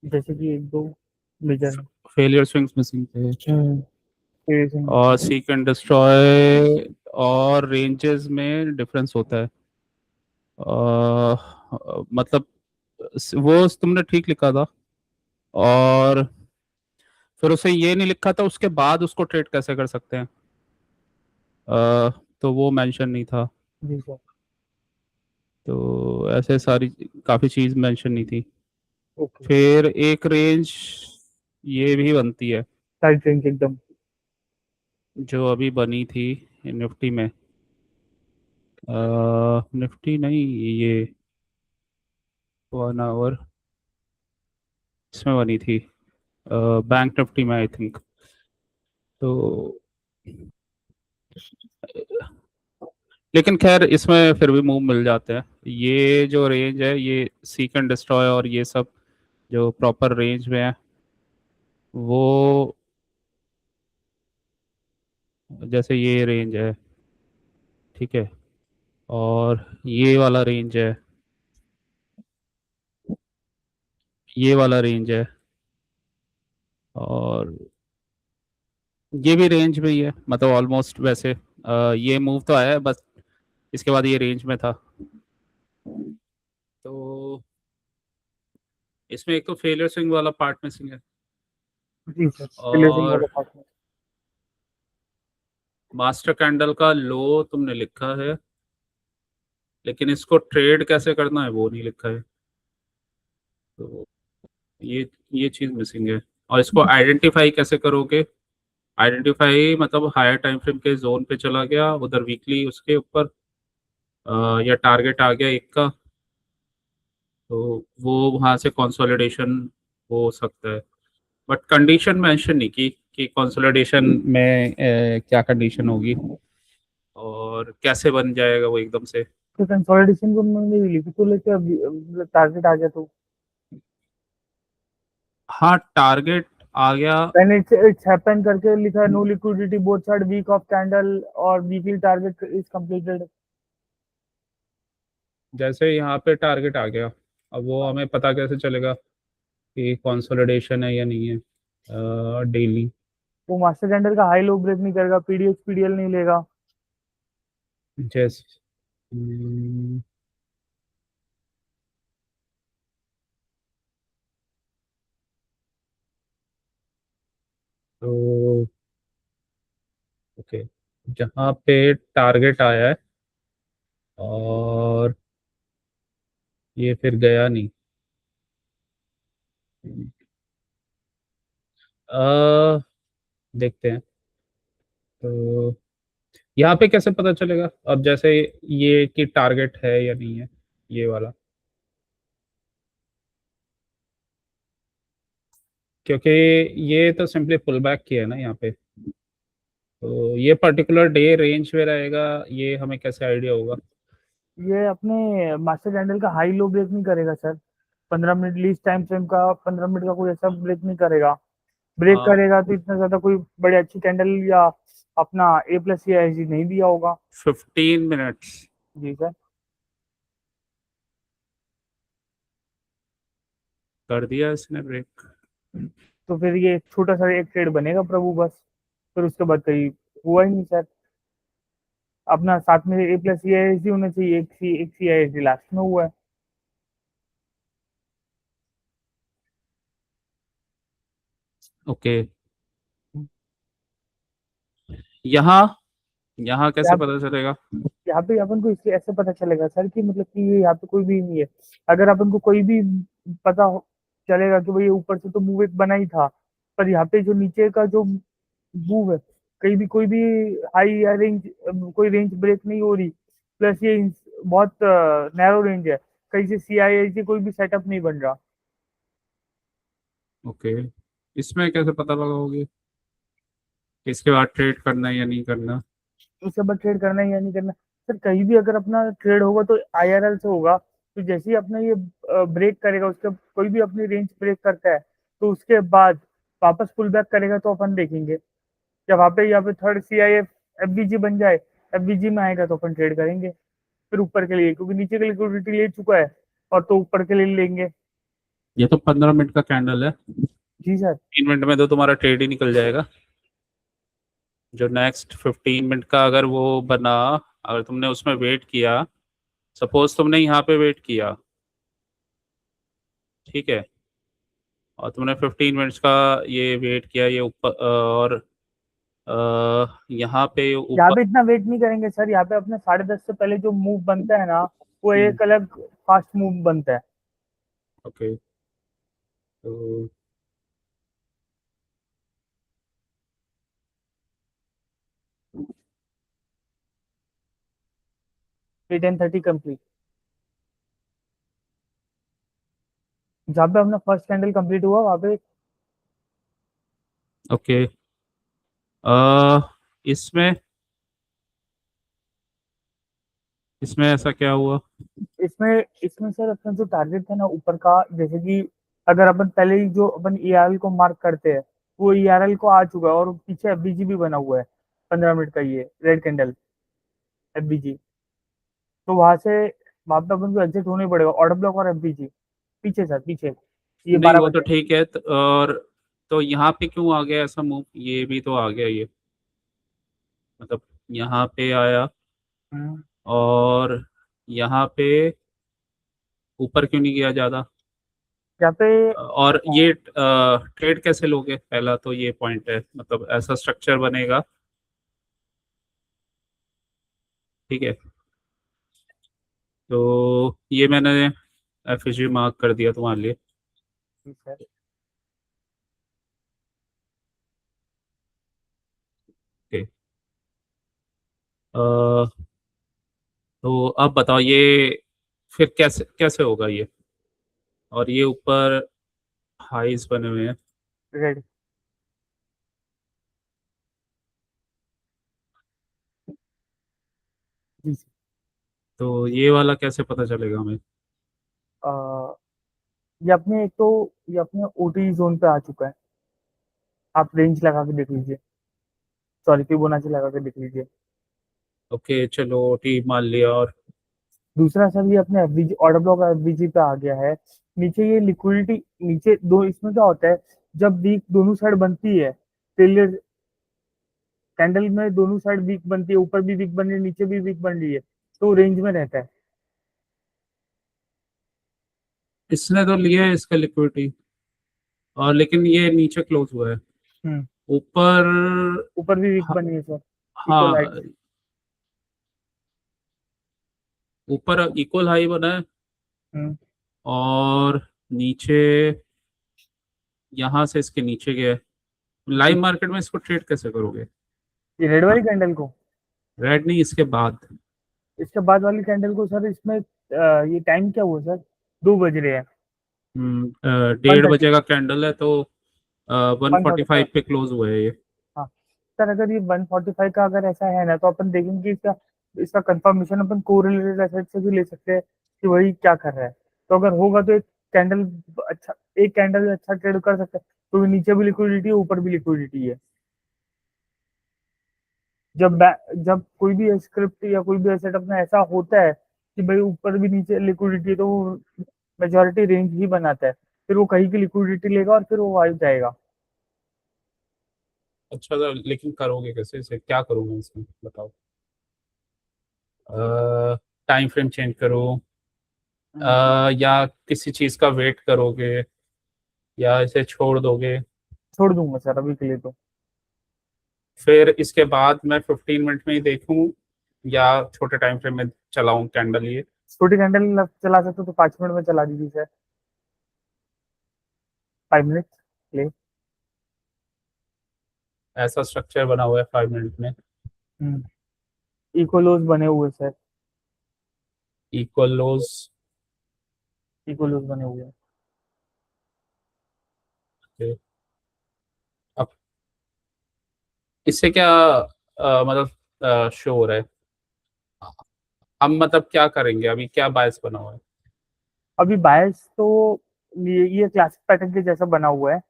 जैसे कि एक दो मेजर। फेलियर स्विंग्स मिसिंग थे, फेसिंग। और सीक एंड डिस्ट्रॉय और रेंजेस में डिफरेंस होता है। मतलब वो तुमने ठीक लिखा था, और फिर उसे ये नहीं लिखा था उसके बाद उसको ट्रेड कैसे कर सकते हैं। तो वो मेंशन नहीं था। जी सर। तो ऐसे सारी काफ़ी चीज़ मेंशन नहीं थी। ओके। फिर एक रेंज ये भी बनती है, टाइट रेंज एकदम। जो अभी बनी थी निफ्टी में। निफ्टी नहीं, ये 1 आवर इसमें बनी थी, बैंक निफ्टी में आई थिंक। तो लेकिन खैर इसमें फिर भी मूव मिल जाते हैं। ये जो रेंज है, ये सीक एंड डिस्ट्रॉय और ये सब जो प्रॉपर रेंज में है, वो जैसे ये रेंज है, ठीक है, और ये वाला रेंज है, ये वाला रेंज है, और ये भी रेंज में ही है, मतलब ऑलमोस्ट वैसे। ये मूव तो आया है बस, इसके बाद ये रेंज में था। तो इसमें एक तो फेलियर स्विंग वाला पार्ट मिसिंग है, जी सर, रिलेटिंग और वाला पार्टनर। मास्टर कैंडल का लो तुमने लिखा है, लेकिन इसको ट्रेड कैसे करना है वो नहीं लिखा है। तो ये चीज़ मिसिंग है। और इसको आइडेंटिफाई कैसे करोगे? आइडेंटिफाई मतलब हायर टाइम फ्रेम के जोन पे चला गया उधर, वीकली उसके ऊपर, या टारगेट आ गया एक का, तो वो वहाँ से कंसोलिडेशन हो सकता है। बट कंडीशन मेंशन नहीं की कि कंसोलिडेशन में क्या कंडीशन होगी और कैसे बन जाएगा वो एकदम से। तो कंसोलिडेशन को मैंने लिखी तो लेके अभी टारगेट आ गया तो। हाँ, टारगेट आ गया। then it's happened करके लिखा है, no liquidity both side wick of candle और वीकली टारगेट इज कंप्लीटेड। जैसे यहाँ पे टारगेट आ गया, अब वो हमें पता कैसे चलेगा कि कंसोलिडेशन है या नहीं है डेली। वो मास्टर कैंडल का हाई लो ब्रेक नहीं करेगा, पीडीएक्स पीडीएल नहीं लेगा। जैसे तो ओके, जहाँ पे टारगेट आया है और ये फिर गया नहीं। अ, देखते हैं। तो यहाँ पे कैसे पता चलेगा अब, जैसे ये कि टारगेट है या नहीं है, ये वाला? क्योंकि ये तो सिंपली पुल बैक किया है ना यहाँ पे, तो ये पर्टिकुलर डे रेंज में रहेगा, ये हमें कैसे आइडिया होगा? ये अपने मास्टर कैंडल का हाई लो ब्रेक नहीं करेगा sir. 15 minute least time frame का, 15 मिनट का कोई ऐसा ब्रेक नहीं करेगा। ब्रेक हाँ, करेगा तो इतना ज्यादा कोई बड़ी अच्छी कैंडल या अपना ए प्लस या ऐसी नहीं दिया होगा। 15 मिनट्स जी सर। कर दिया इसने ब्रेक। तो फिर ये छोटा सा एक ट्रेड बनेगा प्रभु बस। फिर उसके बाद कहीं हुआ ही नहीं सर। अपना साथ में A plus C I S D होना चाहिए, एक C I S D last में हुआ है। ओके, यहाँ यहाँ कैसे यहाँ पता चलेगा? यहाँ पे अपन को इसलिए ऐसे पता चलेगा सर कि मतलब कि ये यहाँ पे कोई भी नहीं है। अगर अपन को कोई भी पता चलेगा कि भाई ये ऊपर से तो मूव एक बना ही था, पर यहाँ पे जो नीचे का जो मूव है, कहीं भी कोई भी हाई या रेंज, कोई रेंज ब्रेक नहीं हो रही। प्लस ये बहुत नैरो रेंज है, कहीं से सी आई आई कोई भी सेटअप नहीं बन रहा। ओके, इसमें कैसे पता लगाओगे कि इसके बाद ट्रेड करना है या नहीं करना? उसके बाद ट्रेड करना है या नहीं करना। सर कहीं भी अगर अपना ट्रेड होगा तो आईआरएल से होगा। तो जैसे ही अपना ये ब्रेक करेगा, उसके कोई भी अपनी रेंज ब्रेक करता है, तो उसके बाद वापस पुल बैक करेगा तो अपन देखेंगे। जब वहाँ पे यहाँ पे third C I F FBG बन जाए, एफबीजी में आएगा तो अपन ट्रेड करेंगे। फिर ऊपर के लिए, क्योंकि नीचे के लिक्विडिटी ले चुका है और तो ऊपर के लिए लेंगे। ये तो 15 मिनट का कैंडल है, जी सर। 3 मिनट में तो तुम्हारा ट्रेड ही निकल जाएगा। जो नेक्स्ट 15 मिनट का अगर वो बना, अगर तुमने उसमें वेट किया, सपोज तुमने यहाँ पे वेट किया, ठीक है, और तुमने 15 मिनट्स का ये वेट किया, ये ऊपर और यहाँ पे यहाँ ऊपर। पे इतना वेट नहीं करेंगे सर, यहाँ पे अपने 10:30 से पहले जो मूव बनता है ना, वो एक अलग फास्ट मूव बनता है। ओके, तो 10:30 कंप्लीट। जहाँ पे अपना फर्स्ट कैंडल कंप्लीट हुआ वहाँ पे ओके, इसमें इसमें ऐसा क्या हुआ? इसमें इसमें सर अपना जो टारगेट था ना ऊपर का, जैसे कि अगर अपन पहले ही जो अपन ERL को मार्क करते हैं, वो ERL को आ चुका है और पीछे FBG भी बना हुआ है 15 मिनट का, ये रेड कैंडल FBG। तो वहां पे अपन को एग्जिट होने पड़ेगा, ऑर्डर ब्लॉक और FBG पीछे सर, पीछे ये नहीं, बारह वो तो बजे ठीक है, और तो यहाँ पे क्यों आ गया ऐसा मूव? ये भी तो आ गया ये, मतलब यहाँ पे आया हम्म, और यहाँ पे ऊपर क्यों नहीं गया ज्यादा? यहाँ पे और हाँ, ये ट्रेड कैसे लोगे, पहला तो ये पॉइंट है, मतलब ऐसा स्ट्रक्चर बनेगा, ठीक है, तो ये मैंने एफजी मार्क कर दिया तुम्हारे लिए। ठीक है। ओके, तो अब बताओ ये फिर कैसे कैसे होगा ये? और ये ऊपर हाईज बने हुए हैं, रेड। जी सर। तो ये वाला कैसे पता चलेगा हमें? अ, ये अपने OT जोन पे आ चुका है। आप रेंज लगा के देख लीजिए, सॉरी फिबोनाची लगा के देख लीजिए। ओके, चलो टी मान लिया। और दूसरा सर ये अपने FBG ऑर्डर ब्लॉक FBG पे आ गया है। नीचे ये लिक्विडिटी, नीचे दो, इसमें क्या होता है, जब वीक दोनों साइड बनती है, फेलियर कैंडल में दोनों साइड वीक बनती है, ऊपर भी वीक बन रही है, नीचे भी वीक बन रही है, तो रेंज में रहता है। इसने तो लिया है इसका लिक्विडिटी, और लेकिन ये नीचे क्लोज हुआ है, हम्म। ऊपर। ऊपर भी वीक हाँ, बनी है सर, इक्वल हाइट हाँ, में। ऊपर इक्वल हाई बना है, हम्म। और नीचे यहाँ से इसके नीचे गया है। लाइव मार्केट में इसको ट्रेड कैसे करोगे? ये रेड हाँ, वाली कैंडल को, रेड नहीं, इसके बाद। इसके बाद वाली कैंडल को सर, इसमें ये टाइम क्या हुआ सर, 2 बज रहे हैं। 1:30 बजे 1:30, का कैंडल है, तो 145 1:45। पे क्लोज हुआ है ये। हाँ सर, अगर ये 145 का अगर ऐसा है ना, तो अपन देखेंगे इसका इसका कंफर्मेशन अपन कोरिलेटेड एसेट से भी ले सकते हैं कि वही क्या कर रहा है। तो अगर होगा तो कैंडल अच्छा एक कैंडल अच्छा ट्रेड कर सकते हैं, तो नीचे भी लिक्विडिटी है, ऊपर भी लिक्विडिटी है। जब कोई भी स्क्रिप्ट या कोई भी एसेट अपना ऐसा होता है कि भाई ऊपर भी नीचे लिक्विडिटी है, तो वो मेजोरिटी रेंज ही बनाता है, फिर वो कहीं की लिक्विडिटी लेगा और फिर वो वहां जाएगा। अच्छा, तो लेकिन करोगे कैसे इसे? क्या करूँगा इसमें बताओ? टाइम फ्रेम चेंज करो, या किसी चीज़ का वेट करोगे, या इसे छोड़ दोगे? छोड़ दूंगा सर अभी के लिए तो। फिर इसके बाद मैं 15 मिनट में ही देखूं, या छोटे टाइम फ्रेम में चलाऊं कैंडल ये? छोटी कैंडल चला सकते हो तो 5 मिनट में चला दीजिए सर, 5 मिनट ले। ऐसा स्ट्रक्चर बना हुआ है 5 मिनट में? इकोलोज बने हुए सर, इक्वल लोज? इकोलोज बने हुए हैं। अब इससे क्या मतलब शो हो रहा है? हम मतलब क्या करेंगे अभी, क्या बायस बना हुआ है? अभी बायस तो ये क्लासिक पैटर्न के जैसा बना हुआ है।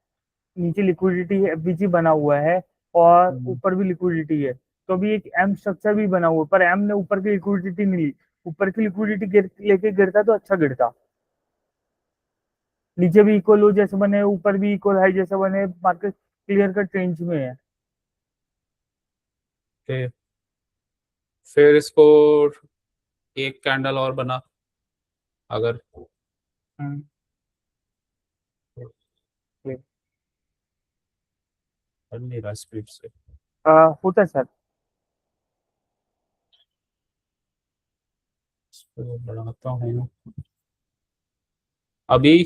नीचे लिक्विडिटी है, FBG बना हुआ है, और हम्म, ऊपर भी लिक्विडिटी है। तो अभी एक एम स्ट्रक्चर भी बना हुआ है, पर एम ने ऊपर की लिक्विडिटी नहीं ली। ऊपर की लिक्विडिटी लेके गिरता तो अच्छा गिरता। नीचे भी इक्वल लो जैसे बने, ऊपर भी इक्वल हाई जैसे बने, मार्केट क्लियर कट रेंज में है। ओके, फिर इसको एक कैंडल और बना अगर। हम्म, clear। कर नहीं रहा स्पीड से। होता है सर। इसको बढ़ाता हूँ अभी।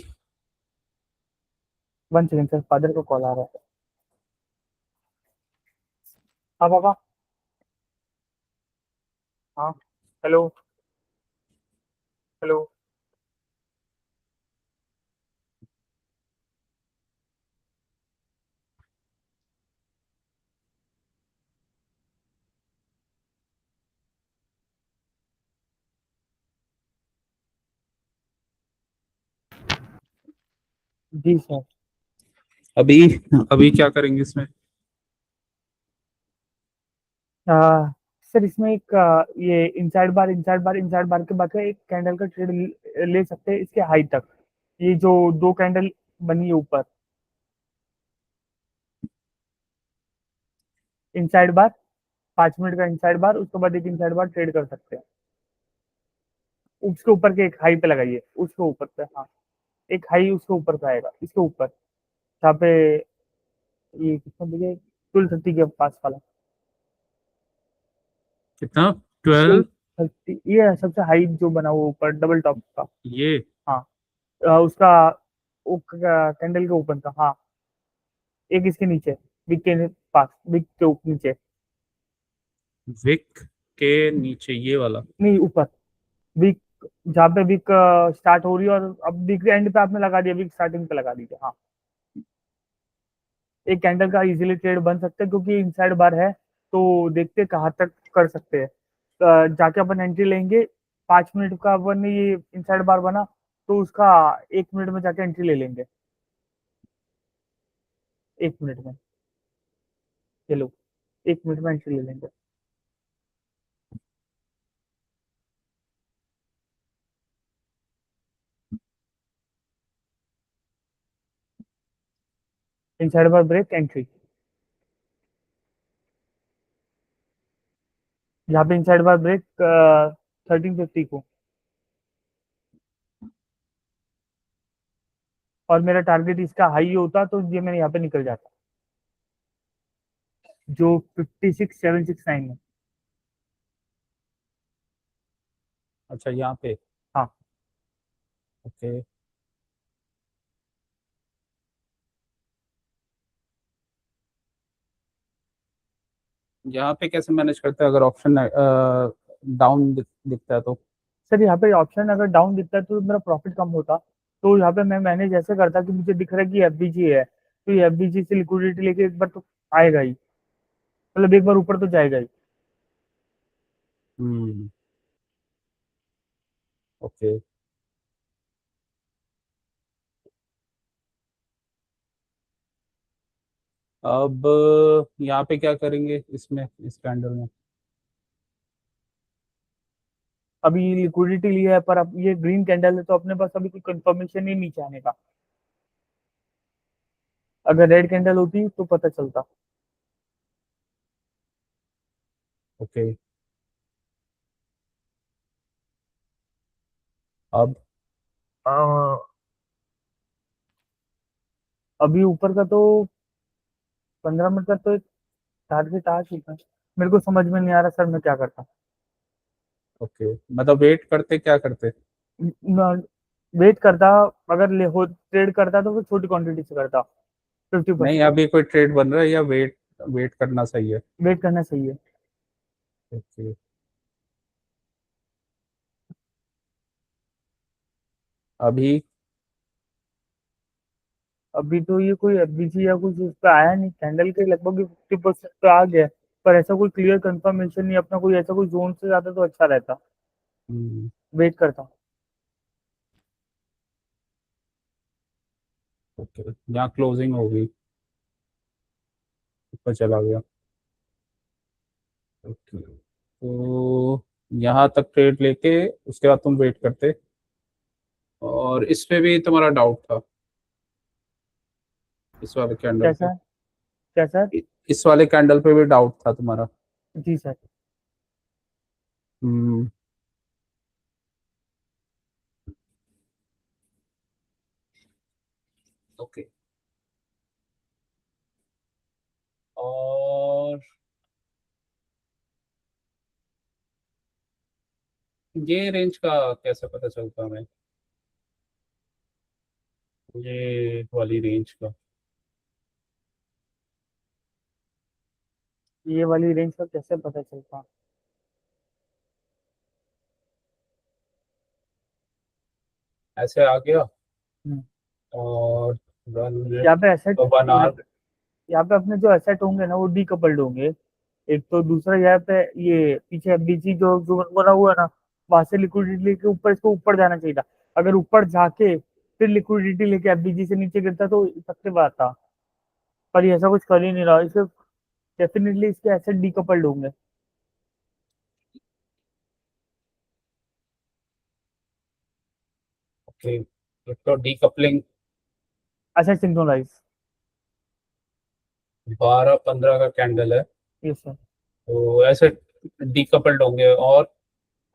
1 सेकंड सर, फादर का कॉल आ रहा है। हाँ पापा। हाँ। हेलो। हेलो। जी सर। अभी अभी क्या करेंगे इसमें? आ, सर इसमें एक ये इनसाइड बार के बाद का एक कैंडल का ट्रेड ले सकते हैं इसके हाई तक। ये जो दो कैंडल बनी है ऊपर, इनसाइड बार, 5 मिनट का इनसाइड बार, उसके बाद एक इनसाइड बार ट्रेड कर सकते हैं। उसके ऊपर के एक हाई पे लगाइए, उसके ऊपर पे, हाँ। एक हाई उसके ऊपर पे आएगा, इसके ऊपर, जहाँ पे ये कितना बजे, 12:30 के पास वाला। कितना? ट्वेल्व 12? थर्टी ये है सबसे हाई जो बना हुआ ऊपर डबल टॉप का। ये हाँ। उसका वो कैंडल के ऊपर का, हाँ। एक इसके नीचे, विक के पास, विक के ऊपर नीचे। विक के नीचे ये वाला? नहीं, ऊपर। विक, जहाँ पे विक स्टार्ट हो रही है, और अब विक एंड पे आपने लगा दिया, विक स्टार्टिंग पे लगा दीजिए, हाँ। एक कैंडल का इजीली ट्रेड बन सकता है, क्योंकि इनसाइड बार है, तो देखते हैं कहाँ तक कर सकते हैं। जाके अपन एंट्री लेंगे। 5 मिनट का अपन ने ये इनसाइड बार बना, तो उसका 1 मिनट में जाके एंट्री ले लेंगे। 1 मिनट में, चलो, 1 मिनट में एंट्री ले लेंगे। इनसाइड बार ब्रेक एंट्री, यहाँ पे इनसाइड बार ब्रेक 1350 को। और मेरा टारगेट इसका हाई होता तो ये मैं यहाँ पे निकल जाता, जो 56769 है। अच्छा, यहाँ पे। हाँ। ओके, यहाँ पे कैसे मैनेज करते हैं अगर ऑप्शन डाउन दिखता है तो? सर यहाँ पे ऑप्शन अगर डाउन दिखता है तो मेरा प्रॉफिट कम होता। तो यहाँ पे मैं मैनेज ऐसे करता कि मुझे दिख रहा है कि एफबीजी है, तो ये एफबीजी से लिक्विडिटी लेके एक बार तो आएगा ही, मतलब एक बार ऊपर तो जाएगा ही। हम्म। ओके, अब यहाँ पे क्या करेंगे इसमें, इस कैंडल में? अभी लिक्विडिटी लिया है, पर अब ये ग्रीन कैंडल है, तो अपने पास अभी कोई कंफर्मेशन ही नीचे आने का। अगर रेड कैंडल होती तो पता चलता। ओके, अब अ, अभी ऊपर का तो 15 मिनट का तो एक टारगेट आ चुका है। मेरे को समझ में नहीं आ रहा सर, मैं क्या करता। ओके, मतलब वेट करते क्या करते? वेट करता, अगर ले हो ट्रेड करता तो फिर छोटी क्वांटिटी से करता, फिफ्टी नहीं, परसेंट अभी कोई ट्रेड बन रहा है या वेट वेट करना सही है? वेट करना सही है। ओके, अभी अभी तो ये कोई एफबीजी या कुछ उस पर आया नहीं, कैंडल के लगभग 50% पे आ गया है, पर ऐसा कोई क्लियर कंफर्मेशन नहीं, अपना कोई ऐसा कोई जोन से ज्यादा तो अच्छा रहता। हम्म, वेट करता हूँ। ओके, यहाँ क्लोजिंग होगी, ऊपर चला गया। ओके, तो यहाँ तक ट्रेड लेके उसके बाद तुम वेट करते, और इस पे भी तुम्हारा डाउट था? इस वाले कैंडल पे। कैसा? क्या सर? इस वाले कैंडल पे भी डाउट था तुम्हारा। जी सर। हम्म। ओके। और ये रेंज का कैसे पता चलता है? ये वाली रेंज का। ये वाली रेंज का कैसे पता चलता? ऐसे आ गया। हम्म। और वन यहाँ पे एसेट, वन आवर। यहाँ पे अपने जो एसेट होंगे ना वो डीकपल्ड होंगे। एक तो दूसरा यहाँ पे ये पीछे एफबीसी जो जो बना हुआ है ना, वहां से लिक्विडिटी लेके ऊपर, इसको ऊपर जाना चाहिए था। अगर ऊपर जाके फिर लिक्विडिटी लेके एफबीसी से नीचे गिरता तो सबसे बात था। पर ये ऐसा कुछ कर ही नहीं रहा, इसे डेफिनेटली इसके एसेट डीकपल्ड होंगे। ओके। तो डीकपलिंग एसेट सिंक्रोनाइज। 12-15 का कैंडल है, यस सर। तो ऐसे डीकपल्ड होंगे। और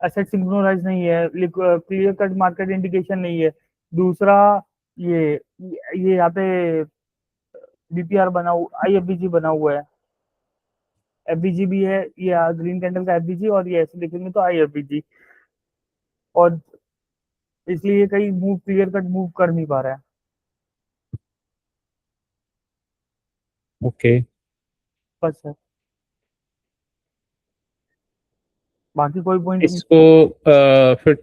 एसेट सिंक्रोनाइज नहीं है, क्लियर कट मार्केट इंडिकेशन नहीं है। दूसरा, ये ये यहाँ पे बीपीआर बना हुआ, आईएफबीजी बना हुआ है। एफबीजी भी है, ये ग्रीन कैंडल का एफबीजी, और ये ऐसे देखेंगे तो आईएफबीजी। और इसलिए कहीं मूव, क्लियर कट मूव कर नहीं पा रहा है। ओके। बस सर, बाकी कोई पॉइंट नहीं। इसको फिर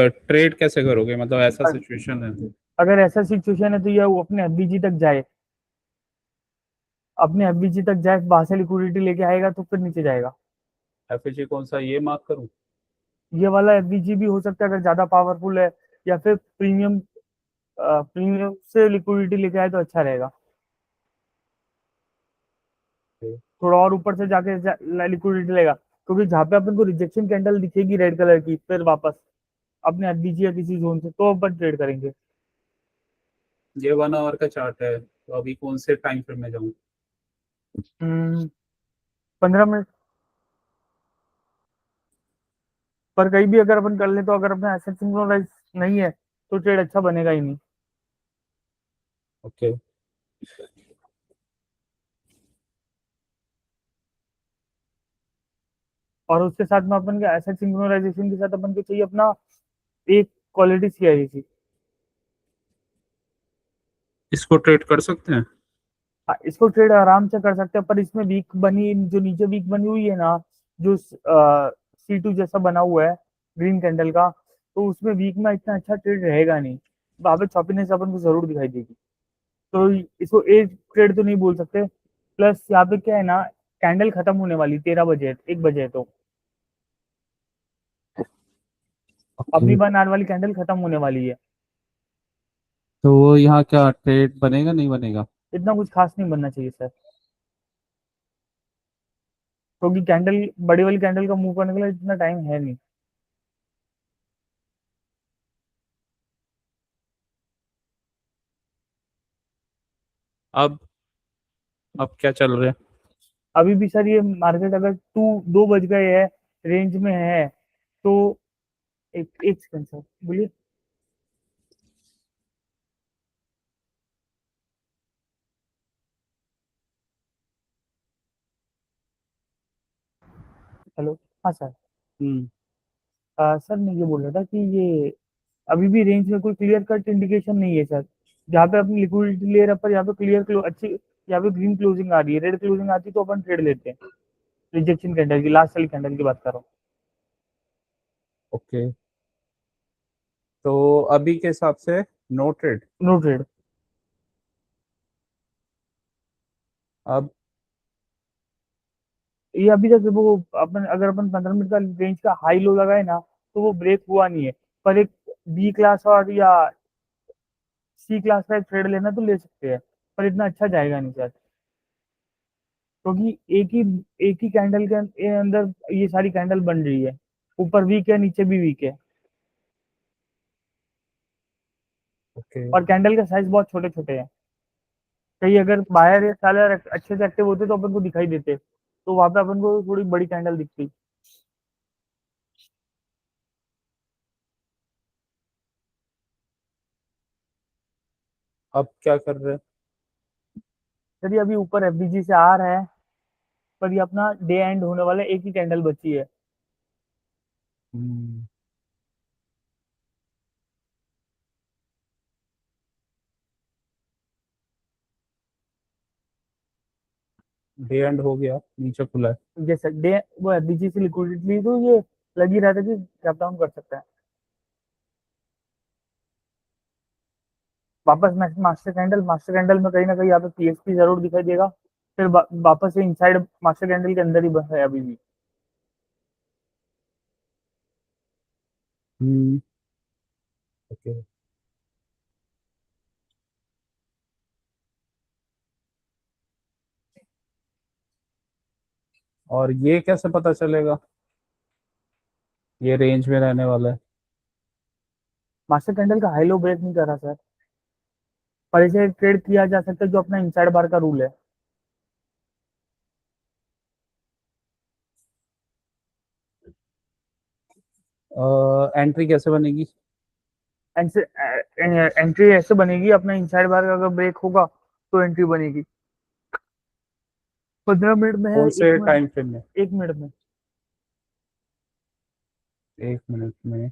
ट्रेड कैसे करोगे, मतलब ऐसा सिचुएशन है तो? अगर ऐसा सिचुएशन है तो ये वो अपने एफबीजी तक जाए, अपने एफबीजी तक जाए, वहां से लिक्विडिटी लेके आएगा तो फिर नीचे जाएगा। एफएजी कौन सा, ये मार्क करूं? ये वाला एफबीजी भी हो सकता है अगर ज्यादा पावरफुल है, या फिर प्रीमियम, प्रीमियम से लिक्विडिटी लेके आए तो अच्छा रहेगा। थोड़ा और ऊपर से जाके लिक्विडिटी लेगा, क्योंकि जहाँ पे अपन को रिजेक्शन कैंडल दिखेगी रेड कलर की, फिर वापस अपने एफबीजी या किसी जोन से तो अपन ट्रेड करेंगे। ये 1 आवर का चार्ट है, तो अभी कौन से टाइम फ्रेम में जाऊं? 15 मिनट। पर कहीं भी अगर अपन कर ले तो अगर अपना एसेट सिंक्रोनाइज नहीं है तो ट्रेड अच्छा बनेगा ही नहीं। ओके। और उसके साथ में अपन के एसेट सिंक्रोनाइजेशन के साथ अपन को चाहिए अपना एक क्वालिटी सीआईसी। इसको ट्रेड कर सकते हैं? हाँ, इसको ट्रेड आराम से कर सकते हैं, पर इसमें वीक बनी, जो नीचे वीक बनी हुई है ना, जो C2 जैसा बना हुआ है ग्रीन कैंडल का, तो उसमें वीक में इतना अच्छा ट्रेड रहेगा नहीं। वहां पे चॉपीनेस अपन को जरूर दिखाई देगी। तो इसको एक ट्रेड तो नहीं बोल सकते। प्लस यहाँ पे क्या है ना, कैंडल खत्म होने वाली 13 बजे, 1 बजे है, तो अपनी ओके। 1 आवर वाली कैंडल खत्म होने वाली है। तो वो यहाँ क्या ट्रेड बनेगा नहीं बनेगा? इतना कुछ खास नहीं बनना चाहिए सर, क्योंकि कैंडल, बड़ी वाली कैंडल का मूव करने के लिए इतना टाइम है नहीं। अब अब क्या चल रहा है? अभी भी सर ये मार्केट अगर 2 बज गए है, रेंज में है, तो एक एक सेकंड सर, बोलिए। हेलो। हाँ सर। हम्म। सर मैं ये बोल रहा था कि ये अभी भी रेंज में कोई क्लियर कट इंडिकेशन नहीं है सर। जहाँ पे अपनी लिक्विडिटी ले रहा, पर यहाँ पे क्लियर अच्छी, यहाँ पे ग्रीन क्लोजिंग आ रही है, रेड क्लोजिंग आती है तो अपन ट्रेड लेते हैं। रिजेक्शन कैंडल की, लास्ट वाली कैंडल की बात कर रहा हूँ। ओके। तो अभी के हिसाब से नो ट्रेड। No trade. अब ये अभी तक वो अपन, अगर अपन 15 मिनट का रेंज का हाई लो लगाए ना, तो वो ब्रेक हुआ नहीं है। पर एक बी क्लास और या C क्लास का ट्रेड लेना तो ले सकते हैं, पर इतना अच्छा जाएगा नहीं सर, क्योंकि एक ही कैंडल के अंदर ये सारी कैंडल बन रही है। ऊपर वीक है, नीचे भी वीक है, ओके। और कैंडल का साइज बहुत छोटे छोटे हैं। कहीं अगर बाहर या साले अच्छे से एक्टिव होते तो अपन को दिखाई देते, तो वहां पे अपन को थोड़ी बड़ी कैंडल दिखती। अब क्या कर रहे हैं? सर ये अभी ऊपर एफबीजी से आ रहा है, पर ये अपना डे एंड होने वाला है, एक ही कैंडल बची है। हम्म, डे एंड हो गया, नीचे खुला है। ये सर डे, वो एफबीजी से लिक्विडिटी ली तो ये लगी रहता कि गैप डाउन कर सकता है। वापस मास्टर कैंडल में कहीं ना कहीं यहाँ पे पीएसपी जरूर दिखाई देगा। फिर वापस से इनसाइड मास्टर कैंडल के अंदर ही बस है अभी भी। हम्म, ओके। और ये कैसे पता चलेगा ये रेंज में रहने वाला है? मास्टर कैंडल का हाई लो ब्रेक नहीं कर रहा सर, पर इसे ट्रेड किया जा सकता है जो अपना इनसाइड बार का रूल है। एंट्री कैसे बनेगी? एंट्री ऐसे बनेगी, अपना इनसाइड बार का अगर ब्रेक होगा तो एंट्री बनेगी। 15 मिनट में है, कौन एक से मिनट, टाइम फ्रेम में? 1 मिनट में। 1 मिनट में?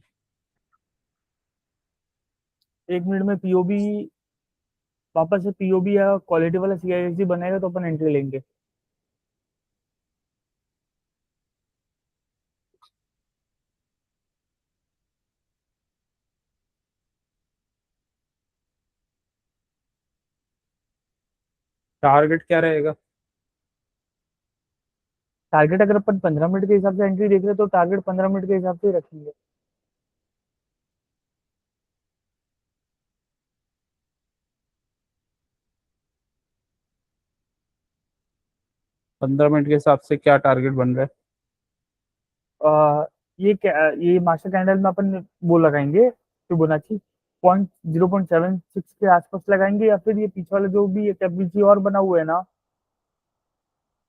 1 मिनट में पीओबी, वापस से पीओबी या क्वालिटी वाला सीआईएसडी बनेगा तो अपन एंट्री लेंगे। टारगेट क्या रहेगा? टारगेट अगर अपन 15 मिनट के हिसाब से एंट्री देख रहे हैं तो टारगेट 15 मिनट के हिसाब से ही रखेंगे। 15 मिनट के हिसाब से क्या टारगेट बन रहा है? ये क्या, ये मास्टर कैंडल में अपन वो लगाएंगे फिबोनाची 0.76 के आसपास लगाएंगे, या फिर ये पीछे वाला जो भी एक एफबीजी और बना हुआ है ना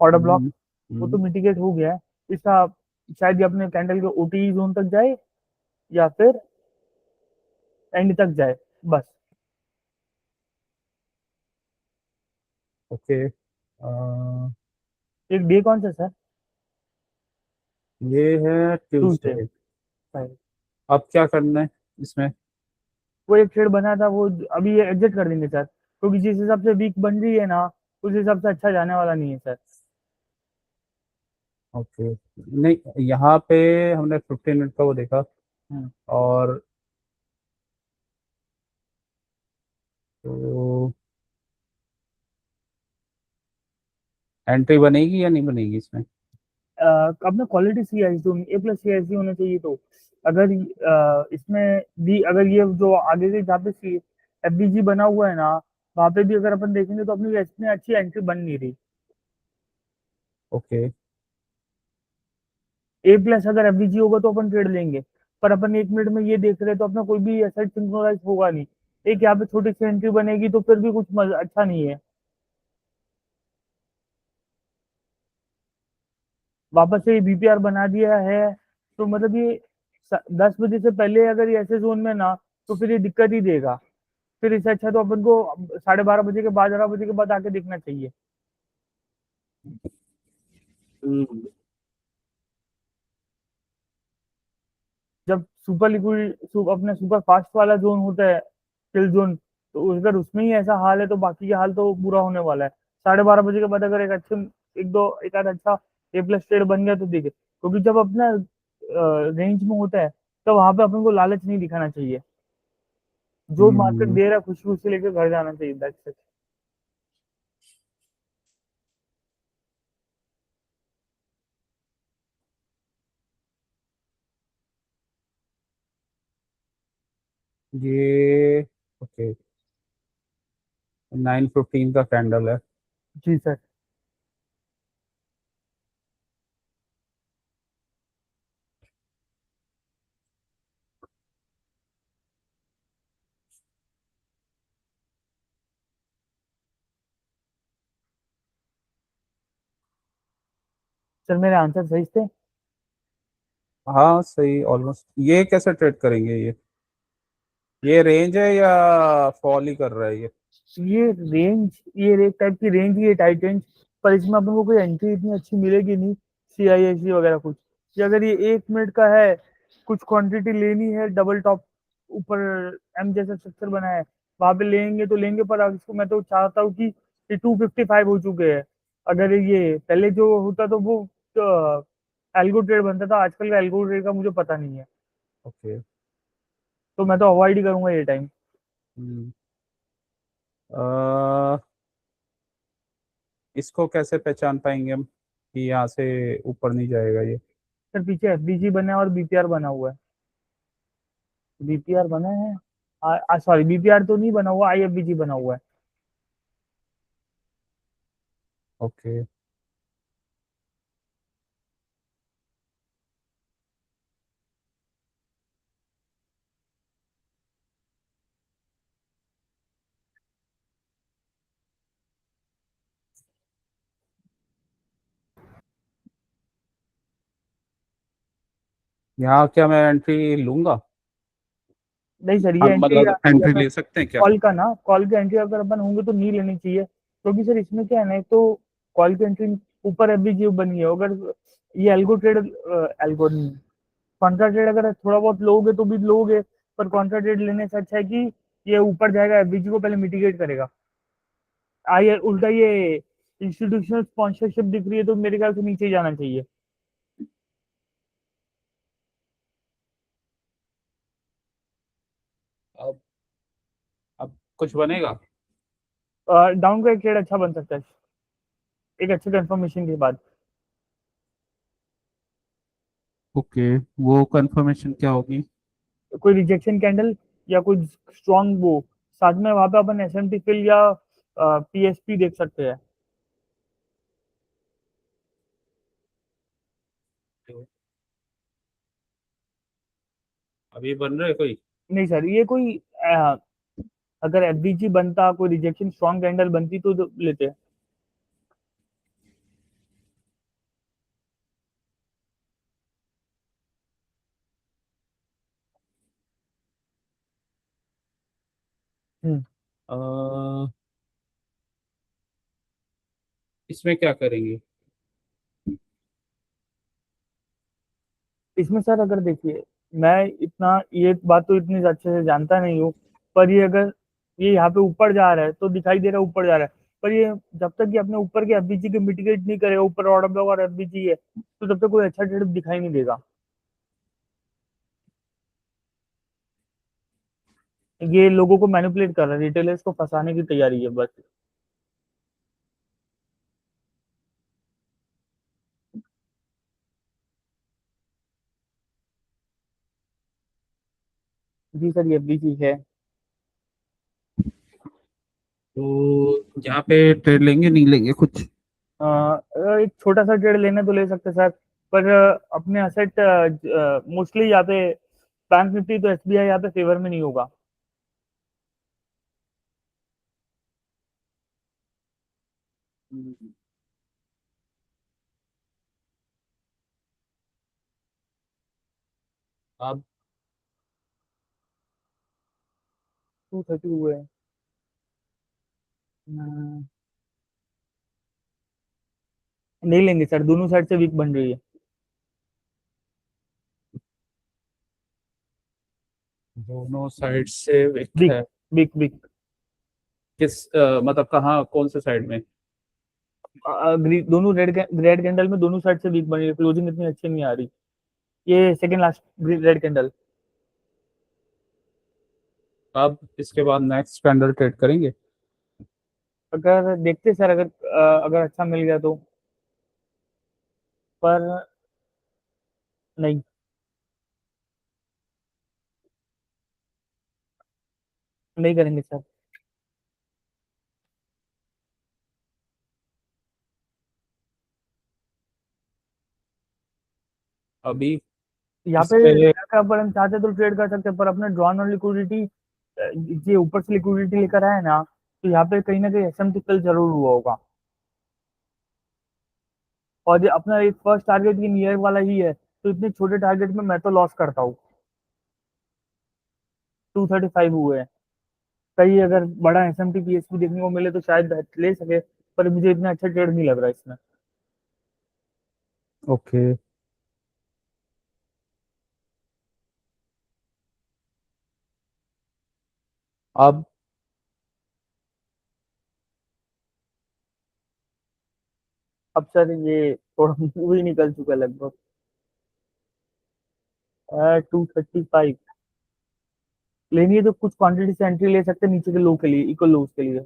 ऑर्डर ब्लॉक, हम्म, वो तो हम्म, मिटिगेट हो गया है। इसका शायद ये अपने कैंडल के ओटी जोन तक जाए या फिर एंड तक जाए बस। ओके। एक डे कौन सा सर? ये है ट्यूसडे। ट्यूसडे। अब क्या करना है इसमें? वो एक ट्रेड बना था वो अभी ये एग्जिट कर देंगे सर, क्योंकि जिस हिसाब से वीक बन रही है ना, उस हिसाब से अच्छा जाने वाला नहीं है सर। ओके। नहीं, यहाँ पे हमने 15 मिनट का वो देखा। हम्म। और तो एंट्री बनेगी या नहीं बनेगी इसमें? अपना क्वालिटी सी आई ए प्लस सी आई होना चाहिए। तो अगर इसमें भी अगर ये जो आगे से जहाँ पे सी एफबीजी बना हुआ है ना, वहाँ पे भी अगर अपन देखेंगे तो अपनी इसमें अच्छी एंट्री बन नहीं रही। ओके। ए प्लस अगर एफबीजी होगा तो अपन ट्रेड लेंगे, पर अपन 1 मिनट में ये देख रहे हैं तो अपना कोई भी ऐसा सिंक्रोनाइज होगा नहीं। एक यहाँ पे छोटी सी एंट्री बनेगी तो फिर भी कुछ मजा अच्छा नहीं है। वापस से बीपीआर बना दिया है, तो मतलब ये 10 बजे से पहले अगर ये ऐसे जोन में ना, तो फिर ये दिक्कत ही देगा। फिर इससे अच्छा तो अपन को 12:30 बजे के बाद, 11 बजे के बाद आके देखना चाहिए। हम्म, जब सुपर लिक्विड अपने सुपर फास्ट वाला जोन होता है, किल जोन, तो अगर उसमें ही ऐसा हाल है तो बाकी के हाल तो बुरा होने वाला है। 12:30 बजे के बाद अगर एक अच्छे, एक आध अच्छा ए प्लस ट्रेड बन गया तो देखे, क्योंकि जब अपना रेंज में होता है तो वहां पे अपन को लालच नहीं दिखाना चाहिए। जो मार्केट हम्म, दे रहा है खुशी खुशी लेके घर जाना चाहिए, दैट्स इट। ये ओके। 9:15 का कैंडल है। जी सर। सर मेरे आंसर सही थे। हाँ सही ऑलमोस्ट। ये कैसे ट्रेड करेंगे ये रेंज है या फॉल ही कर रहा है ये? ये रेंज, ये एक टाइप की रेंज ही है, टाइट रेंज। पर इसमें अपन को कोई एंट्री इतनी अच्छी मिलेगी नहीं, CISC वगैरह कुछ। कि अगर ये 1 मिनट का है, कुछ क्वांटिटी लेनी है, डबल टॉप ऊपर एम जैसा स्ट्रक्चर बना है, वहां पे लेंगे तो लेंगे। पर अब इसको मैं तो चाहता हूँ कि ये 255 हो चुके हैं। अगर ये पहले जो होता तो वो एल्गो ट्रेड बनता था, आजकल का एल्गो ट्रेड का मुझे पता नहीं है। ओके। तो मैं तो अवॉइड ही करूंगा ये टाइम। हम्म। अ, इसको कैसे पहचान पाएंगे हम कि यहाँ से ऊपर नहीं जाएगा ये? सर पीछे FBG बना है और BPR बना हुआ है। BPR बना है, सॉरी BPR तो नहीं बना हुआ, IFBG बना हुआ है। ओके। यहाँ क्या मैं एंट्री लूंगा? नहीं सर, ये हम एंट्री मतलब एंट्री ले सकते हैं क्या? कॉल का ना, कॉल की एंट्री अगर अपन होंगे तो नहीं लेनी चाहिए, क्योंकि सर इसमें क्या है ना, एक तो कॉल की एंट्री ऊपर FBG बनी है। अगर ये एल्गो ट्रेड, एल्गो नहीं, कॉन्ट्रा ट्रेड अगर थोड़ा बहुत लोगे तो भी लोगे, पर कॉन्ट्रा ट्रेड लेने से अच्छा है कि ये ऊपर जाएगा, FBG को पहले मिटिगेट करेगा। ये उल्टा ये इंस्टीट्यूशनल स्पॉन्सरशिप दिख रही है, तो मेरे ख्याल से नीचे ही जाना चाहिए। अब अब कुछ बनेगा? डाउन का एक ट्रेड अच्छा बन सकता है, एक अच्छे कंफर्मेशन के बाद। ओके। वो कंफर्मेशन क्या होगी? कोई रिजेक्शन कैंडल या कोई स्ट्रॉन्ग वो, साथ में वहां पे अपन SMT फिल या PSP देख सकते हैं। अभी बन रहा है कोई? नहीं सर, ये कोई अगर FBG बनता, कोई रिजेक्शन स्ट्रॉन्ग कैंडल बनती तो लेते हैं। हम्म। अ, इसमें क्या करेंगे? इसमें सर अगर देखिए, मैं इतना ये बात तो इतनी अच्छे से जानता नहीं हूँ, पर ये अगर ये यहाँ पे ऊपर जा रहा है तो दिखाई दे रहा है ऊपर जा रहा है। पर ये जब तक ये अपने ऊपर के FBG के मिटिगेट नहीं करेगा, ऊपर ऑर्डर ब्लॉक और FBG है, तो तब तक कोई अच्छा ट्रेड दिखाई नहीं देगा। ये लोगों को मैनिपुलेट कर रहा है, रिटेलर्स को फंसाने की तैयारी है बस। जी सर, ये FBG है। तो यहाँ पे ट्रेड लेंगे नहीं लेंगे कुछ? एक छोटा सा ट्रेड लेने तो ले सकते सर, पर अपने असेट मोस्टली यहाँ पे बैंक निफ्टी तो SBI यहाँ पे फेवर में नहीं होगा। हम्म। अब 230 हुए हैं। अ, नहीं लेंगे सर, दोनों साइड से वीक बन रही है। दोनों साइड से विक वीक, है? Wick wick. किस मतलब कहाँ कौन से साइड में? दोनों रेड कैंडल में दोनों साइड से वीक बन रही है, क्लोजिंग इतनी अच्छी नहीं आ रही। ये सेकंड लास्ट रेड कैंडल। अब इसके बाद नेक्स्ट कैंडल ट्रेड करेंगे? अगर देखते सर, अगर अच्छा मिल गया तो। पर नहीं, नहीं करेंगे सर। अभी यहाँ इस पे पे अगर अपन चाहते तो ट्रेड कर सकते हैं, पर अपने ड्रॉन और लिक्विडिटी, ये ऊपर से लिक्विडिटी लेकर आए ना, तो यहाँ पे कहीं ना कहीं SMT कल जरूर हुआ होगा। और ये अपना एक फर्स्ट टारगेट ये नियर वाला ही है, तो इतने छोटे टारगेट में मैं तो लॉस करता हूँ। 235 हुए हैं। कहीं अगर बड़ा S M T P S भी देखने को मिले तो शायद ले सके, पर मुझे इतना अच्छा ट्रेड नहीं लग रहा इसमें। ओके। अब अब सर ये थोड़ा मूवी निकल चुका है लगभग। 235 लेनी है तो कुछ क्वांटिटी से एंट्री ले सकते हैं नीचे के लो के लिए, इक्वल लोस के लिए।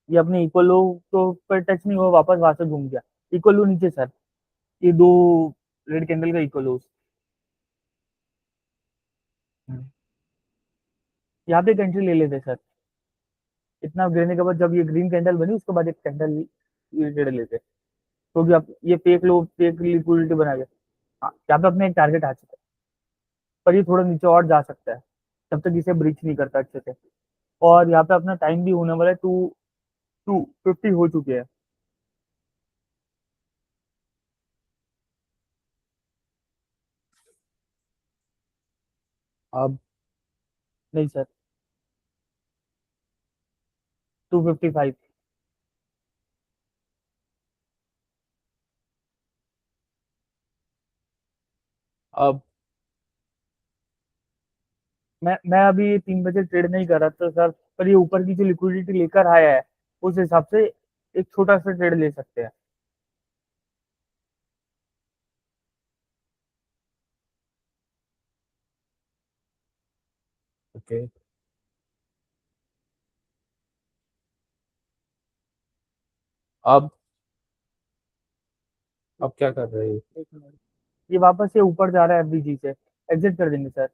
ये अपने इक्वल लो तो पर टच नहीं हुआ, वापस वहां से घूम गया। इक्वल लो नीचे सर, ये दो रेड कैंडल का इक्वल लो। यहाँ पे एक एंट्री ले लेते सर। इतना गिरने के बाद जब ये ग्रीन कैंडल बनी उसके बाद एक कैंडल ये ट्रेड लेते, क्योंकि अब ये फेक लो, फेक लिक्विडिटी बना गया। हाँ, यहाँ पे अपने एक टारगेट आ चुका है, पर ये थोड़ा नीचे और जा सकता है जब तक इसे ब्रीच नहीं करता अच्छे से। और यहाँ पे अपना टाइम भी होने वाला है, 250 हो चुके हैं। अब नहीं सर, 255। अब मैं अभी 3 बजे ट्रेड नहीं कर रहा था सर, पर ये ऊपर की जो लिक्विडिटी लेकर आया है उस हिसाब से एक छोटा सा ट्रेड ले सकते हैं। ओके। अब अब क्या कर रहे हैं? एक मिनट, ये वापस से ऊपर जा रहा है एफबीजी से, एग्जिट कर देंगे sir.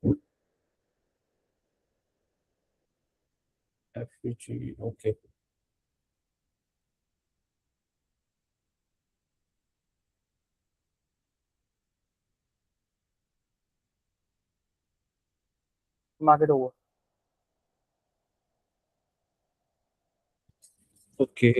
FUG, okay. Market over. Okay.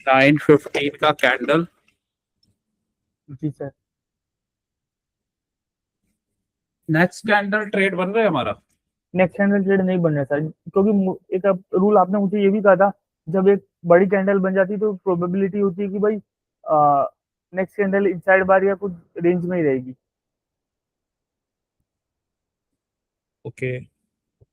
9:15 का कैंडल। जी सर। नेक्स्ट कैंडल ट्रेड बन रहा है हमारा। नेक्स्ट कैंडल ट्रेड नहीं बनना सर, क्योंकि एक रूल आपने मुझे ये भी कहा था, जब एक बड़ी कैंडल बन जाती है तो प्रोबेबिलिटी होती है कि भाई नेक्स्ट कैंडल इनसाइड बार या कुछ रेंज में ही रहेगी। ओके।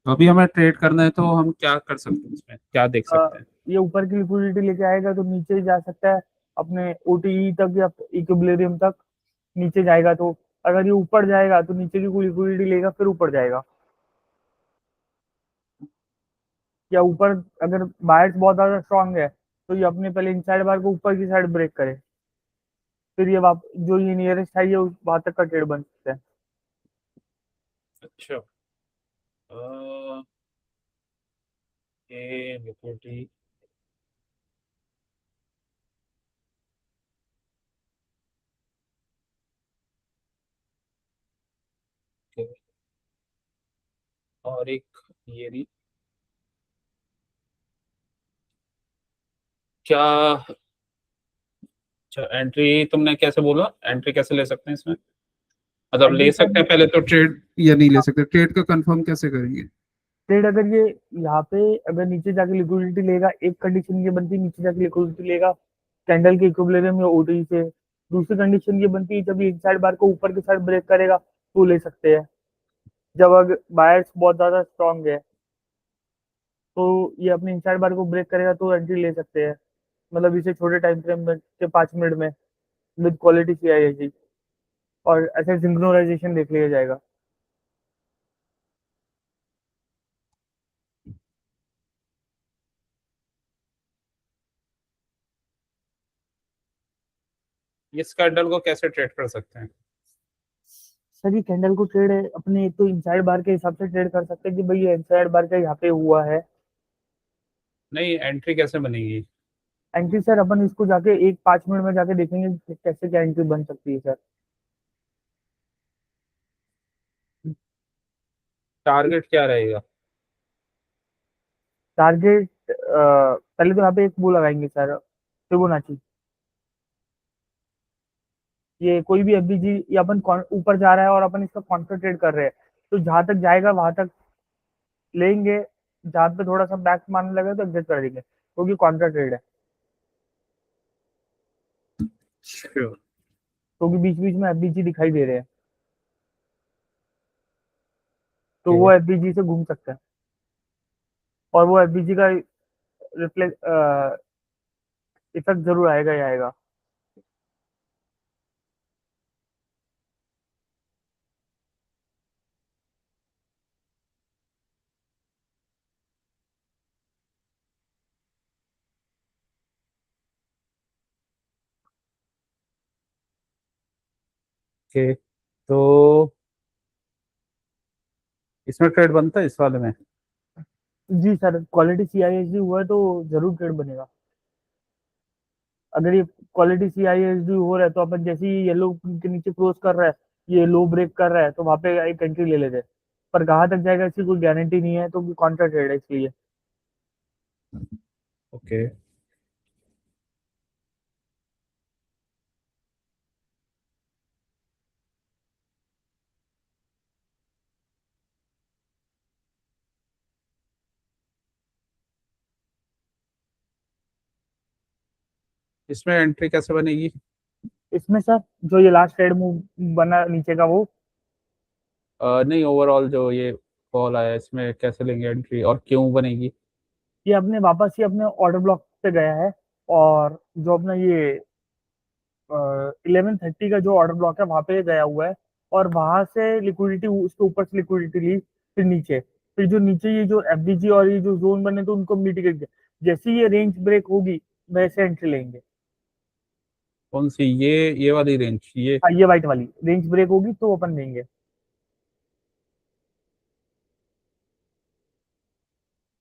अभी हमें ट्रेड करना है तो हम क्या कर सकते हैं, इसमें क्या देख सकते हैं? ये ऊपर की लिक्विडिटी लेके आएगा तो नीचे ही जा सकता है, अपने ओटीई तक या इक्विलिब्रियम तक नीचे जाएगा तो। अगर ये ऊपर जाएगा तो नीचे की कोई लिक्विडिटी लेगा फिर ऊपर जाएगा। या ऊपर अगर बायर्स बहुत ज्यादा स्ट्रांग है तो ये अपने पहले इनसाइड बार को ऊपर की साइड ब्रेक करे, फिर ये जो ये नियरेस्ट है ये वहां तक का ट्रेड बन सकता है। अच्छा। ये लिक्विडिटी। और एक ये रही। क्या? अच्छा, एंट्री तुमने कैसे बोला, एंट्री कैसे ले सकते हैं इसमें? मतलब एंट्री ले सर, सकते हैं पहले तो ट्रेड, या नहीं ले सकते? ट्रेड का कंफर्म कैसे करेंगे? ट्रेड अगर ये यहाँ पे अगर नीचे जाके लिक्विडिटी लेगा, एक कंडीशन ये बनती है नीचे जाके लिक्विडिटी लेगा कैंडल के इक्विलिब्रियम या ओटी से। दूसरी कंडीशन ये बनती है जब ये इनसाइड बार को ऊपर की साइड ब्रेक करेगा तो ले सकते हैं। जब अगर बायर्स बहुत ज्यादा स्ट्रांग है तो ये अपने इनसाइड बार को ब्रेक करेगा तो एंट्री ले सकते हैं। मतलब इसे छोटे टाइम फ्रेम में के 5 मिनट में विद क्वालिटी सीआईएसजी, और ऐसे सिंक्रोनाइजेशन देख लिया जाएगा। इस कैंडल को कैसे ट्रेड कर सकते हैं? सर ये कैंडल को ट्रेड अपने तो इनसाइड बार के हिसाब से ट्रेड कर सकते हैं कि भाई ये इनसाइड बार का यहाँ पे हुआ है। नहीं, एंट्री कैसे बनेगी? एंट्री सर अपन इसको जाके एक 5 मिनट में जाके देखेंगे कि कैसे क्या एंट्री बन सकती है सर। टारगेट क्या रहेगा? टारगेट पहले तो यहाँ पे एक वो लगाएंगे सर, फिबोनाची। ये कोई भी एफबीजी या अपन ऊपर जा रहा है और अपन इसका कॉन्सेंट्रेट कर रहे हैं, तो जहां तक जाएगा वहां तक लेंगे, जहां पे थोड़ा सा बैक मारने लगे तो एग्जिट कर देंगे क्योंकि कॉन्ट्रा ट्रेड है। Sure. क्योंकि बीच बीच में एफबीजी दिखाई दे रहे हैं, तो वो Okay. एफबीजी से घूम सकते हैं और वो एफबीजी का रिफ्लेक्ट इफेक्ट जरूर आएगा ही आएगा। Okay. तो इसमें ट्रेड बनता है इस वाले में? जी सर, क्वालिटी सीआईएसडी हुआ है तो जरूर ट्रेड बनेगा। अगर ये क्वालिटी सीआईएसडी हो रहा है तो अपन जैसे ही येलो के नीचे क्रॉस कर रहा है, ये लो ब्रेक कर रहा है, तो वहां पे एक एंट्री ले लेते हैं। पर कहाँ तक जाएगा इसकी कोई गारंटी नहीं है, तो कॉन्ट्रा ट्रेड है इसलिए। ओके। इसमें एंट्री कैसे बनेगी? इसमें सर जो ये लास्ट ट्रेड मूव बना नीचे का वो, नहीं, ओवरऑल जो ये कॉल आया इसमें कैसे लेंगे एंट्री और क्यों बनेगी? ये अपने वापस ही अपने ऑर्डर ब्लॉक पे गया है, और जो अपना ये 11:30 का जो ऑर्डर ब्लॉक है वहां पे गया हुआ है, और वहां से लिक्विडिटी, उसके ऊपर से लिक्विडिटी ली, फिर नीचे, फिर जो नीचे ये जो एफबीजी और ये जो जोन बने तो उनको मिटिगेट किया। जैसे ही ये रेंज ब्रेक होगी वैसे एंट्री लेंगे। कौन सी, ये वाली रेंज, ये? हाँ, ये वाइट वाली रेंज ब्रेक होगी तो अपन लेंगे।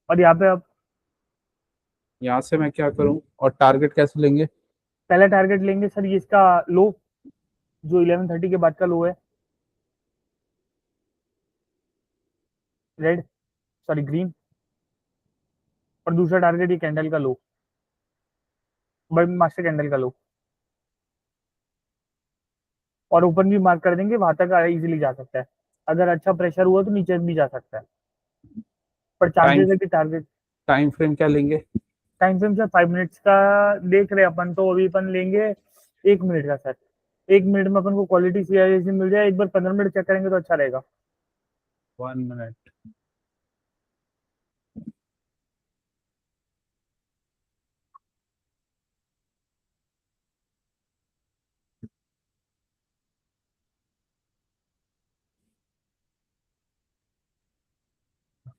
और यहाँ पे अब यहाँ से मैं क्या करूँ और टारगेट कैसे लेंगे? पहला टारगेट लेंगे सर ये इसका लो, जो 11:30 के बाद का लो है, रेड, सॉरी ग्रीन। और दूसरा टारगेट ये कैंडल का लो, बड़ी मास्टर कैंडल का लो। और ओपन भी मार्क कर देंगे, वहां तक इजीली जा सकता है। अगर अच्छा प्रेशर हुआ तो नीचे भी जा सकता है, पर टाइम चांसेस है कि टारगेट। टाइम फ्रेम क्या लेंगे? टाइम फ्रेम सर 5 मिनट्स का देख रहे हैं अपन, तो अभी अपन लेंगे 1 मिनट का सर। 1 मिनट में अपन को क्वालिटी सीआईएसडी मिल जाए, एक बार 15 मिनट चेक करेंगे तो अच्छा रहेगा। 1 मिनट।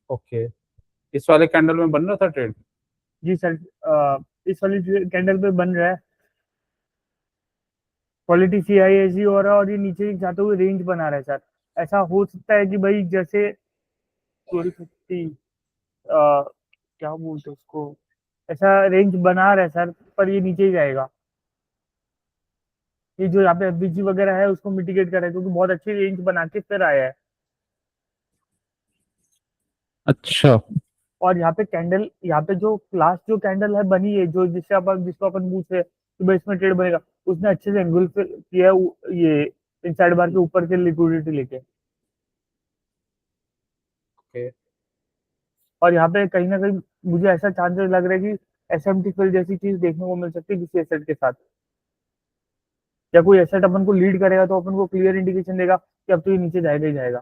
ओके। इस वाले कैंडल में बन रहा था ट्रेड? जी सर, इस वाली कैंडल पे बन रहा है क्वालिटी सीआईएसडी हो रहा है, और ये नीचे जाते हुए रेंज बना रहा है सर। ऐसा हो सकता है कि भाई जैसे 50, क्या बोलते हैं उसको, ऐसा रेंज बना रहा है सर, पर ये नीचे ही जाएगा। ये जो यहाँ पे एफबीजी वगैरह है उसको मिटिगेट कर रहा है, क्योंकि बहुत अच्छी रेंज बना के फिर आया है। अच्छा। और यहाँ पे कैंडल, यहाँ पे जो लास्ट जो कैंडल है बनी है, जो जिसको अपन पूछ रहे हैं कि भाई इसमें ट्रेड बनेगा, उसने अच्छे से एंगुल किया है ये इनसाइड बार के ऊपर के लिक्विडिटी लेके। ओके। और यहाँ पे कहीं ना कहीं मुझे ऐसा चांसेस लग रहा है कि एसएमटी फिल जैसी चीज देखने को मिल सकती है किसी एसेट के साथ, या कोई एसेट अपन को लीड करेगा तो अपन को क्लियर इंडिकेशन देगा कि अब तो ये नीचे जाएगा ही जाएगा।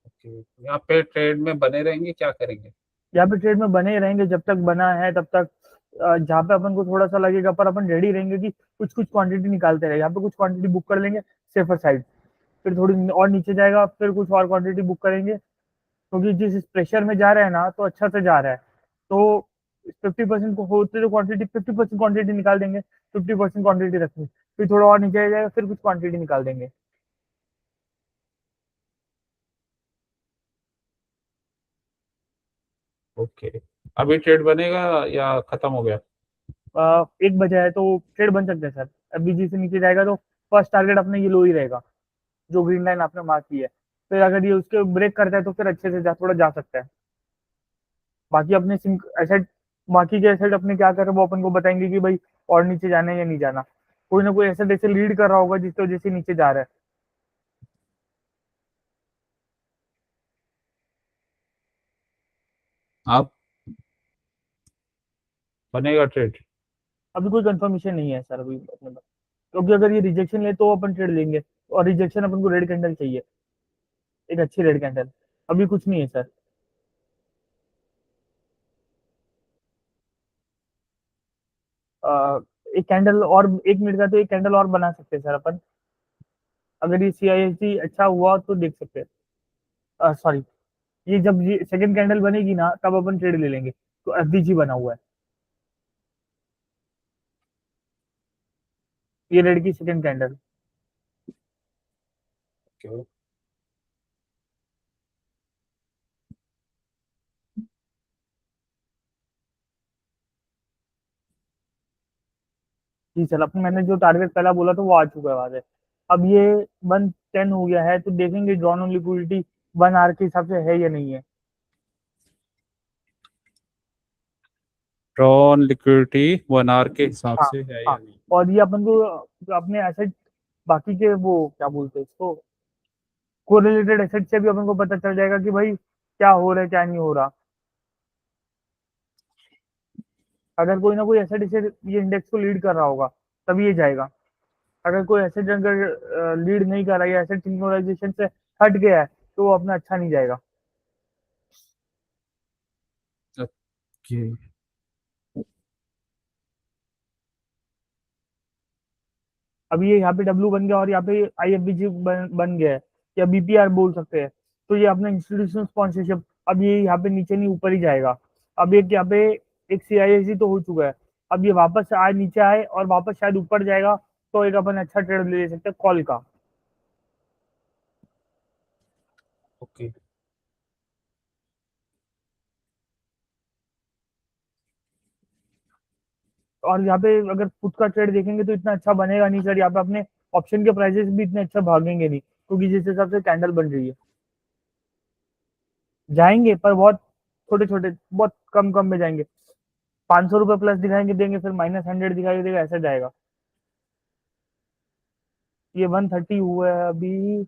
ओके, यहाँ पे ट्रेड में बने रहेंगे, क्या करेंगे? यहाँ पे ट्रेड में बने ही रहेंगे जब तक बना है तब तक। जहाँ पे अपन को थोड़ा सा लगेगा, पर अपन रेडी रहेंगे कि कुछ कुछ क्वांटिटी निकालते रहे। यहाँ पे कुछ क्वांटिटी बुक कर लेंगे सेफर साइड, फिर थोड़ी और नीचे जाएगा, फिर कुछ और क्वांटिटी बुक करेंगे, क्योंकि जिस प्रेशर में जा रहा है ना तो अच्छा से जा रहा है। तो 50% को होते तो क्वांटिटी 50% क्वांटिटी निकाल देंगे, 50% क्वांटिटी रखेंगे, फिर थोड़ा और नीचे जाएगा, फिर कुछ क्वांटिटी निकाल देंगे। ओके, अभी ट्रेड बनेगा या खत्म हो गया? 1 बजा है तो ट्रेड बन सकता है सर। एफबीजी से नीचे जाएगा तो फर्स्ट टारगेट अपने ये लो ही रहेगा, जो ग्रीन लाइन आपने मार्क की है। फिर अगर ये उसके ब्रेक करता है तो फिर अच्छे से थोड़ा जा सकता है। बाकी अपने एसेट, बाकी के एसेट अपने क्या कर रहे हैं वो अपन को बताएंगे कि भाई और नीचे जाना है या नहीं जाना। कोई ना कोई एसेट ऐसे लीड कर रहा होगा जिसकी वजह से नीचे जा रहा है। आप बनेगा ट्रेड? अभी कोई कंफर्मेशन नहीं है सर अभी अपने पास, क्योंकि अगर ये रिजेक्शन ले तो अपन ट्रेड लेंगे, और रिजेक्शन अपन को रेड कैंडल चाहिए, एक अच्छी रेड कैंडल। अभी कुछ नहीं है सर। अ, एक कैंडल और, 1 मिनट का तो एक कैंडल और बना सकते हैं सर अपन। अगर ये सीआईएससी अच्छा हुआ तो देख सकते हैं। सॉरी, ये जब ये सेकंड कैंडल बनेगी ना तब अपन ट्रेड ले लेंगे। तो एफडीजी बना हुआ है, ये रेड की सेकंड कैंडल। क्यों? जी सर, अपन मैंने जो टारगेट पहला बोला था वो आ चुका है वहां से। अब ये 110 हो गया है तो देखेंगे ड्रॉन ऑन लिक्विडिटी 1 आवर के हिसाब से है या नहीं है। ड्रॉन लिक्विडिटी 1 आवर के हिसाब हाँ। से है हाँ, या नहीं? और ये अपन को अपने एसेट, बाकी के वो क्या बोलते हैं इसको, कोरिलेटेड एसेट से भी अपन को पता चल जाएगा कि भाई क्या हो रहा है क्या नहीं हो रहा। अगर कोई ना कोई एसेट इसे, ये इंडेक्स को लीड कर रहा होगा तभी ये जाएगा। अगर कोई एसेट अगर लीड नहीं कर रहा है, एसेट सिंक्रोनाइजेशन से हट गया है तो वो अपना अच्छा नहीं जाएगा। ओके। अब ये यहाँ पे डब्ल्यू बन गया और यहाँ पे आईएफबीजी बन गया है, या बीपीआर बोल सकते हैं। तो ये अपना इंस्टीट्यूशनल स्पॉन्सरशिप, अब ये यहाँ पे नीचे नहीं ऊपर ही जाएगा। अब एक यहाँ पे एक सीआईएससी तो हो चुका है, अब ये वापस आए नीचे आए और वापस शायद ऊपर जाएगा, तो एक अपन अच्छा ट्रेड ले सकते हैं कॉल का। ओके। और यहाँ पे अगर खुद का ट्रेड देखेंगे तो इतना अच्छा बनेगा नहीं सर, यहाँ पे अपने ऑप्शन के प्राइसेस भी इतने अच्छा भागेंगे नहीं, क्योंकि जिस हिसाब से कैंडल बन रही है जाएंगे पर बहुत छोटे छोटे, बहुत कम कम में जाएंगे। 500 रुपये प्लस दिखाएंगे देंगे, फिर -100 दिखाई देगा, ऐसा जाएगा। ये 130 हुआ है अभी।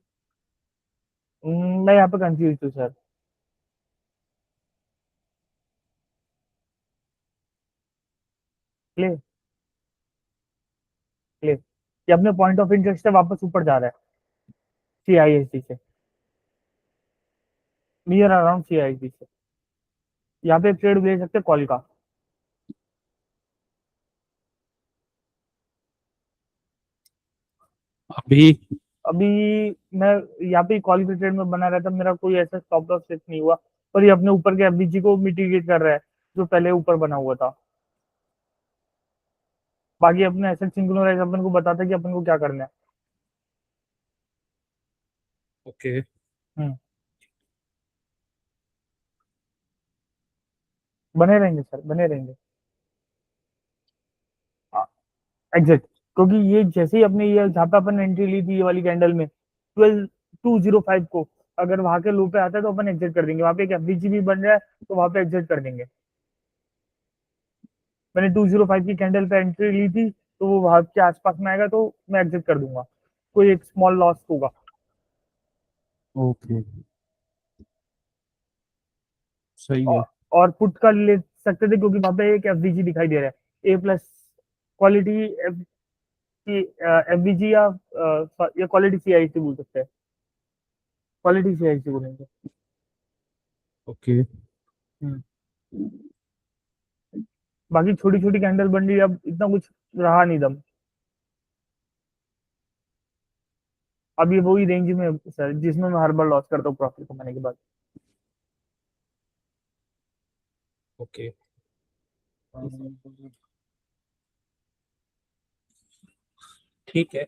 मैं यहाँ पे कंफ्यूज हूँ सर। ले ले, ये अपने पॉइंट ऑफ इंटरेस्ट से वापस ऊपर जा रहा है, सीआईएसडी से, नियर अराउंड सीआईएसडी से। यहाँ पे ट्रेड ले सकते हैं कॉल का। अभी अभी मैं यहाँ पे कॉल के ट्रेड में बना रहता, मेरा कोई ऐसा स्टॉप लॉस सेट नहीं हुआ, पर ये अपने ऊपर के एफबीजी को मिटिगेट कर रहा है, जो पहले ऊपर बना हुआ था। बाकी अपने एसेट सिंक्रोनाइज अपन को बताता है कि अपन को क्या करना है। ओके। हम्म, बने रहेंगे सर, बने रहेंगे। एग्जैक्ट, क्योंकि ये जैसे ही अपने ये जहाँ पे अपन एंट्री ली थी ये वाली कैंडल में 12205 को, अगर वहां के लो पे आता है तो अपन एग्जिट कर देंगे। वहां पे एक एफबीजी भी बन रहा है तो वहां पे एग्जिट कर देंगे। मैंने 205 की कैंडल पे एंट्री ली थी, तो वो वहां के आसपास में आएगा तो मैं एग्जिट कर दूंगा, कोई एक स्मॉल लॉस होगा। ओके, सही है। और पुट का ले सकते थे क्योंकि वहां पे एक एफबीजी दिखाई दे रहा है, ए प्लस क्वालिटी एफबीजी, या क्वालिटी सीआईसी बोल सकते हैं, क्वालिटी सीआईसी बोलेंगे। ओके। हम्म। बाकी छोटी छोटी कैंडल बन रही है, अब इतना कुछ रहा नहीं दम। अब ये वही रेंज में है, सर, जिसमें मैं हर बार लॉस करता हूँ प्रॉफिट कमाने के बाद। ओके। ठीक है।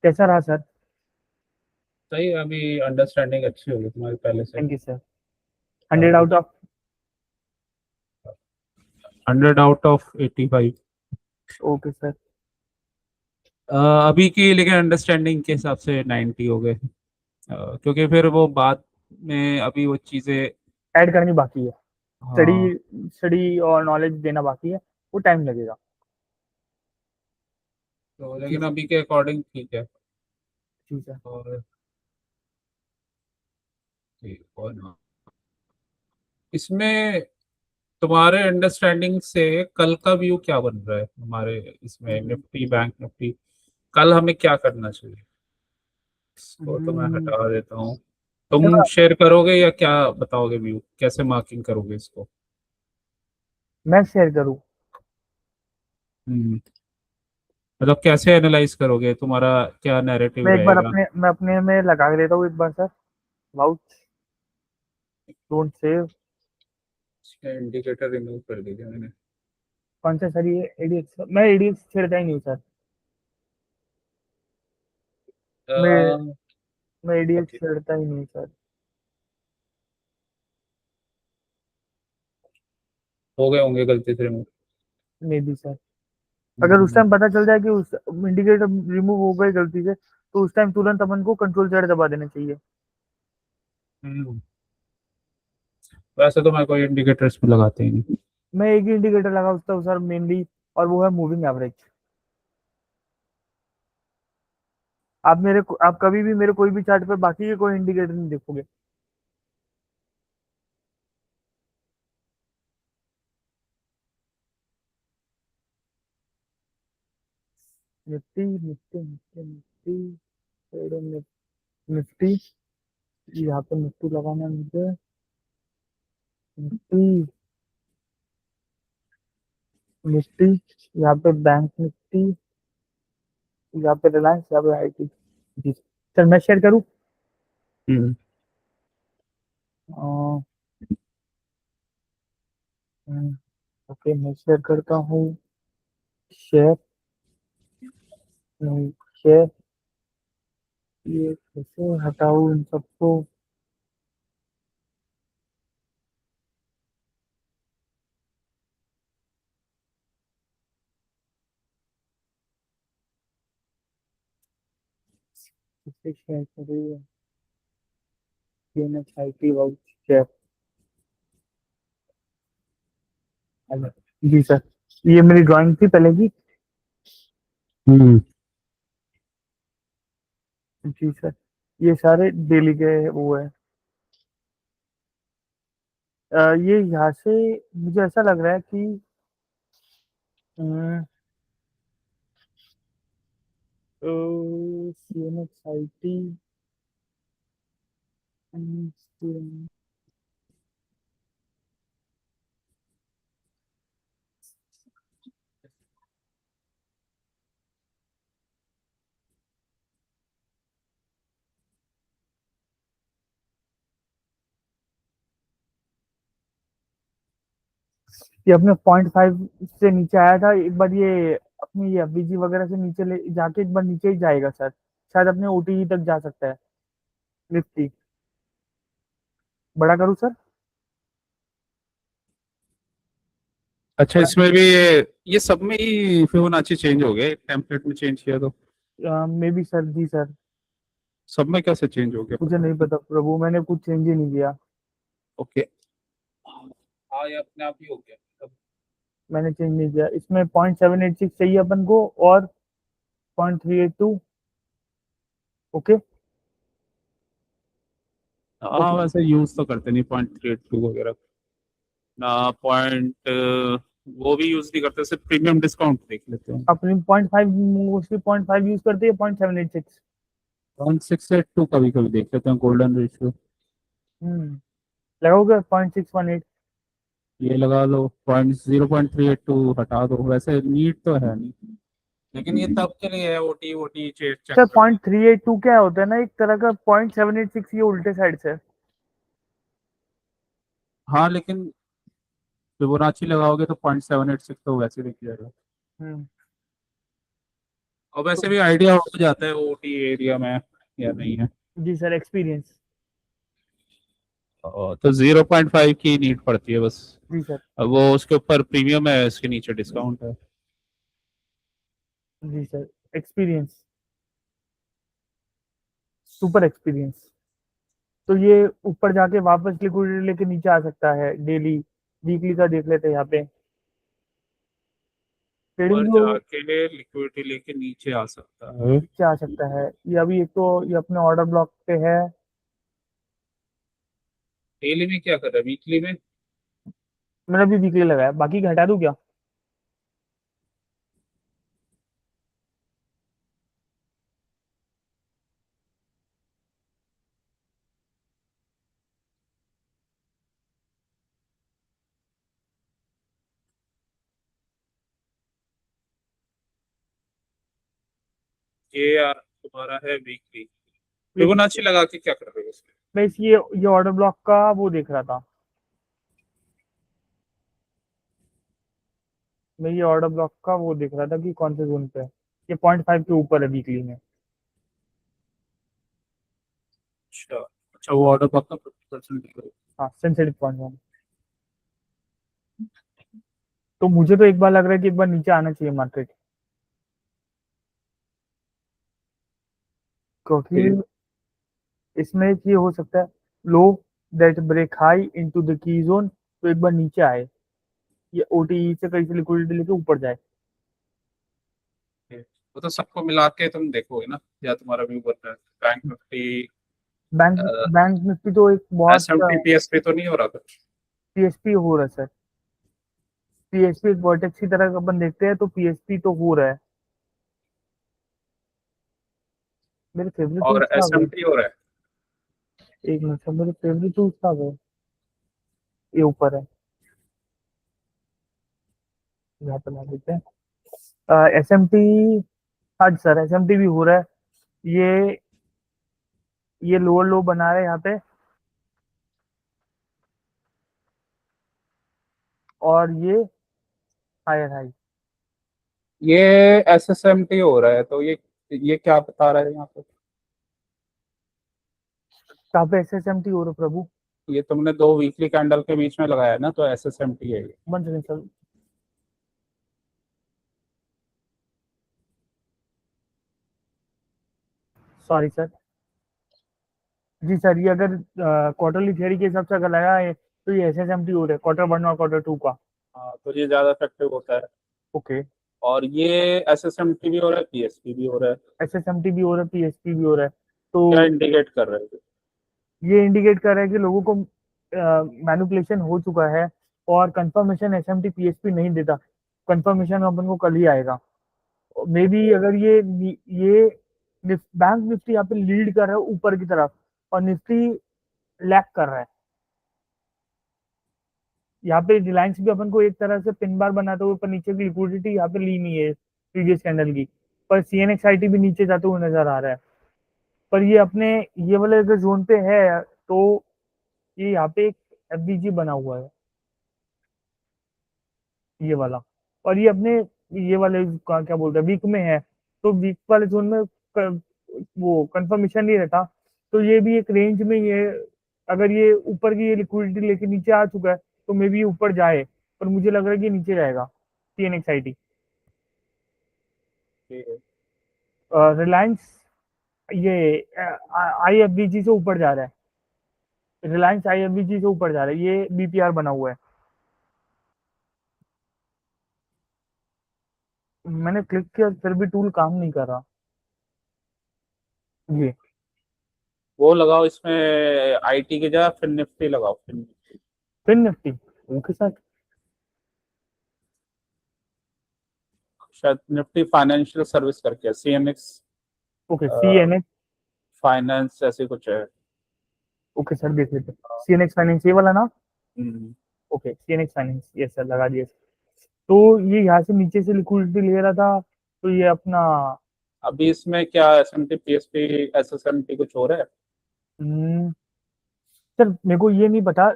कैसा रहा सर? सही है, अभी अंडरस्टैंडिंग अच्छी होगी तुम्हारी पहले से। Thank you sir. 100 out of 100 out of 85। Okay sir. अभी की लेकिन अंडरस्टैंडिंग के हिसाब से 90 हो गए। क्योंकि फिर वो बाद में अभी वो चीज़ें। ऐड करनी बाकी है, हाँ। स्टडी स्टडी और नॉलेज देना बाकी है, वो टाइम लगेगा। तो जी लेकिन सर। अभी के अकॉर्डिंग ठीक है। जी सर। और ठीक और ना, इसमें तुम्हारे अंडरस्टैंडिंग से कल का व्यू क्या बन रहा है हमारे इसमें, निफ्टी बैंक निफ्टी कल हमें क्या करना चाहिए? इसको तो मैं हम्म, हटा देता हूँ। सर तुम शेयर करोगे या क्या बताओगे व्यू, कैसे मार्किंग करोगे इसको? मैं शेयर करूँ? हम्म। मतलब कैसे एनालाइज करोगे, तुम्हारा क्या नैरेटिव मैं एक बार रहेगा? अपने में लगा के देता हूँ एक बार सर। Vouch, don't save. इसका इंडिकेटर रिमूव कर दीजिए मैंने। कौन सा सर, ये एडीएक्स? मैं एडीएक्स छेड़ता ही नहीं हूँ सर। मैं मैं एडीएक्स ओके, छेड़ता ही नहीं हूँ सर। हो गए होंगे गलती से रिमूव। May be sir. अगर उस टाइम पता चल जाए कि उस इंडिकेटर रिमूव हो गए गलती से, तो उस टाइम तुरंत अपन को कंट्रोल जेड दबा देना चाहिए। वैसे तो मैं कोई इंडिकेटर्स भी लगाते ही नहीं। मैं एक ही इंडिकेटर लगाता हूँ सर मेनली, और वो है मूविंग एवरेज। आप कभी भी मेरे कोई भी चार्ट पे बाकी के कोई इंडिकेटर नहीं देखोगे। Nifty Nifty Nifty Nifty Nifty, यहाँ पे निफ्टी लगाना है मुझे। निफ्टी निफ्टी, यहाँ पे बैंक निफ्टी, यहाँ पे रिलायंस, यहाँ पे आईटी। जी सर, मैं शेयर करूँ? हम्म। ओके, मैं शेयर करता हूँ। शेयर नहीं, शेयर, ये कैसे हटाऊँ इन सबको? किससे शेयर करूँ? आईटी वाउच शेयर। हेलो। जी सर, ये मेरी ड्राइंग थी पहले की। हम्म। जी सर, ये सारे डेली के वो है। ये यहाँ से मुझे ऐसा लग रहा है कि सीएनएक्स आईटी, ये अपने 0.5 से नीचे आया था एक बार, ये अपनी ये एफबीजी वगैरह से नीचे ले जाके एक बार नीचे ही जाएगा सर। शायद अपने ओटीई तक जा सकता है निफ्टी। बड़ा करूँ सर? अच्छा, इसमें भी ये सब में ही फिबोनाची चेंज हो गया, टेम्पलेट में चेंज किया तो मे बी सर। जी सर, सब में कैसे चेंज हो गया मुझे पता नहीं नहीं। पता प्रभु, मैंने कुछ चेंज ही नहीं किया। ओके। हाँ, ये अपने आप ही हो गया सब। मैंने चेंज नहीं किया। इसमें 0.786 चाहिए अपन को, और 0.382। ओके। हाँ, ओके, वैसे यूज तो करते नहीं 0.382 वगैरह ना, पॉइंट वो भी यूज नहीं करते, सिर्फ प्रीमियम डिस्काउंट देख लेते हैं। अपनी 0.5 मोस्टली 0.5 यूज करते हैं, 0.786। 0.682 कभी कभी देख लेते हैं, गोल्डन रेशियो। लगाओगे 0.618? ये लगा लो, 0.382 हटा दो, वैसे नीड तो है नहीं, लेकिन ये तब के लिए है, OT OT check check sir कर। 0.382 क्या होता है ना, एक तरह का 0.786, ये उल्टे साइड से। हाँ, लेकिन फिबोनाची लगाओगे तो 0.786 तो वैसे दिख जाएगा। हम्म। और वैसे तो भी आइडिया हो जाता है ओटी एरिया में या नहीं है। जी सर, एक्सपीरियंस। तो 0.5 की नीड पड़ती है बस। जी सर। अब वो उसके ऊपर प्रीमियम है, इसके नीचे डिस्काउंट है। जी सर। Experience, super experience. तो ये ऊपर जाके वापस लिक्विडिटी लेके नीचे आ सकता है डेली, वीकली का देख लेते हैं यहाँ पे। ट्रेडिंग ऊपर जो जाके लिक्विडिटी लेके नीचे आ सकता है। नीचे आ सकता है, ये अभी एक तो ये अपने ऑर्डर ब्लॉक पे है। डेली में क्या कर रहा है, वीकली में? मैंने अभी वीकली लगाया, बाकी का हटा दूं क्या? ये यार तुम्हारा है वीकली। ये फिबोनाची लगा के क्या कर रहे हो इसमें? मैं इस ये ऑर्डर ब्लॉक का वो देख रहा था। मैं ये ऑर्डर ब्लॉक का वो देख रहा था कि कौन से जोन पे है। ये 0.5 के ऊपर है वीकली में। अच्छा अच्छा, वो ऑर्डर पक्का 50%। हाँ, सेंसिटिव पॉइंट। तो मुझे तो एक बार लग रहा है कि एक बार नीचे आना चाहिए मार्केट, क्योंकि इसमें एक ये हो सकता है, low that break high into the key zone, तो एक बार नीचे आए, ये ओटीई से कहीं से लिक्विडिटी लेके ऊपर जाए। वो तो सबको मिला के तुम देखोगे ना, या तुम्हारा व्यू बन रहा है bank Nifty? Bank bank Nifty तो एक बहुत S M T P S P तो नहीं हो रहा कुछ? पीएसपी हो रहा है सर। पीएसपी एक वर्टेक्स की तरह अपन देखते हैं तो पीएसपी तो हो रहा है। मेरे फेवरेट टूल्स और कहाँ एस गए? एम टी हो रहा है? एक मिनट सर, मेरे फेवरेट टूल्स कहाँ गए? ये ऊपर है, यहाँ पे ला देते हैं। एस एम टी, हाँ जी सर, एस एम टी भी हो रहा है। ये ये लोअर लो बना रहे हैं यहाँ पे, और ये हायर हाई। ये एस एस एम टी हो रहा है, तो ये क्या बता रहा है यहाँ पे? कहाँ पे एस एस एम टी हो रहा है प्रभु? ये तुमने दो वीकली कैंडल के बीच में लगाया है ना, तो एस एस एम टी है ये। 1 सेकंड सर। Sorry sir. जी सर, ये अगर क्वार्टरली थियरी के हिसाब से अगर लगा है तो ये एस एस एम टी हो रहा है, Q1 और Q2 का। हाँ, तो ये ज्यादा इफेक्टिव होता है। ओके। और ये एस एस एम टी भी हो रहा है, पी एस पी भी हो रहा है। एस एस एम टी भी हो रहा है, पीएसपी भी हो रहा है। तो क्या इंडिकेट कर रहे हैं? ये इंडिकेट कर रहा है कि लोगों को मैनिपुलेशन हो चुका है, और confirmation S M T PSP नहीं देता। कंफर्मेशन अपन को कल ही आएगा। मे बी अगर ये बैंक निफ्टी यहाँ पे लीड कर रहा है ऊपर की तरफ, और निफ्टी लैग कर रहा है। यहाँ पे रिलायंस भी अपन को एक तरह से पिन बार बनाते हुए, पर नीचे की लिक्विडिटी यहाँ पे ली नहीं है प्रीवियस कैंडल की। पर सीएनएक्सआईटी भी नीचे जाते हुए नजर आ रहा है। पर ये अपने ये वाले अगर जोन पे है, तो ये यहाँ पे एक एफबीजी बना हुआ है, ये वाला। और ये अपने ये वाले क्या बोलते हैं, वीक में है। तो वीक वाले जोन में वो कंफर्मेशन नहीं रहता। तो ये भी एक रेंज में ही है। अगर ये ऊपर की ये लिक्विडिटी लेके नीचे आ चुका है, तो मे बी ऊपर जाए, पर मुझे लग रहा है कि नीचे जाएगा सीएनएक्सआईटी। ठीक है। रिलायंस ये आईएफबीजी से ऊपर जा रहा है। रिलायंस आईएफबीजी से ऊपर जा रहा है, ये बीपीआर बना हुआ है। मैंने क्लिक किया फिर भी टूल काम नहीं कर रहा। ये वो लगाओ इसमें, आईटी की जगह फिर निफ्टी लगाओ, फिर निफ्टी। फिन निफ्टी उनके साथ। शायद निफ्टी फाइनेंशियल सर्विस करके C N X okay, CNX. Finance ऐसे कुछ है। ओके सर, देख लेते हैं सीएनएक्स फाइनेंस, ये वाला ना? हम्म। ओके, सीएनएक्स फाइनेंस, ये सर लगा दिया। तो ये यहाँ से नीचे से लिक्विडिटी ले रहा था, तो ये अपना अभी इसमें क्या S M T P S P S S M T कुछ हो रहा है? हम्म, सर मेरे को ये नहीं पता।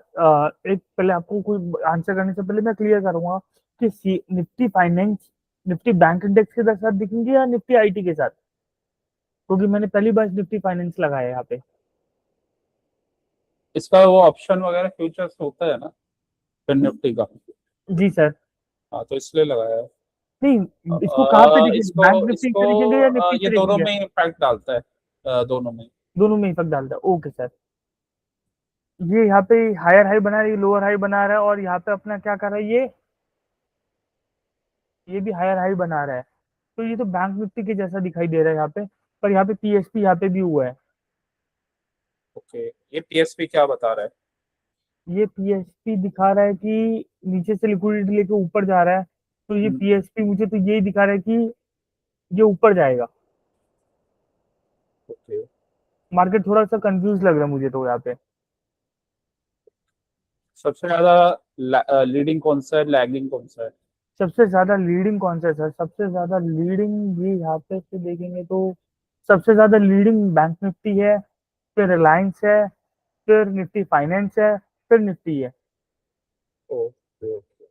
एक पहले आपको कोई आंसर करने से पहले मैं क्लियर करूंगा कि Nifty finance, Nifty bank index के साथ दिखेंगे या निफ्टी आईटी के साथ, क्योंकि मैंने पहली बार निफ्टी फाइनेंस लगाया है यहाँ पे। इसका वो ऑप्शन वगैरह फ्यूचर्स होता है ना फिर निफ्टी का? जी सर। हाँ तो इसलिए लगाया है। नहीं, इसको कहाँ पे देखेंगे, इसको बैंक निफ्टी इसको पे देखेंगे या निफ्टी ये पे दोनों देखेंगे? में इम्पैक्ट डालता है, दोनों में। दोनों में इफेक्ट डालता है, ओके सर। ये यहाँ पे हायर हाई बना रहा है, लोअर हाई बना रहा है, और यहाँ पे अपना क्या कर रहा है ये भी हायर हाई बना रहा है। तो ये तो बैंक निफ्टी के जैसा दिखाई दे रहा है यहाँ पे। पर यहाँ पे पीएसपी यहाँ पे भी हुआ है। ओके, ये पीएसपी क्या बता रहा है? ये पीएसपी दिखा रहा है कि नीचे से लिक्विडिटी लेके ऊपर जा रहा है। तो ये हम्म, पीएसपी मुझे तो यही दिखा रहा है कि ये ऊपर जाएगा। ओके। मार्केट थोड़ा सा कंफ्यूज लग रहा है मुझे तो यहाँ पे। सबसे ज्यादा लीडिंग कौन सा है, लैगिंग कौन सा है? सबसे ज्यादा लीडिंग कौन सा है सर? सबसे ज्यादा लीडिंग ये यहाँ पे से देखेंगे तो सबसे ज्यादा लीडिंग बैंक निफ्टी है, फिर रिलायंस है, फिर निफ्टी फाइनेंस है, फिर निफ्टी है। Okay okay.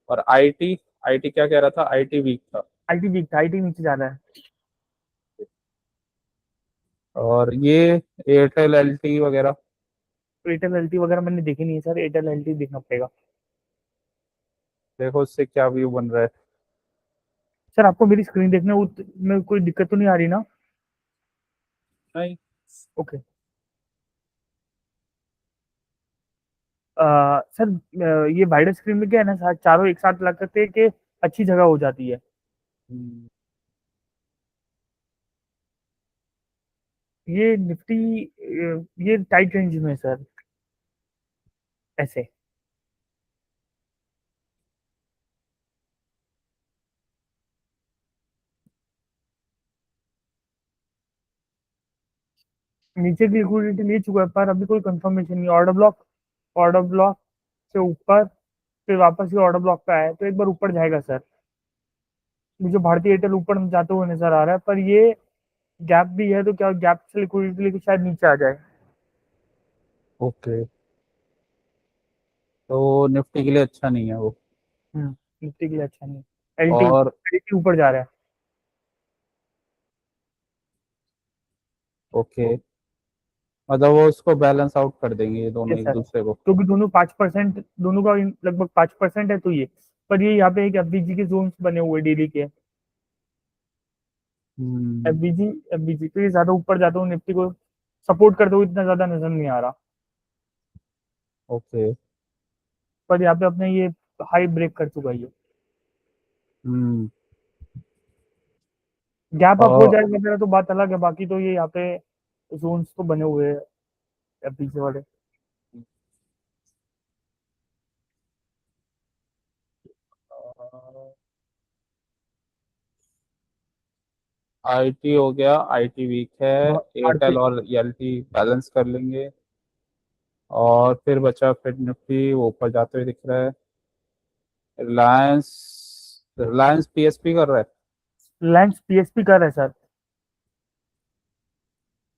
और आईटी, आईटी क्या कह रहा था? आईटी वीक था। आईटी वीक था, आईटी नीचे जा रहा है। और ये एयरटेल एलटी वगैरह? एयरटेल एलटी वगैरह मैंने देखी नहीं है सर, एयरटेल एलटी देखना पड़ेगा। देखो उससे क्या व्यू बन रहा है। सर आपको मेरी स्क्रीन देखने में कोई दिक्कत तो नहीं आ रही ना? नहीं। ओके। सर ये वाइडर स्क्रीन में क्या है ना सर, चारों एक साथ लग करके कि अच्छी जगह हो जाती है। हम्म, ये निफ्टी ये टाइट रेंज में है सर, ऐसे। नीचे की लिक्विडिटी ले चुका है पर अभी कोई कंफर्मेशन नहीं। ऑर्डर ब्लॉक से ऊपर, फिर वापस ये ऑर्डर ब्लॉक पे आया है, तो एक बार ऊपर जाएगा सर। मुझे भारतीय एयरटेल ऊपर जाते हुए नजर आ रहा है, पर ये गैप भी है, तो क्या गैप से लिक्विडिटी लेके शायद नीचे आ जाए। ओके। तो निफ्टी के लिए अच्छा नहीं है वो। निफ्टी के लिए अच्छा नहीं है। एलटी और एलटी ऊपर जा रहा है। ओके, मतलब वो उसको बैलेंस आउट कर देंगे ये दोनों यस एक सर, दूसरे को। क्योंकि दोनों 5%, दोनों का लगभग 5% है, तो ये पर ये यहाँ पे एक एफबीजी के जोन्स बने हुए डेली के। हम्म। एफबीजी एफबीजी तो ये ज्यादा ऊपर जाता हूँ, निफ्टी को सपोर्ट करते हुए इतना ज्यादा नजर नहीं आ रहा। ओके। पर यहाँ पे अपने ये हाई ब्रेक कर चुका है ये। हम्म। गैप अप हो और जाएगा मेरा तो बात अलग है, बाकी तो ये यहाँ पे जोन्स तो बने हुए हैं एफबीजी वाले। आईटी हो गया, आईटी वीक है। भारतीय एयरटेल और एलटी बैलेंस कर लेंगे। और फिर बचा फिर निफ्टी, वो ऊपर जाते हुए दिख रहा है। रिलायंस, रिलायंस पीएसपी कर रहा है। रिलायंस पीएसपी कर रहा है sir.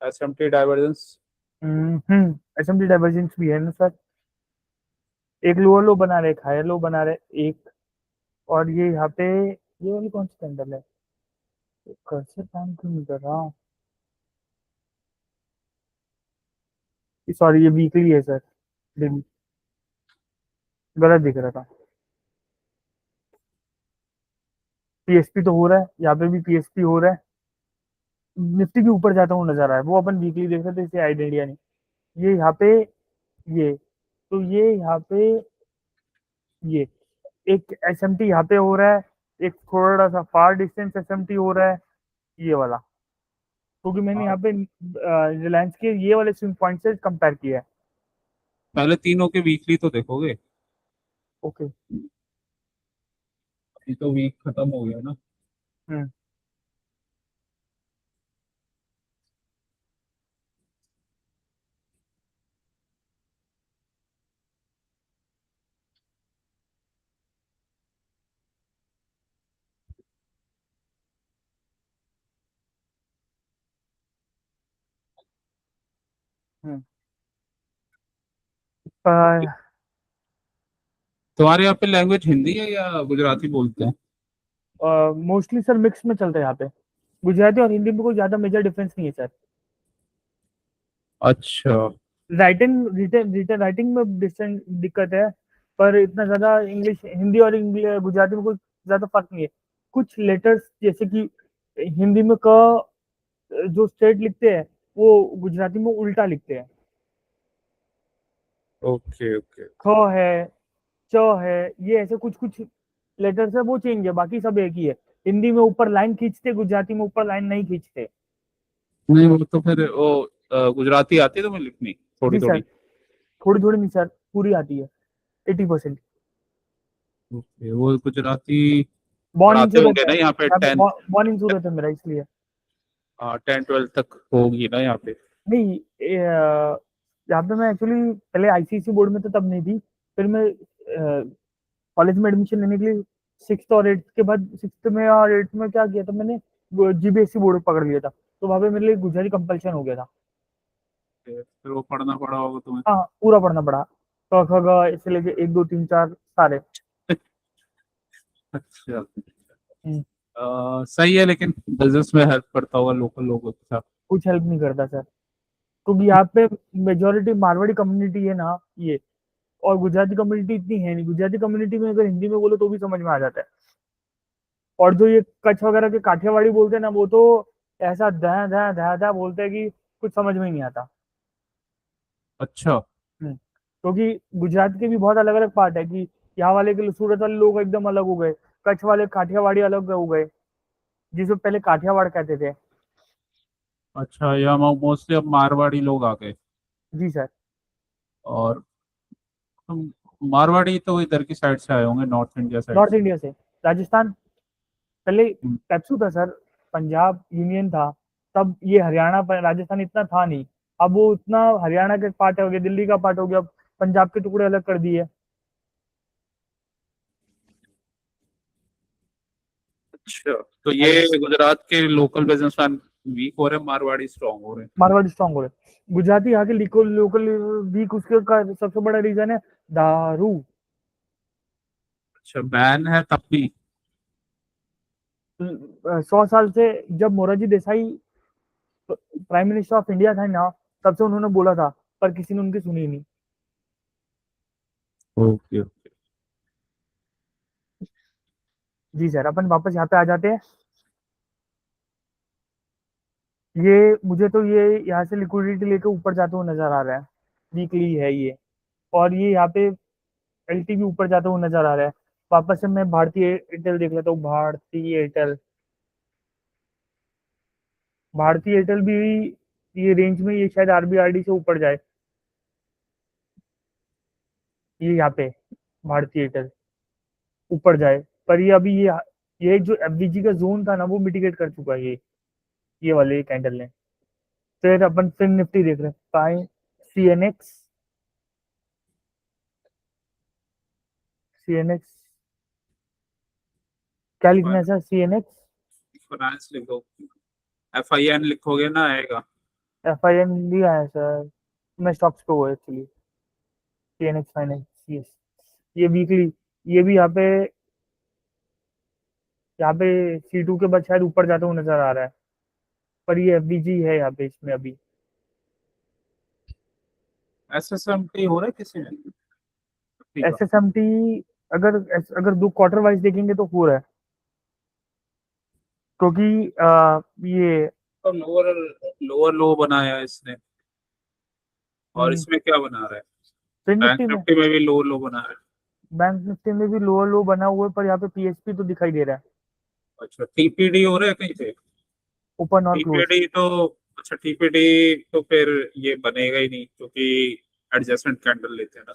SMT divergence. SMD divergence भी है ना सर। एक लोअर लो बना रहे, एक हायर लो बना रहे, एक। और ये यहाँ पे ये वाली कौन सी कैंडल है? कर्सर काम क्यों नहीं कर रहा? सॉरी, ये वीकली है सर। दिन गलत दिख रहा था। पीएसपी तो हो रहा है, यहाँ पे भी पीएसपी हो रहा है। निफ्टी के ऊपर जाता हूँ नजर आ रहा है, वो अपन वीकली देख रहे थे, इसे आइडिया नहीं। ये यहाँ पे ये तो ये यहाँ पे ये एक एसएमटी यहाँ पे हो रहा है, एक थोड़ा सा फार डिस्टेंस एसएमटी हो रहा है, ये वाला। क्योंकि मैंने हाँ, यहाँ पे रिलायंस के ये वाले स्विंग पॉइंट से कंपेयर किया है। पहले तीनों के वीकली तो देखोगे। ओके। ये तो वीक खत्म हो गया ना। हम्म हम्म तुम्हारे यहाँ पे लैंग्वेज हिंदी है या गुजराती बोलते हैं? मोस्टली सर मिक्स में चलता है यहाँ पे। गुजराती और हिंदी में कोई ज्यादा मेजर डिफरेंस नहीं है सर। अच्छा। रिटन राइटिंग में डिस्टेंस दिक्कत है, पर इतना ज़्यादा इंग्लिश हिंदी और इंग्लिश गुजराती में कोई ज़्यादा फ़र्क नहीं है। कुछ लेटर्स जैसे कि हिंदी में क जो स्ट्रेट लिखते हैं, वो गुजराती में उल्टा लिखते हैं। Okay okay. ख है, च है, ये ऐसे कुछ-कुछ लेटर्स है वो चेंज है, बाकी सब एक ही है। हिंदी में ऊपर लाइन खींचते, गुजराती में ऊपर लाइन नहीं खींचते। नहीं वो तो फिर वो गुजराती आती है तुम्हें लिखनी थोड़ी जी सर, थोड़ी? थोड़ी-थोड़ी नहीं सर, पूरी आती है, 80%। ओके, वो गुजराती बॉर्न इन पढ़ाते सूरत होंगे है, ना यहाँ पे यहाँ पे 10? बॉर्न इन सूरत है मेरा इसलिए। 10-12 तक होगी ना यहाँ पे? नहीं यहाँ पे मैं एक्चुअली पहले आईसीएसई बोर्ड में तो तब नहीं थी, फिर मैं कॉलेज में एडमिशन लेने के लिए 6th और 8th के बाद 6th में और 8th में क्या किया था मैंने, जीबीएसई बोर्ड पकड़ लिया था, तो वहाँ पे मेरे लिए गुजराती कंपल्शन हो गया था। फिर वो पढ़ना पड़ा होगा तुम्हें। हाँ, पूरा पढ़ना पड़ा, क ख ग से लेके 1 2 3 4 सारे। अच्छा। हम्म, सही है, लेकिन बिजनेस में हेल्प करता होगा लोकल लोगों के साथ। कुछ हेल्प नहीं करता सर, क्योंकि यहाँ पे मेजोरिटी मारवाड़ी कम्युनिटी है ना ये, और गुजराती कम्युनिटी इतनी है नहीं। गुजराती कम्युनिटी में अगर हिंदी में बोलो तो भी समझ में आ जाता है, और जो ये कच्छ वगैरह के काठियावाड़ी बोलते हैं ना, वो तो ऐसा धा धा धा धा बोलते हैं कि कुछ समझ में ही नहीं आता। अच्छा। क्योंकि गुजरात के भी बहुत अलग अलग पार्ट है कि यहाँ वाले के सूरत वाले लोग एकदम अलग हो गए, कच्छ वाले काठियावाड़ी अलग हो गए, जिसे पहले काठियावाड़ कहते थे। अच्छा, यहाँ मोस्टली अब मारवाड़ी लोग आ गए। जी सर। और तुम मारवाड़ी तो इधर की साइड से आए होंगे, नॉर्थ इंडिया साइड नॉर्थ से। इंडिया से, राजस्थान, पहले हम्म, पेप्सू था सर, पंजाब यूनियन था, तब ये हरियाणा पर राजस्थान इतना था नहीं। अब वो इतना हरियाणा के पार्ट हो गया, दिल्ली का पार्ट हो गया, पंजाब के टुकड़े अलग कर दिए। अच्छा, तो हाँ जी, ये गुजरात के लोकल बिजनेसमैन वीक हो रहे हैं, मारवाड़ी स्ट्रांग हो रहे हैं? मारवाड़ी स्ट्रांग हो रहे, गुजराती यहाँ के लोकल लोकल वीक, उसके का सबसे बड़ा रीजन है दारू। अच्छा, बैन है तब भी? 100 साल से, जब Morarji Desai prime minister of India था ना, तब से उन्होंने बोला था, पर किसी ने उनकी सुनी नहीं। Okay okay. जी सर, अपन वापस यहाँ पे आ जाते हैं। ये मुझे तो ये यहाँ से लिक्विडिटी लेके ऊपर जाते हुए नजर आ रहा है, वीकली है ये, और ये यहाँ पे एलटीवी ऊपर जाते हुए नजर आ रहा है। वापस से मैं भारतीय एयरटेल देख लेता हूँ, भारतीय एयरटेल, भारतीय एयरटेल भी ये रेंज में, ये शायद आरबीआरडी से ऊपर जाए, ये यहाँ पे भारतीय एयरटेल ऊपर जाए, पर ये अभी ये जो एफबीजी का जोन था ना, वो मिटिगेट कर चुका है ये वाले कैंडल ने। फिर अपन फिर निफ्टी देख रहे हैं, काय सीएनएक्स, सीएनएक्स क्या लिखना है सर, सीएनएक्स, फाइनेंस लिखो, FIN लिखोगे ना आएगा। एफआईएन लिया है सर, मैं स्टॉक्स पे हुआ एक्चुअली, सीएनएक्स फाइनेंस, यस। ये वीकली, ये भी यहाँ पे C2 के बाद शायद ऊपर जाते हुए नजर आ रहा है, पर ये एफबीजी है यहाँ पे इसमें अभी। SSMT हो रहा है किसी में? ठीक है। एसएसएमटी, अगर अगर 2 क्वार्टर वाइज देखेंगे तो हो रहा है, क्योंकि ये तो लोअर लोअर लो बनाया है इसने, और इसमें क्या बना रहा है? फिन बैंक निफ्टी में, निफ्टी में भी लोअर लो बना रहा है। बैंक निफ्टी में भी लोअर लो बना हुआ है, पर यहाँ पे पीएसपी तो दिखाई दे रहा है, अच्छा, TPD हो रहा है कहीं पे? ओपन और क्लोज। टीपीडी तो, अच्छा टीपीडी तो फिर ये बनेगा ही नहीं, क्योंकि एडजस्टमेंट कैंडल लेते हैं ना।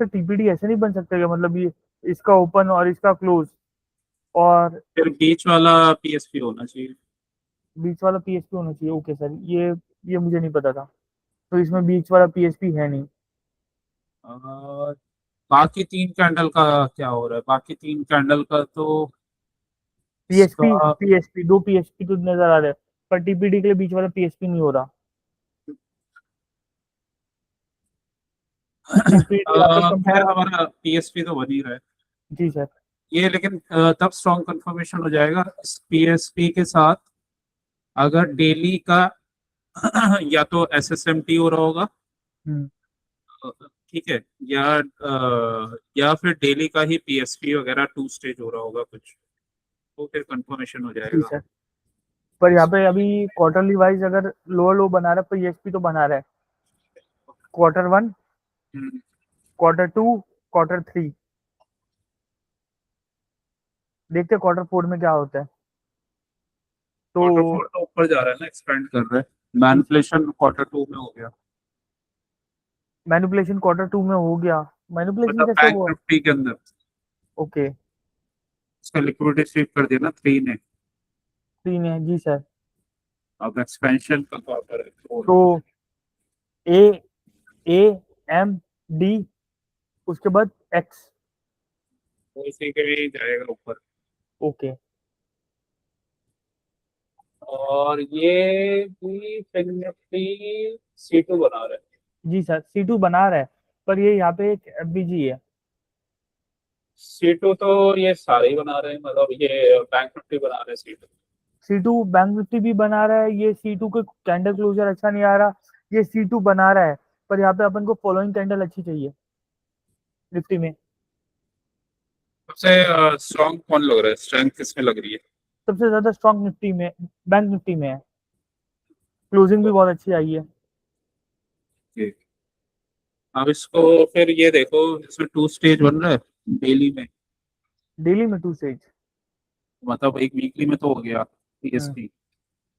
फिर टीपीडी ऐसे नहीं बन सकता क्या, मतलब ये इसका ओपन और इसका क्लोज, और फिर बीच वाला PSP होना चाहिए। बीच वाला पीएसपी होना चाहिए। ओके सर, ये मुझे नहीं पता था, तो इसमें बीच वाला पीएसपी है नहीं। और बाकी तीन कैंडल का क्या हो रहा है? बाकी तीन कैंडल का तो पीएसपी इसका पीएसपी दो पीएसपी तो नजर आ रहे हैं, पर टीपीडी के लिए बीच वाला पीएसपी नहीं हो रहा। टीपीडी यहाँ पे खैर कंफर्म। हमारा PSP तो बन ही रहा है। जी सर। ये लेकिन तब स्ट्रॉन्ग कंफर्मेशन हो जाएगा इस PSP के साथ, अगर डेली का या तो SSMT हो रहा होगा, हम्म, ठीक है, या फिर डेली का ही PSP वगैरह 2 स्टेज हो रहा होगा कुछ, तो फिर कंफर्मेशन हो जी जाएगा। सर। पर यहाँ पे अभी क्वार्टरली वाइज अगर लो लो बना रहा है, पर ईएसपी तो बना रहा है Q1, हम्म, Q2, Q3। देखते Q4 में क्या होता है। Q4 तो तो ऊपर जा रहा है ना, एक्सपेंड कर रहा है। जी, मैनिपुलेशन Q2 में हो गया। मैनिपुलेशन Q2 में हो गया। मैनिपुलेशन मतलब कैसे बैंक हुआ? निफ्टी के अंदर ओके। उसका लिक्विडिटी स्वीप कर दिया ना 3 ने। 3 है जी सर। अब एक्सपेंशन का क्वार्टर है, फोर। तो ए ए एम डी, उसके बाद एक्स। वो इसी के भी जाएगा ऊपर। ओके। और ये भी बैंक निफ्टी C2 बना रहा है। जी सर, C2 बना रहा है, पर ये यहाँ पे एक एफबीजी है। C2 तो ये सारे ही बना रहे हैं, मतलब ये बैंक निफ्टी बना रहे हैं C2। C2 बैंक निफ्टी भी बना रहा है। ये C2 के कैंडल क्लोजर अच्छा नहीं आ रहा। ये C2 बना रहा है, पर यहाँ पे अपन को फॉलोइंग कैंडल अच्छी चाहिए निफ्टी में। सबसे स्ट्रॉन्ग कौन लग रहा है, स्ट्रेंथ किसमें लग रही है? सबसे ज्यादा स्ट्रॉन्ग निफ्टी में, बैंक निफ्टी में है। क्लोजिंग भी बहुत अच्छी आई है। ओके। अब इसको फिर ये देखो, इसमें 2 स्टेज बन रहा है डेली में। डेली में 2 स्टेज। मतलब एक वीकली में तो हो गया PSP,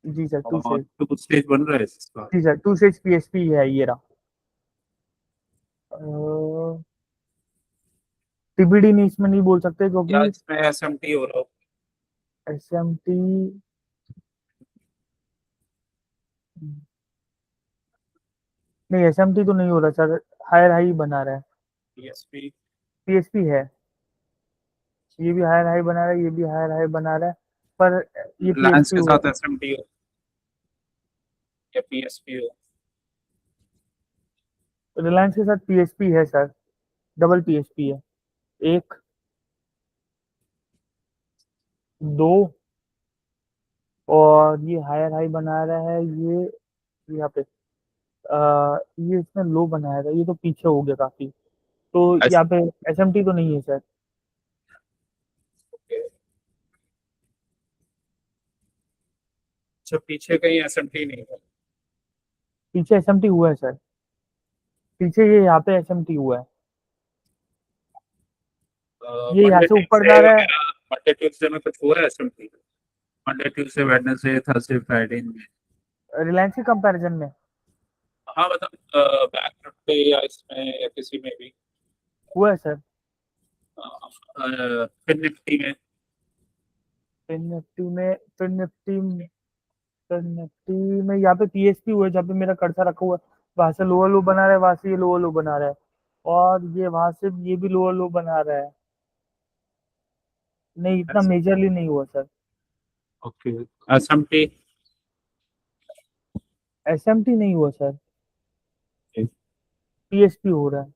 जी सर, 2 और स्टेज। 2 स्टेज बन रहा है इसका। जी सर, 2 स्टेज पीएसपी है ये रहा। टीबीडी नहीं, इसमें नहीं बोल सकते या क्योंकि इसमें SMT हो रहा हो। एसएमटी। नहीं, एसएमटी तो नहीं हो रहा सर। हायर हाई बना रहा है। PSP पीएसपी है। ये भी हायर हाई बना रहा है, ये भी हायर हाई बना रहा है, पर ये रिलायंस पीएसपी के हुआ। साथ SMT हो या PSP हो। रिलायंस के साथ पीएसपी है सर। डबल पीएसपी है। एक, दो, और ये हायर हाई बना रहा है ये यहाँ पे। ये इसमें लो बनाया था, ये तो पीछे हो गया काफी। तो ऐसे- यहाँ पे एसएमटी तो नहीं है सर। अच्छा, पीछे कहीं SMT नहीं है। पीछे एसएमटी हुआ है सर। पीछे ये यहाँ पे एसएमटी हुआ है। ये यहाँ मंडे से ऊपर ट्यूसडे जा रहा है। वगैरह, मंडे ट्यूसडे में कुछ हुआ है SMT? Monday Tuesday Wednesday Thursday Friday में? रिलायंस के कंपैरिजन में हाँ मतलब बैंक निफ्टी या इसमें या किसी में भी, हुआ है सर। फिर निफ्टी में। फिर निफ्टी में, फिर निफ्टी फिर निफ्टी में यहाँ पे पीएसपी हुआ है, जहाँ पे मेरा कर्सर रखा हुआ है। वहां से लोअर लो बना रहा है, वहां से ये लोअर लो बना रहा है, और ये वहां से ये भी लोअर लो बना रहा है। नहीं, इतना मेजरली नहीं हुआ सर। ओके। SMT। एसएमटी नहीं हुआ सर। पीएसपी हो रहा है।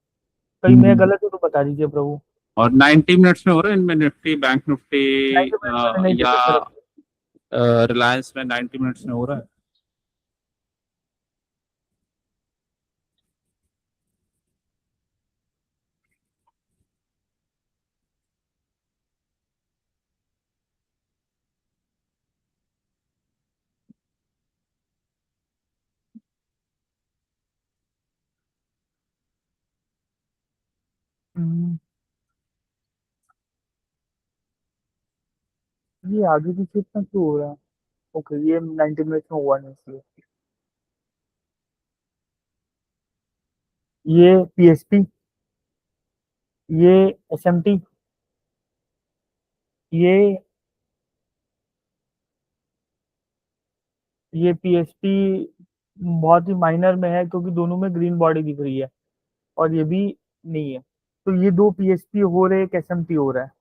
कहीं मैं हम्म। गलत हूँ तो बता दीजिए प्रभु। और 90 मिनट्स में हो रहा है इनमें, निफ्टी बैंक निफ्टी 90 मिनट्स में नहीं या देखा सर अभी। रिलायंस में 90 मिनट्स में हो रहा है? हम्म, ये आगे पीछे इतना क्यों हो रहा है? ओके, ये 90 मिनट्स में हुआ नहीं इसलिए। ये पीएसपी, ये एसएमटी, ये ये पीएसपी बहुत ही माइनर में है, क्योंकि दोनों में ग्रीन बॉडी दिख रही है, और ये भी नहीं है। तो ये दो पीएसपी हो रहे, एक एसएमटी हो रहा है।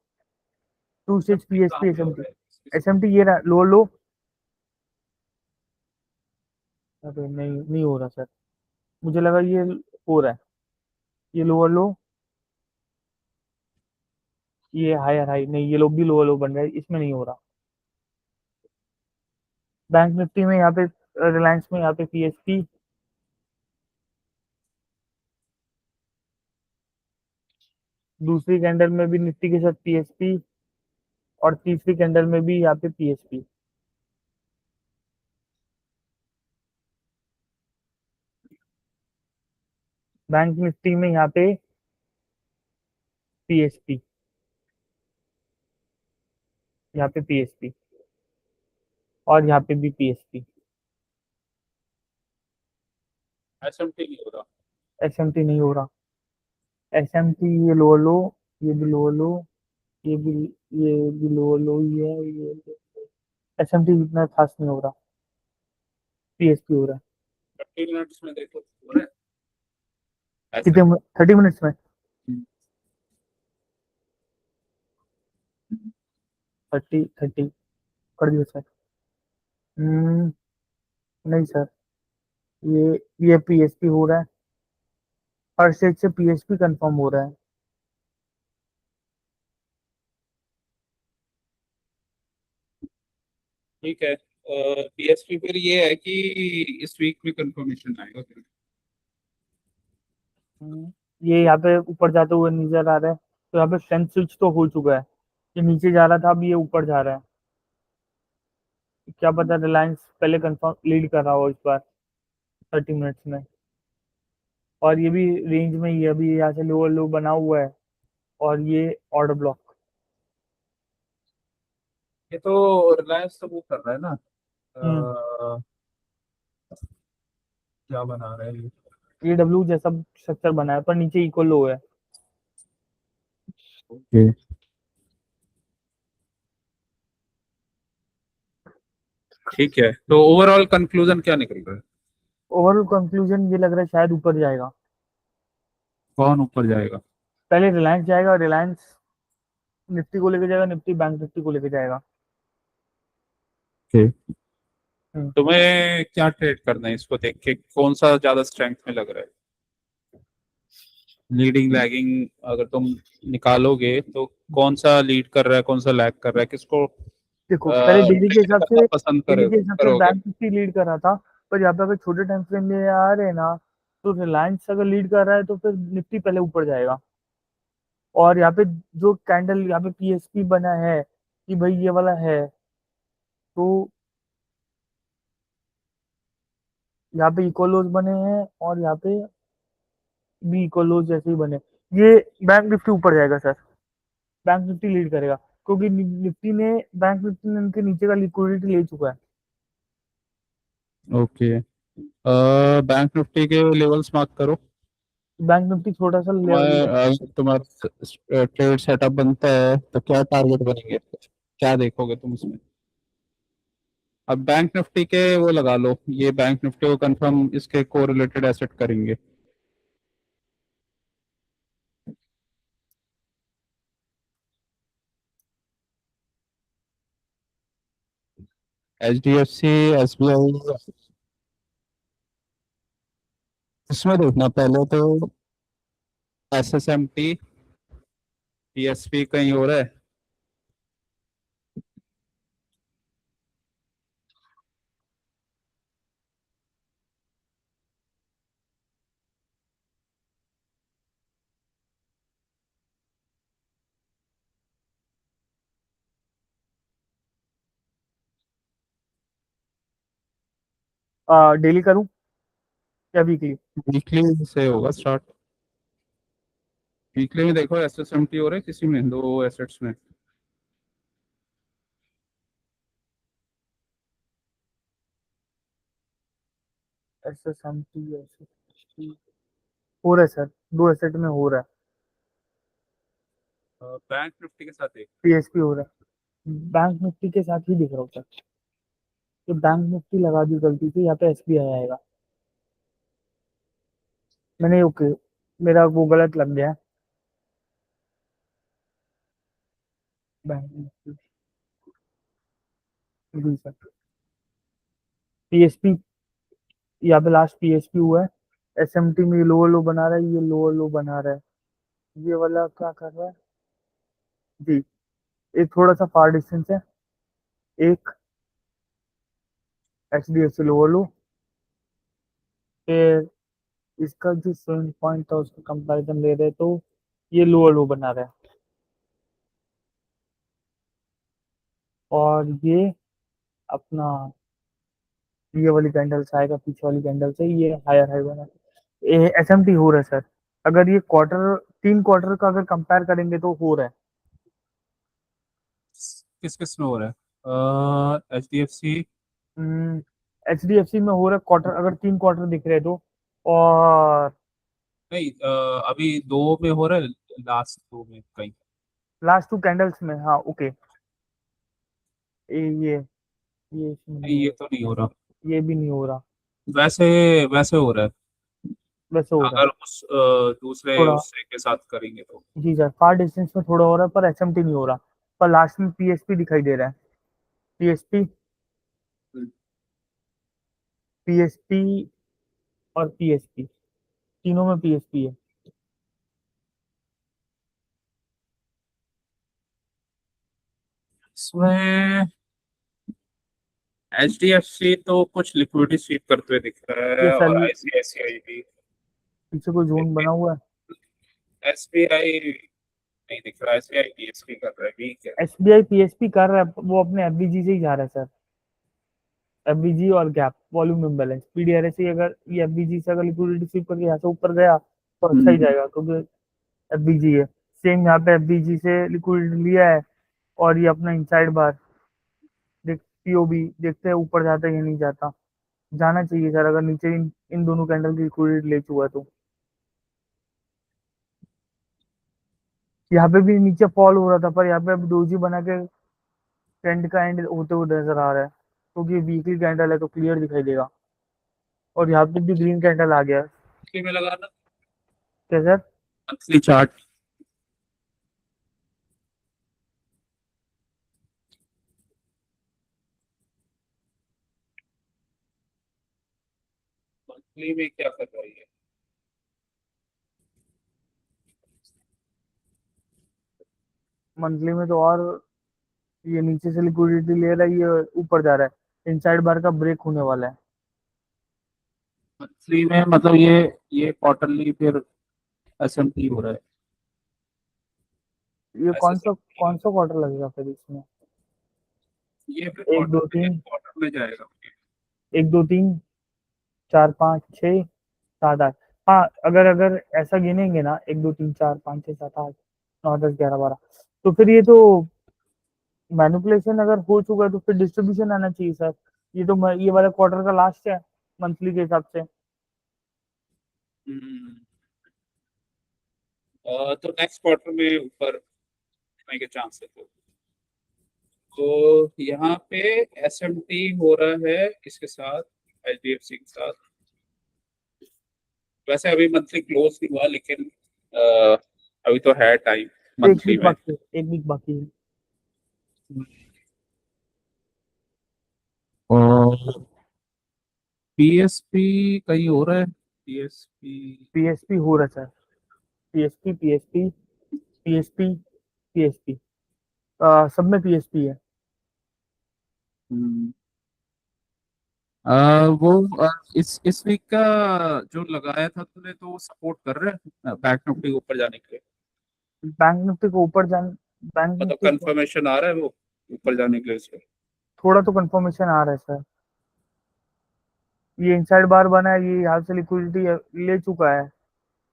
2 स्टेज SMT कहाँ पीएसपी पे हो एसएमटी। रहा है? एसएमटी ये रहा, लो लो। अरे नहीं, नहीं हो रहा सर। मुझे लगा ये हो रहा है। ये लोअर लो, ये हायर हाई, नहीं, ये लोग भी लोअर लो बन रहा है, इसमें नहीं हो रहा। बैंक निफ्टी में यहाँ पे रिलायंस में यहाँ पे पीएसपी, दूसरी कैंडल में भी निफ्टी के साथ पीएसपी, और तीसरी कैंडल में भी यहाँ पे पीएसपी। बैंक निफ्टी में यहाँ पे पीएसपी, यहाँ पे पीएसपी, और यहाँ पे भी पीएसपी। एसएमटी नहीं हो रहा। एसएमटी नहीं हो रहा। एसएमटी ये लोअर लो, ये भी लोअर लो, ये भी ये भी लोअर लो, ये एसएमटी इतना खास नहीं हो रहा, पीएसपी हो रहा है। 30 मिनट्स में देखो हो रहा है ऐसे। कितने 30 मिनट्स में? 30 कर दिया सर। हम्म, नहीं सर, ये पीएसपी हो रहा है, हर स्टेज से पीएसपी कंफर्म हो रहा है। ठीक है, पीएसपी फिर ये है कि इस वीक में कंफर्मेशन आएगा फिर। ये यहाँ पे ऊपर जाते हुए नजर आ रहा है, तो यहाँ पे स्ट्रेंथ स्विच तो हो चुका है, ये नीचे जा रहा था, अब ये ऊपर जा रहा है। क्या पता रिलायंस पहले कंफर्म लीड कर रहा हो इस बार 30 मिनट्स में। और ये भी रेंज में ही है, अभी यहाँ से लोअर लो बना हुआ है, और ये ऑर्डर ब्लॉक। ये तो रिलायंस तो वो कर रहा है ना, हम्म, क्या बना रहा है ये। ये डब्ल्यू जैसा स्ट्रक्चर बना है, पर नीचे इक्वल लो है। ओके, ठीक है, तो ओवरऑल कंक्लूजन क्या निकल रहा है? ओवरऑल कंक्लूजन ये लग रहा है शायद ऊपर जाएगा। कौन ऊपर जाएगा? पहले रिलायंस जाएगा, रिलायंस निफ्टी को लेके जाएगा, निफ्टी बैंक निफ्टी को लेके जाएगा। ओके, हम्म, तुम्हें क्या ट्रेड करना है इसको देख के, कौन सा ज्यादा स्ट्रेंथ में लग रहा है? लीडिंग लैगिंग अगर तुम निकालोगे तो कौन सा लीड कर रहा है, कौन सा लैग कर रहा है, किसको देखो पहले ट्रेड करना पसंद डेली के हिसाब से करोगे? बैंक निफ्टी लीड कर रहा था, पर यहाँ पे अगर छोटे टाइम फ्रेम में आ रहे हैं ना, तो रिलायंस अगर लीड कर रहा है तो फिर निफ्टी पहले ऊपर जाएगा। और यहाँ पे जो कैंडल यहाँ पे पीएसपी बना है कि भाई ये वाला है, तो यहाँ पे इक्वलोज बने हैं, और यहाँ पे भी इक्वलोज जैसे ही बने, ये बैंक निफ्टी ऊपर जाएगा सर। बैंक निफ्टी लीड करेगा, क्योंकि निफ्टी ने बैंक निफ्टी ने इनके नीचे का लिक्विडिटी ले चुका है। ओके, बैंक निफ्टी के लेवल्स मार्क करो। बैंक निफ्टी छोटा सा लेवल। तुम्हारा ट्रेड सेटअप बनता है तो क्या टारगेट बनेंगे, क्या देखोगे तुम उसमें? अब बैंक निफ्टी के वो लगा लो, ये बैंक निफ्टी को कंफर्म इसके कोरिलेटेड एसेट करेंगे। HDFC, SBI, इसमें देखना पहले तो SSMT, PSP कहीं हो रहा है। डेली करूं या वीकली? वीकली से होगा स्टार्ट। वीकली में देखो SSMT हो रहा है किसी में, दो एसेट्स में। एस एस एम टी हो रहा है सर, दो एसेट में हो रहा है। बैंक निफ्टी के साथ एक। पीएसपी हो रहा है, बैंक निफ्टी के साथ ही दिख रहा हूँ सर। तो बैंक निफ्टी लगा दी गलती से, यहाँ पे एसबीआई आएगा। मैंने ओके, मेरा वो गलत लग गया है। बैंक निफ्टी जी सर, पीएसपी यहाँ पे लास्ट पीएसपी हुआ है। एसएमटी में ये लोअर लो बना रहा है, ये लोअर लो बना रहा है, ये वाला क्या कर रहा है जी, एक थोड़ा सा फार डिस्टेंस है, एक HDFC लोअर लो, फिर इसका जो स्विंग पॉइंट था उसका कंपैरिजन ले रहे तो ये लोअर लो बना रहा है, और ये अपना ये वाली कैंडल से आएगा, पीछे वाली कैंडल से ये हायर हाई बना है। SMT हो रहा है सर, अगर ये क्वार्टर 3 क्वार्टर का अगर कंपेयर करेंगे तो हो रहा है। किस किस में हो रहा है? HDFC HDFC में हो रहा है क्वार्टर, अगर 3 क्वार्टर दिख रहे तो, और नहीं, अभी दो में हो रहा है, लास्ट दो में कहीं। लास्ट 2 कैंडल्स में, हाँ ओके। ये इसमें नहीं नहीं, हो ये रहा, तो नहीं हो रहा। ये भी नहीं हो रहा, वैसे वैसे हो रहा है, वैसे हो रहा है अगर उस दूसरे थोड़ा। उससे के साथ करेंगे तो। जी सर, फार डिस्टेंस में थोड़ा हो रहा है, पर SMT नहीं हो रहा, पर लास्ट में PSP दिखाई दे रहा है। PSP, हम्म। PSP और PSP, तीनों में PSP है। इसमें HDFC तो कुछ लिक्विडिटी स्वीप करते हुए दिख रहा ये है, सर, और ये ICICI भी। पीछे कोई जोन बना हुआ है। SBI नहीं दिख रहा, SBI PSP कर रहा है, वीक है। SBI PSP कर रहा है, वो अपने FBG से ही जा रहा है सर। FBG और गैप वॉल्यूम इम्बैलेंस, PDRS से अगर ये FBG से अगर लिक्विडिटी स्वीप करके यहाँ से ऊपर गया तो अच्छा ही हम्म। जाएगा, क्योंकि FBG है। सेम यहाँ पे FBG से लिक्विडिटी लिया है, और ये अपना इनसाइड बार देख, POB देखते हैं ऊपर जाता है या नहीं जाता। जाना चाहिए सर, अगर नीचे इन दोनों कैंडल की लिक्विडिटी ले चुका है तो। यहाँ पे भी नीचे फॉल हो रहा था, पर यहाँ पे अब डोजी बना के ट्रेंड का एंड होते हुए नजर आ रहा है, क्योंकि वीकली कैंडल है तो क्लियर दिखाई देगा, और यहाँ पे भी ग्रीन कैंडल आ गया है। मंथली में लगाना, क्या सर? Monthly chart. मंथली में क्या कर रही है? मंथली में तो और ये नीचे से लिक्विडिटी ले रहा है, ये ऊपर जा रहा है, इनसाइड बार का ब्रेक होने वाला है। मंथली में मतलब ये क्वार्टरली फिर S&P हो रहा है, ये ऐसे कौन सा समझिए। क्वार्टर लगेगा फिर इसमें? ये फिर एक दो क्वार्टर तीन क्वार्टर में जाएगा। 1 2 3 4 5 6 7 8। हाँ, अगर अगर ऐसा गिनेंगे ना, 1 2 3 4 5 6 7 8 9 10 11 12, तो फिर ये तो मैनिपुलेशन अगर हो चुका है तो फिर डिस्ट्रीब्यूशन आना चाहिए सर। ये तो ये वाला क्वार्टर का लास्ट है मंथली के हिसाब से। हम्म। तो नेक्स्ट क्वार्टर में ऊपर आने के चांस है तो यहाँ पे SMT हो रहा है इसके साथ, HDFC के साथ। वैसे अभी मंथली क्लोज नहीं हुआ, लेकिन अभी तो है टाइम एक मंथली वीक में। बाकी है, 1 वीक बाकी है। और PSP कहीं हो रहा है, PSP। PSP हो रहा है सर, PSP, सब में PSP है। हम्म। वो इस वीक का जो लगाया था तूने, तो सपोर्ट कर रहे हैं बैंक निफ्टी ऊपर जाने के लिए? बैंक निफ्टी को ऊपर जान बैंक मतलब निफ्टी को कंफर्मेशन आ रहा है वो ऊपर जाने के लिए उसके? थोड़ा तो कंफर्मेशन आ रहा है सर। ये इनसाइड बार बना है, ये यहाँ से लिक्विडिटी ले चुका है।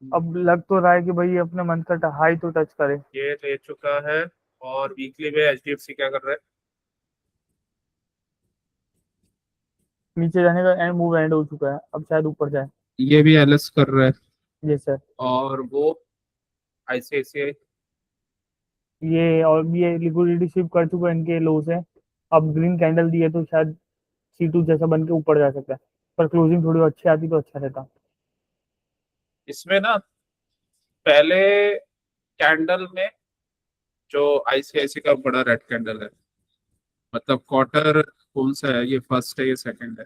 अब लग तो रहा है कि भाई ये अपने मंथ का हाई तो टच करे। ये ले चुका है। और वीकली में HDFC क्या कर रहा है? नीचे जाने का एंड मूव एंड हो चुका है, अब शायद ऊपर जाए। ये भी LS कर रहा है। ये सर, और वो ICICI? ये और भी ये लिक्विडिटी शिफ्ट कर चुका है इनके लो से। अब ग्रीन कैंडल दी है तो शायद C2 जैसा बन के ऊपर जा सकता है, पर क्लोजिंग थोड़ी अच्छी आती तो अच्छा रहता। इसमें ना पहले कैंडल में जो ICICI का बड़ा रेड कैंडल है, मतलब क्वार्टर कौन सा है, ये फर्स्ट है ये सेकंड है?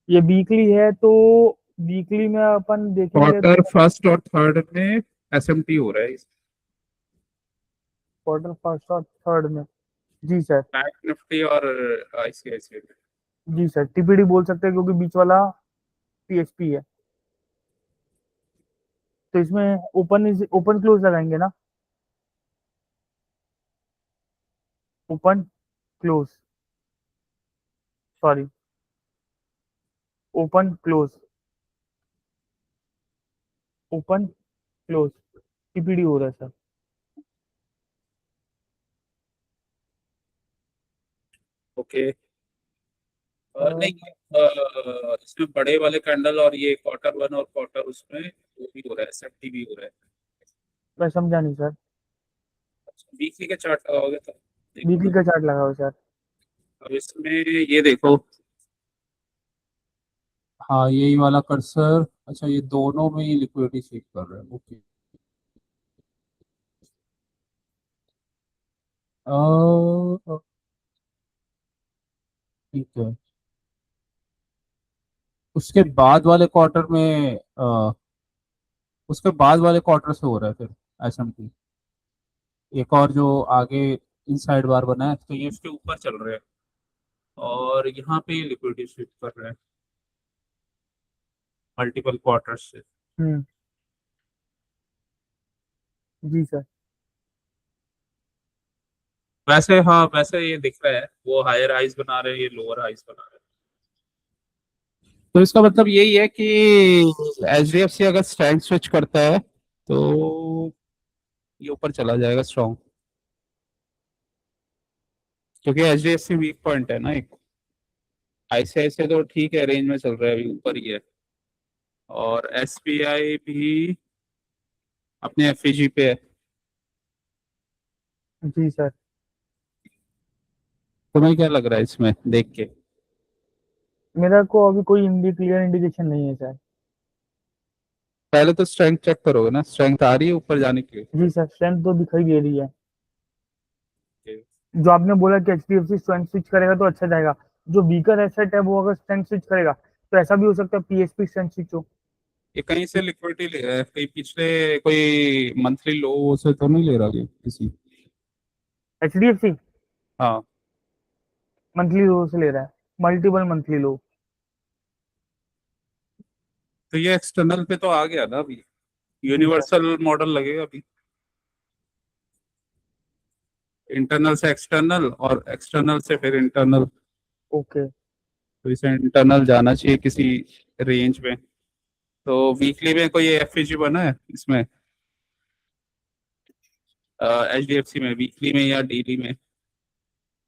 ये वीकली है तो वीकली में अपन देखेंगे क्वार्टर तो फर्स्ट और थर्ड में SMT हो रहा है क्वार्टर फर्स्ट और थर्ड में। जी सर, बैंक निफ्टी और ICICI में। जी सर, टीपीडी बोल सकते हैं क्योंकि बीच वाला पीएसपी है। तो इसमें ओपन क्लोज लगाएंगे ना? Open close, sorry, open close, open close, TPD हो रहा है सर। ओके। अ, नहीं, इसमें बड़े वाले कैंडल और ये क्वार्टर वन और क्वार्टर उसमें वो भी हो रहा है, एसएमटी भी हो रहा है। मैं समझा नहीं सर। वीकली का चार्ट लगाओगे तो देखो वीकली ना। का चार्ट लगाओ सर। अब इसमें ये देखो, हाँ यही वाला कर्सर, अच्छा ये दोनों में ही लिक्विडिटी चेक कर रहे हैं, ओके। ठीक है। उसके बाद वाले क्वार्टर में उसके बाद वाले क्वार्टर से हो रहा है फिर एसएमटी। एक और जो आगे इनसाइड बार बना है तो ये इसके ऊपर चल रहे हैं, और यहाँ पे लिक्विडिटी स्विप कर रहे हैं मल्टीपल क्वार्टर्स से। हम्म। जी सर। वैसे हाँ, वैसे ये दिख रहा है वो हायर हाइज बना रहे हैं, ये लोअर हाइज बना रहे हैं। तो इसका मतलब यही है कि एचडीएफसी अगर स्ट्रेंथ स्विच करता है तो ये ऊपर चला जाएगा स्ट्रॉन्ग, क्योंकि एचडीएफसी वीक पॉइंट है ना एक। आईसीआईसीआई तो ठीक है, रेंज में चल रहा है, अभी ऊपर ही है। और एसबीआई भी अपने एफईजी पे है। जी सर। तुम्हें क्या लग रहा है इसमें देख के? मेरा को अभी कोई क्लियर इंडिकेशन नहीं है सर। पहले तो स्ट्रेंथ चेक करोगे ना, स्ट्रेंथ आ रही है ऊपर जाने के लिए। जी सर, स्ट्रेंथ तो दिखाई दे रही है। जो आपने बोला कि एचडीएफसी स्ट्रेंथ स्विच करेगा तो अच्छा जाएगा। जो वीकर एसेट है वो अगर स्ट्रेंथ स्विच करेगा तो ऐसा भी हो सकता है पीएसपी स्ट्रेंथ स्विच हो। ये कहीं से लिक्विडिटी ले रहा है, कहीं पिछले कोई मंथली लो से तो नहीं ले रहा ये किसी? एचडीएफसी हाँ। मंथली लो से ले रहा है, मल्टीपल मंथली लो। तो ये एक्सटर्नल पे तो आ गया ना अभी, जी सर। यूनिवर्सल मॉडल लगेगा अभी। इंटरनल से एक्सटर्नल और एक्सटर्नल से फिर इंटरनल। ओके। तो इसे इंटरनल जाना चाहिए किसी रेंज में। तो वीकली में कोई एफईजी बना है इसमें, एचडीएफसी में वीकली में या डेली में?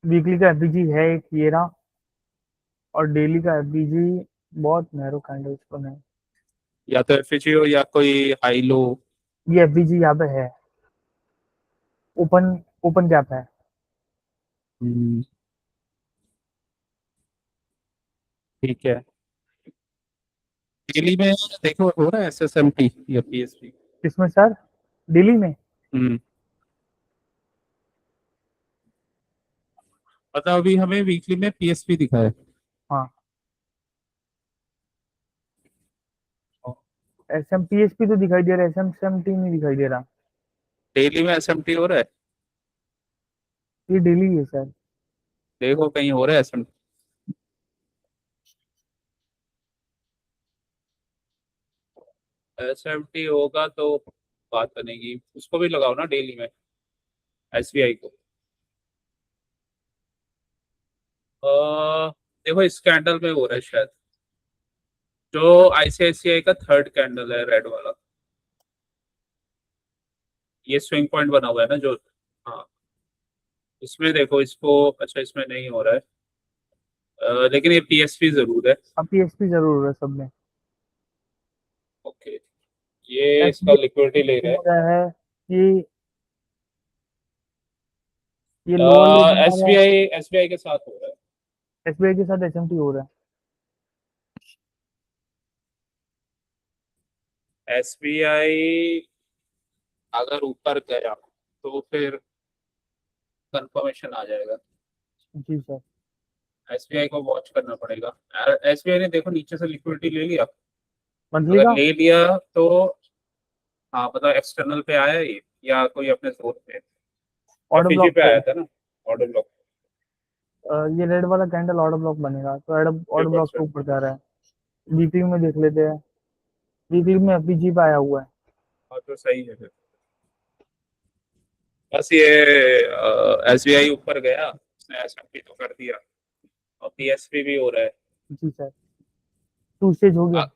वीकली का एफबीजी है एक ये रहा, और डेली का एफबीजी बहुत नैरो कैंडल स्टोन है। या तो एफईजी हो या कोई हाई लो। ये एफबीजी यहाँ पे है, ओपन ओपन गैप है। ठीक है। डेली में देखो हो रहा है एसएसएमटी या पीएसपी? किसमें सर? डेली में? हम्म। मतलब अभी हमें वीकली में पीएसपी दिखा है। हाँ, S M P S P तो दिखाई दे रहा है, एस एम टी नहीं दिखाई दे रहा। डेली में एसएमटी हो रहा है, ये डेली है सर। देखो कहीं हो रहा है एसएमटी। एसएमटी होगा तो बात बनेगी, उसको भी लगाओ ना डेली में, एसबीआई को। देखो इस कैंडल में हो रहा है शायद, जो आईसीआईसीआई का थर्ड कैंडल है रेड वाला, ये स्विंग पॉइंट बना हुआ है ना जो। हाँ, इसमें देखो इसको, अच्छा इसमें नहीं हो रहा है, लेकिन ये पीएसपी जरूर है। अब पी एस पी जरूर है सब में। ओके, ये एस इसका लिक्विडिटी ले रहा हो रहा है, ये ये है। लोअर लो बना रहा है। एसबीआई एसबीआई के साथ हो रहा है। एसबीआई के साथ एस एम टी हो रहा है। एसबीआई अगर ऊपर गया तो फिर कंफर्मेशन आ जाएगा। जी सर। एसबीआई को वॉच करना पड़ेगा। एसबीआई ने देखो नीचे से लिक्विडिटी ले लिया, मंथली अगर का ले लिया तो हाँ मतलब एक्सटर्नल पे आया ये, या कोई अपने जोन पे ऑर्डर एफईजी ब्लॉक पे पे आया है। था ना, ऑर्डर ब्लॉक। ये रेड वाला कैंडल ऑर्डर ब्लॉक बनेगा, तो ऑर्डर ऊपर ब्लॉक से। के ऊपर जा रहा है। वीकली में देख लेते हैं। वीकली में एफबीजी पे आया हुआ है। हाँ तो सही है फिर। बस ये एसबीआई ऊपर गया, उसने एसएमपी तो कर दिया, और पीएसपी भी हो रहा है। जी सर। टू स्टेज हो अ- गया।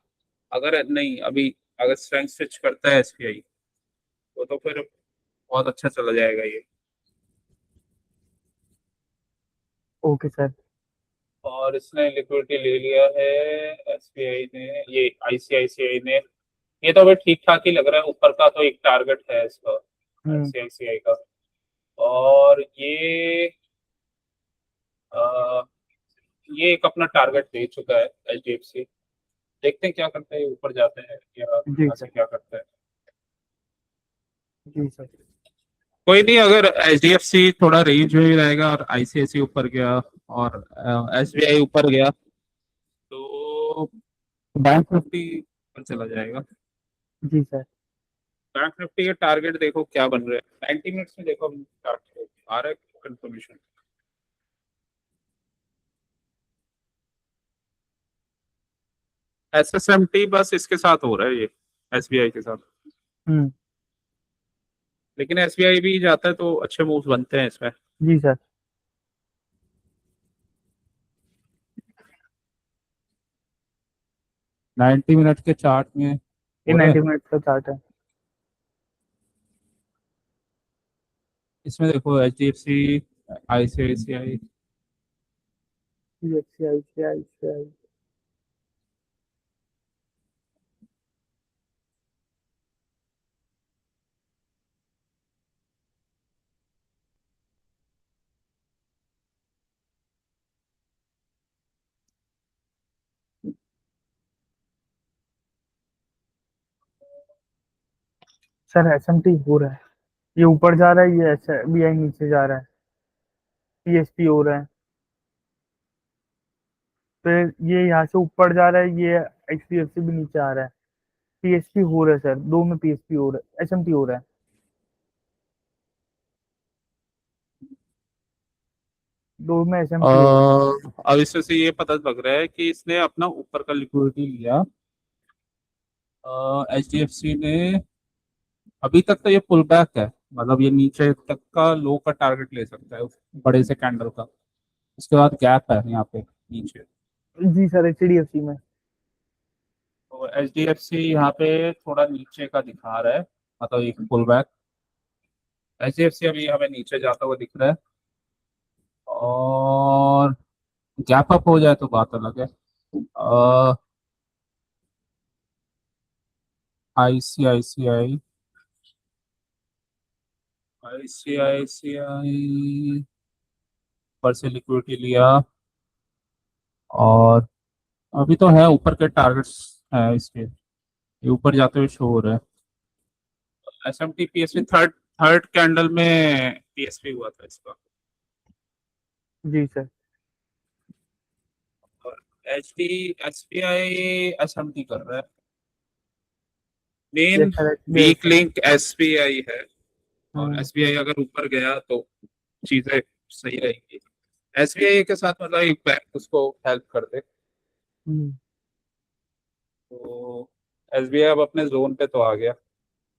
अगर नहीं अभी, अगर स्ट्रेंथ स्विच करता है एसबीआई तो फिर बहुत अच्छा चला जाएगा ये। Okay sir. और इसने लिक्विडिटी ले लिया है एसबीआई ने, ये आईसीआईसीआई ने। ये तो अभी ठीक ठाक ही लग रहा है, ऊपर का तो एक टारगेट है इसका, हम्म। आईसीआईसीआई का। और अ, ये एक अपना टारगेट दे चुका है एचडीएफसी। देखते हैं क्या करते हैं, ऊपर जाते हैं या जी यहाँ से सर। क्या करते हैं। जी सर। कोई नहीं, अगर एचडीएफसी थोड़ा रेंज में भी रहेगा और आईसीआईसी ऊपर गया और एसबीआई ऊपर गया तो बैंक निफ्टी ऊपर चला जाएगा। जी सर। बैंक निफ्टी के टारगेट देखो क्या बन रहे हैं, 90 मिनट्स में देखो आ रहा है कंफर्मेशन। एसएसएमटी बस इसके साथ हो रहा है ये, एसबीआई के साथ। हम्म। लेकिन एसबीआई भी जाता है तो अच्छे मूव्स बनते हैं इसमें। जी सर। 90 मिनट के चार्ट में ये हो रहा है। 90 मिनट का चार्ट है। इसमें देखो H D F C, ICICI. CFCI। Sir SMT हो रहा है। ये ऊपर जा रहा है, ये एसबीआई नीचे जा रहा है। पीएसपी हो रहा है। फिर ये यहाँ से ऊपर जा रहा है, ये एचडीएफसी भी नीचे आ रहा है। पीएसपी हो रहा है सर, दो में पीएसपी हो रहा है, एसएमटी हो रहा है। दो में एसएमटी हो रहा अब इसमें से ये पता लग रहा है कि इसने अपना ऊपर का लिक्विडिटी लिया, एच डी एफ सी ने। अभी तक तो ये पुल बैक है, मतलब ये नीचे तक का लो का टारगेट ले सकता है उस बड़े से कैंडल का। उसके बाद गैप है यहाँ पे नीचे। है। जी सर, एचडीएफसी में। तो एच डी एफ सी यहाँ पे थोड़ा नीचे का दिखा रहा है, मतलब एक पुल बैक। एच डी एफ सी अभी हमें नीचे जाता हुआ दिख रहा है, और गैप अप हो जाए तो बात अलग है। आईसीआईसीआई, आईसीआईसीआई पर से लिक्विडिटी लिया, और अभी तो है ऊपर के टारगेट्स है इसके, ये ऊपर जाते हुए शो हो रहा है। S M T P S P third third candle में पीएसपी हुआ था इसका। जी सर। और H D S P I S M T कर रहा है। Yes main sir, SBI weak sir. Link S B I है, और हम्म। एस बी आई अगर ऊपर गया तो चीजें सही रहेंगी। एस बी आई के साथ मतलब एक बैंक उसको हेल्प कर दे हम्म। तो एस बी आई अब अपने जोन पे तो आ गया।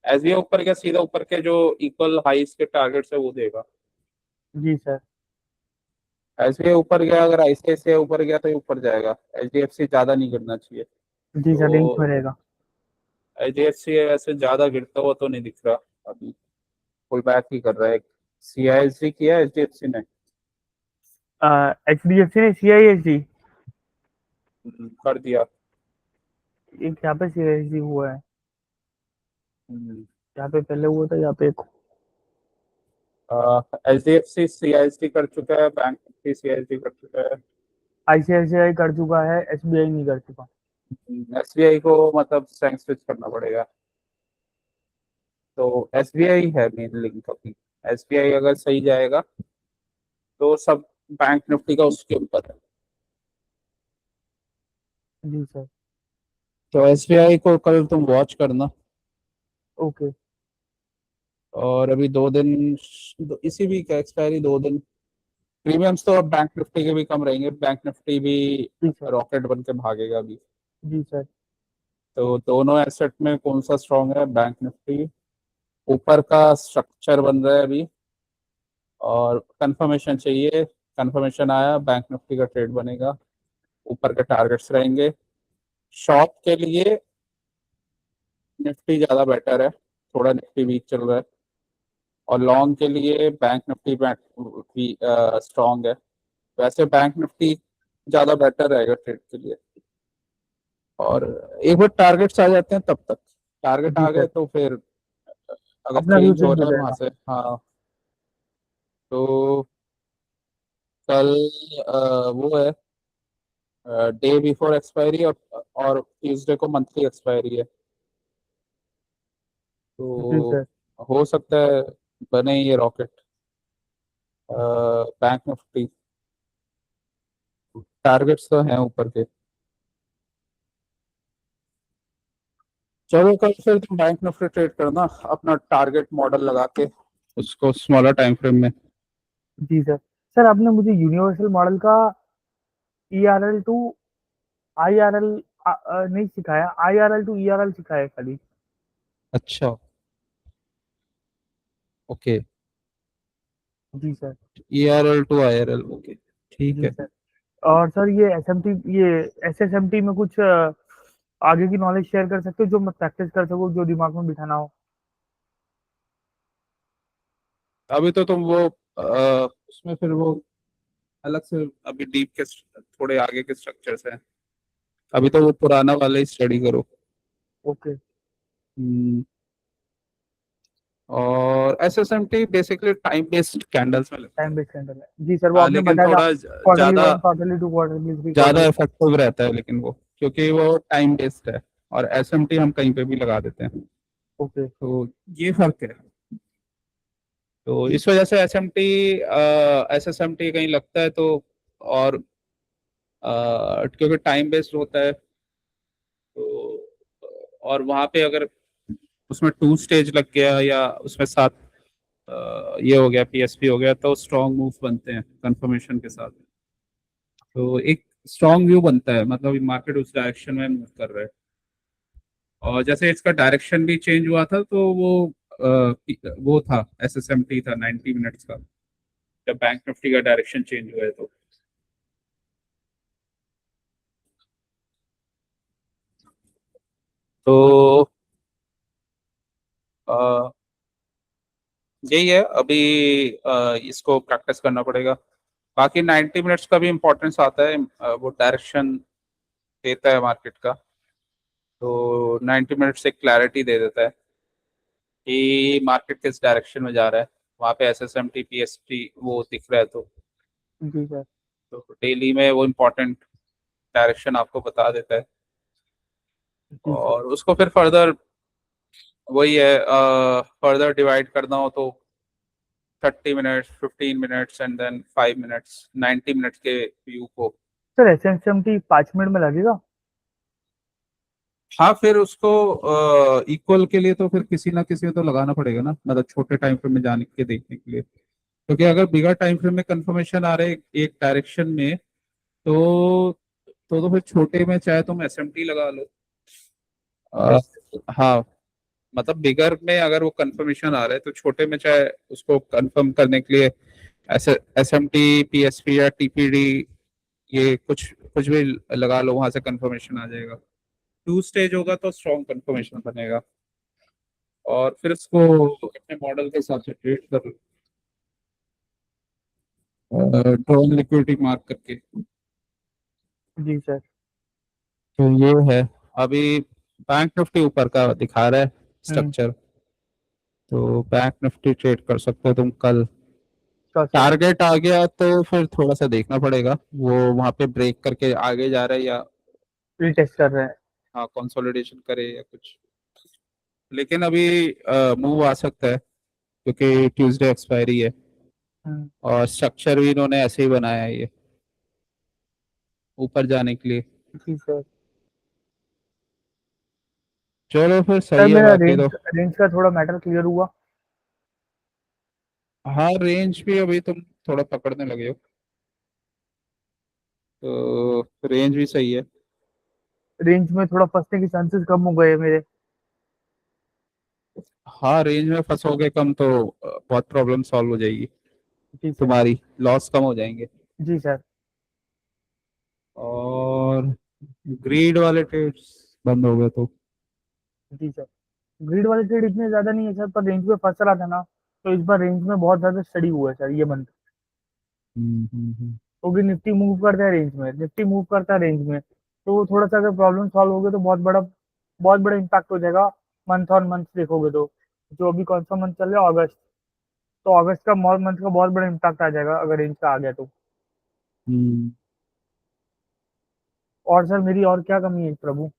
एस बी आई ऊपर गया, सीधा ऊपर के जो इक्वल हाइस के टारगेट्स है वो देगा। जी सर। एसबीआई ऊपर गया, अगर आईसीआईसीआई ऊपर गया तो ये ऊपर जाएगा। एचडीएफसी ज्यादा नहीं गिरना चाहिए। जी सर, रेंज में तो रहेगा। एचडीएफसी वैसे ज्यादा गिरता हुआ तो नहीं दिख रहा अभी, पुल बैक ही कर रहा है। सीआईएसडी किया एचडीएफसी ने। एचडीएफसी ने सीआईएसडी। कर दिया। एक यहाँ पे सीआईएसडी हुआ है। हम्म। यहाँ पे पहले हुआ था, यहाँ पे एक। एचडीएफसी सीआईएसडी कर चुका है, बैंक भी सीआईएसडी कर चुका है। आईसीआईसीआई कर चुका है, एसबीआई नहीं कर चुका। एसबीआई को मतलब स्ट्रेंथ स्विच करना पड़ेगा। तो एसबीआई है मेन लिंक अभी। एसबीआई अगर सही जाएगा तो सब बैंक निफ्टी का उसके ऊपर है। जी सर। तो एसबीआई को कल तुम वॉच करना। ओके। और अभी 2 दिन, इसी वीक है एक्सपायरी, 2 दिन। प्रीमियम्स तो अब बैंक निफ्टी के भी कम रहेंगे, बैंक निफ्टी भी जी सर। रॉकेट बन के भागेगा अभी। जी सर। तो दोनों एसेट में कौन सा स्ट्रांग है? बैंक निफ्टी ऊपर का स्ट्रक्चर बन रहा है अभी, और कंफर्मेशन चाहिए, कंफर्मेशन आया बैंक निफ्टी का ट्रेड बनेगा, ऊपर के टारगेट्स रहेंगे। शॉर्ट के लिए निफ्टी ज़्यादा बेटर है, थोड़ा निफ्टी वीक चल रहा है, और लॉन्ग के लिए बैंक निफ्टी भी स्ट्रांग है। वैसे बैंक निफ्टी ज़्यादा बेटर रहेगा ट्रेड के लिए। और एक बार टारगेट्स आ जाते हैं तब तक, टारगेट जी आ सर। गए तो फिर अगर अपना व्यू चेंज हो चेंज हो रहा है वहां जाएगा। से, हाँ, तो कल वो है डे बिफोर एक्सपायरी, और ट्यूसडे को मंथली एक्सपायरी है, जी तो सर। हो सकता है बने ये रॉकेट बैंक निफ्टी। टारगेट्स तो हैं ऊपर के। चलो कल फिर तुम बैंक निफ्टी ट्रेड करना अपना टारगेट मॉडल लगा के, उसको स्मॉलर टाइम फ्रेम में। जी सर। सर आपने मुझे यूनिवर्सल मॉडल का ERL टू IRL नहीं सिखाया, IRL टू ERL सिखाया खाली। अच्छा, ओके। जी sir. ERL to IRL, okay, ठीक जी है। सर। और सर ये SMT, ये SSMT में कुछ आगे की नॉलेज शेयर कर सकते हो जो मैं प्रैक्टिस कर सकूं, जो दिमाग में बिठाना हो। अभी तो तुम वो उसमें फिर वो अलग से अभी डीप के थोड़े आगे के स्ट्रक्चर्स हैं, अभी तो वो पुराना वाला ही स्टडी करो। ओके। हम्म, और SSMT basically time based candles में लगता टाइम है। बेस्ड कैंडल है, जी सर, वो हाँ, आपने लेकिन बताया था। थोड़ा क्वार्टरली ज्यादा one, quarterly two, quarterly three, ज्यादा क्वार्टरली। इफेक्टिव रहता है, लेकिन वो क्योंकि वो टाइम बेस्ड है, और SMT हम कहीं पे भी लगा देते हैं, ओके। तो ये फर्क है। तो इस वजह से SSMT कहीं लगता है तो, और क्योंकि टाइम बेस्ड होता है, तो और वहां पे अगर उसमें 2 स्टेज लग गया या उसमें साथ ये हो गया, PSP हो गया, तो स्ट्रॉन्ग मूव बनते हैं कंफर्मेशन के साथ। तो एक स्ट्रॉन्ग व्यू बनता है, मतलब मार्केट उस डायरेक्शन में मूव कर रहा है। और जैसे इसका डायरेक्शन भी चेंज हुआ था, तो वो था, SSMT था 90 मिनट्स का, जब बैंक निफ्टी का डायरेक्शन चेंज हुआ है तो अ, यही है अभी, इसको प्रैक्टिस करना पड़ेगा। बाकी 90 मिनट्स का भी इम्पोर्टेंस आता है, वो डायरेक्शन देता है मार्केट का, तो 90 मिनट्स एक क्लैरिटी दे देता है कि मार्केट किस डायरेक्शन में जा रहा है। वहाँ पे SSMT PST वो दिख रहा है, जी सर। तो डेली में वो इम्पोर्टेंट डायरेक्शन आपको बता देता है, जी सर। और उसको फिर फर्दर वही है, फर्दर डिवाइड करना हो तो 30 minutes, 15 minutes, and then 5 minutes, 90 minutes के व्यू को। सर SSMT 5 मिनट में लगेगा? हाँ, फिर उसको इक्वल के लिए तो फिर किसी ना किसी को तो लगाना पड़ेगा ना, मतलब छोटे टाइम फ्रेम में जाने के देखने के लिए, क्योंकि अगर बिगर टाइम फ्रेम में कंफर्मेशन आ रहे एक डायरेक्शन में, तो फिर छोटे में चाहे तुम SMT लगा लो। अ, एस। हाँ, मतलब बिगर में अगर वो कंफर्मेशन आ रहा है, तो छोटे में चाहे उसको कंफर्म करने के लिए SMT PSP या TPD, ये कुछ कुछ भी लगा लो, वहां से कंफर्मेशन आ जाएगा। 2 स्टेज होगा तो स्ट्रॉन्ग कंफर्मेशन बनेगा, और फिर उसको अपने मॉडल के हिसाब से ट्रेड कर ड्रॉन लिक्विडिटी मार्क करके। जी सर। तो ये है अभी, बैंक निफ्टी ऊपर का दिखा रहा है हम्म। स्ट्रक्चर, तो बैंक निफ्टी ट्रेड कर सकते हो तुम कल। Sure sir. टारगेट आ गया तो फिर थोड़ा सा देखना पड़ेगा वो वहां पे ब्रेक करके आगे जा रहा है, या टेस्ट कर रहे हैं। हाँ कंसोलिडेशन करे या कुछ। लेकिन अभी मूव आ सकता है, क्योंकि ट्यूसडे एक्सपायरी है, हम्म। और स्ट्रक्चर भी इन्होंने ऐसे ही बनाया है ये, ऊपर जाने के लिए। जी सर। चलो फिर सर सही है मेरा बाकी रेंज तो। रेंज का थोड़ा मैटर क्लियर हुआ। हाँ, रेंज भी अभी तुम थोड़ा पकड़ने लगे हो। तो रेंज भी सही है। रेंज में थोड़ा फंसने के चांसेस कम हो गए हैं मेरे। हाँ, रेंज में फंसोगे कम तो बहुत प्रॉब्लम सॉल्व हो जाएगी, जी सर। तुम्हारी लॉस कम हो जाएंगे। जी सर। और ग्रीड वाले ट्रेड्स बंद हो गए तो। जी सर। ग्रिड वाले ट्रेड इतने ज्यादा नहीं है सर, पर रेंज में फंस रहा था ना, तो इस बार रेंज में बहुत ज्यादा स्टडी हुआ है सर ये मंथ। हम्म। क्योंकि निफ्टी मूव करता है रेंज में, निफ्टी मूव करता है रेंज में, तो थोड़ा सा अगर प्रॉब्लम सॉल्व हो गया तो बहुत बड़ा इम्पैक्ट हो जाएगा। मंथ ऑन मंथ देखोगे तो, जो अभी कौन सा मंथ चल रहा है, अगस्त, तो अगस्त का मंथ का बहुत बड़ा इम्पैक्ट आ जाएगा अगर रेंज का आ गया तो। हम्म। और सर मेरी और क्या कमी है प्रभु।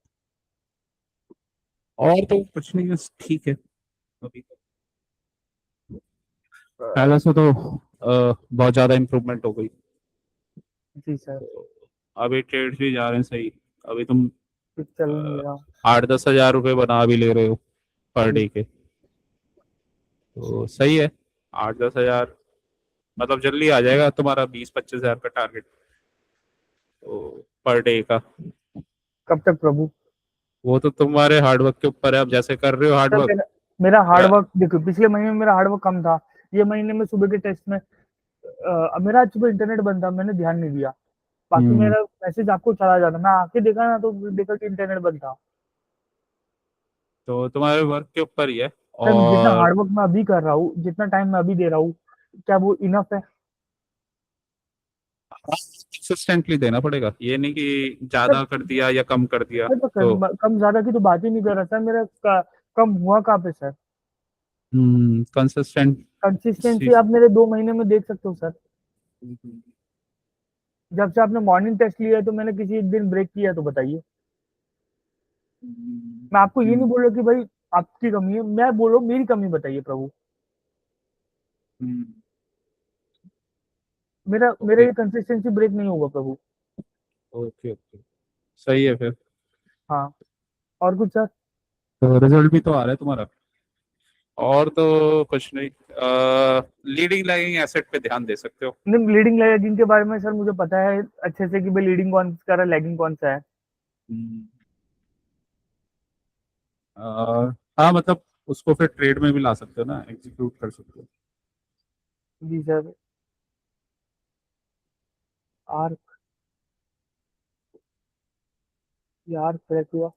और तो कुछ नहीं, बस ठीक है अभी तो। अ, पहले से तो बहुत ज्यादा इम्प्रूवमेंट हो गई। जी सर। तो अभी ट्रेड्स भी जा रहे हैं सही। अभी तुम कुछ चल नहीं रहा। 8-10 हज़ार रुपये बना भी ले रहे हो पर जी। डे के, तो सही है। 8-10 हज़ार मतलब जल्दी आ जाएगा तुम्हारा 20-25 हज़ार का टारगेट, तो पर डे का। कब तक प्रभु। वो तो तुम्हारे हार्डवर्क के ऊपर है, आप जैसे कर रहे हो सर हार्डवर्क। मेरा मेरा हार्डवर्क देखो, पिछले महीने में मेरा हार्डवर्क कम था। ये महीने में सुबह के टेस्ट में मेरा आज सुबह इंटरनेट बंद था, मैंने ध्यान नहीं दिया। बाकी हम्म। मेरा मैसेज आपको चला जाता, मैं आके देखा ना तो देखा कि इंटरनेट बंद था। तो तुम्हारे वर्क के ऊपर ही है। सर जितना और हार्डवर्क मैं अभी कर रहा हूँ, जितना टाइम मैं अभी दे रहा हूँ, क्या वो इनफ है। कंसिस्टेंटली देना पड़ेगा, ये नहीं कि सर ज्यादा कर दिया या कम कर दिया मैं तो तो। कम ज्यादा की तो बात ही नहीं कर रहा सर, मेरा कम हुआ कहाँ पे सर। कंसिस्टेंट। कंसिस्टेंसी आप मेरे 2 महीने में देख सकते हो सर। जब से आपने मॉर्निंग टेस्ट लिया है तो मैंने किसी एक दिन ब्रेक किया है तो बताइए। मैं आपको ये नहीं बोल रहा कि भाई आपकी कमी है, मैं बोल रहा हूँ मेरी कमी बताइए प्रभु। मेरा ओके ये कंसिस्टेंसी ब्रेक नहीं होगा प्रभु। ओके ओके, सही है फिर। हाँ। और कुछ सर। तो रिजल्ट भी तो आ रहा है तुम्हारा। और तो कुछ नहीं, लीडिंग लैगिंग एसेट पे ध्यान दे सकते हो। लीडिंग लैगिंग के बारे में सर मुझे पता है अच्छे से कि भाई लीडिंग कौन कर रहा है, लैगिंग कौन सा है। हम्म, हाँ मतलब उसको फिर ट्रेड में भी ला सकते हो ना, एग्जीक्यूट कर सकते हो। जी सर। आर यार क्रैक हुआ।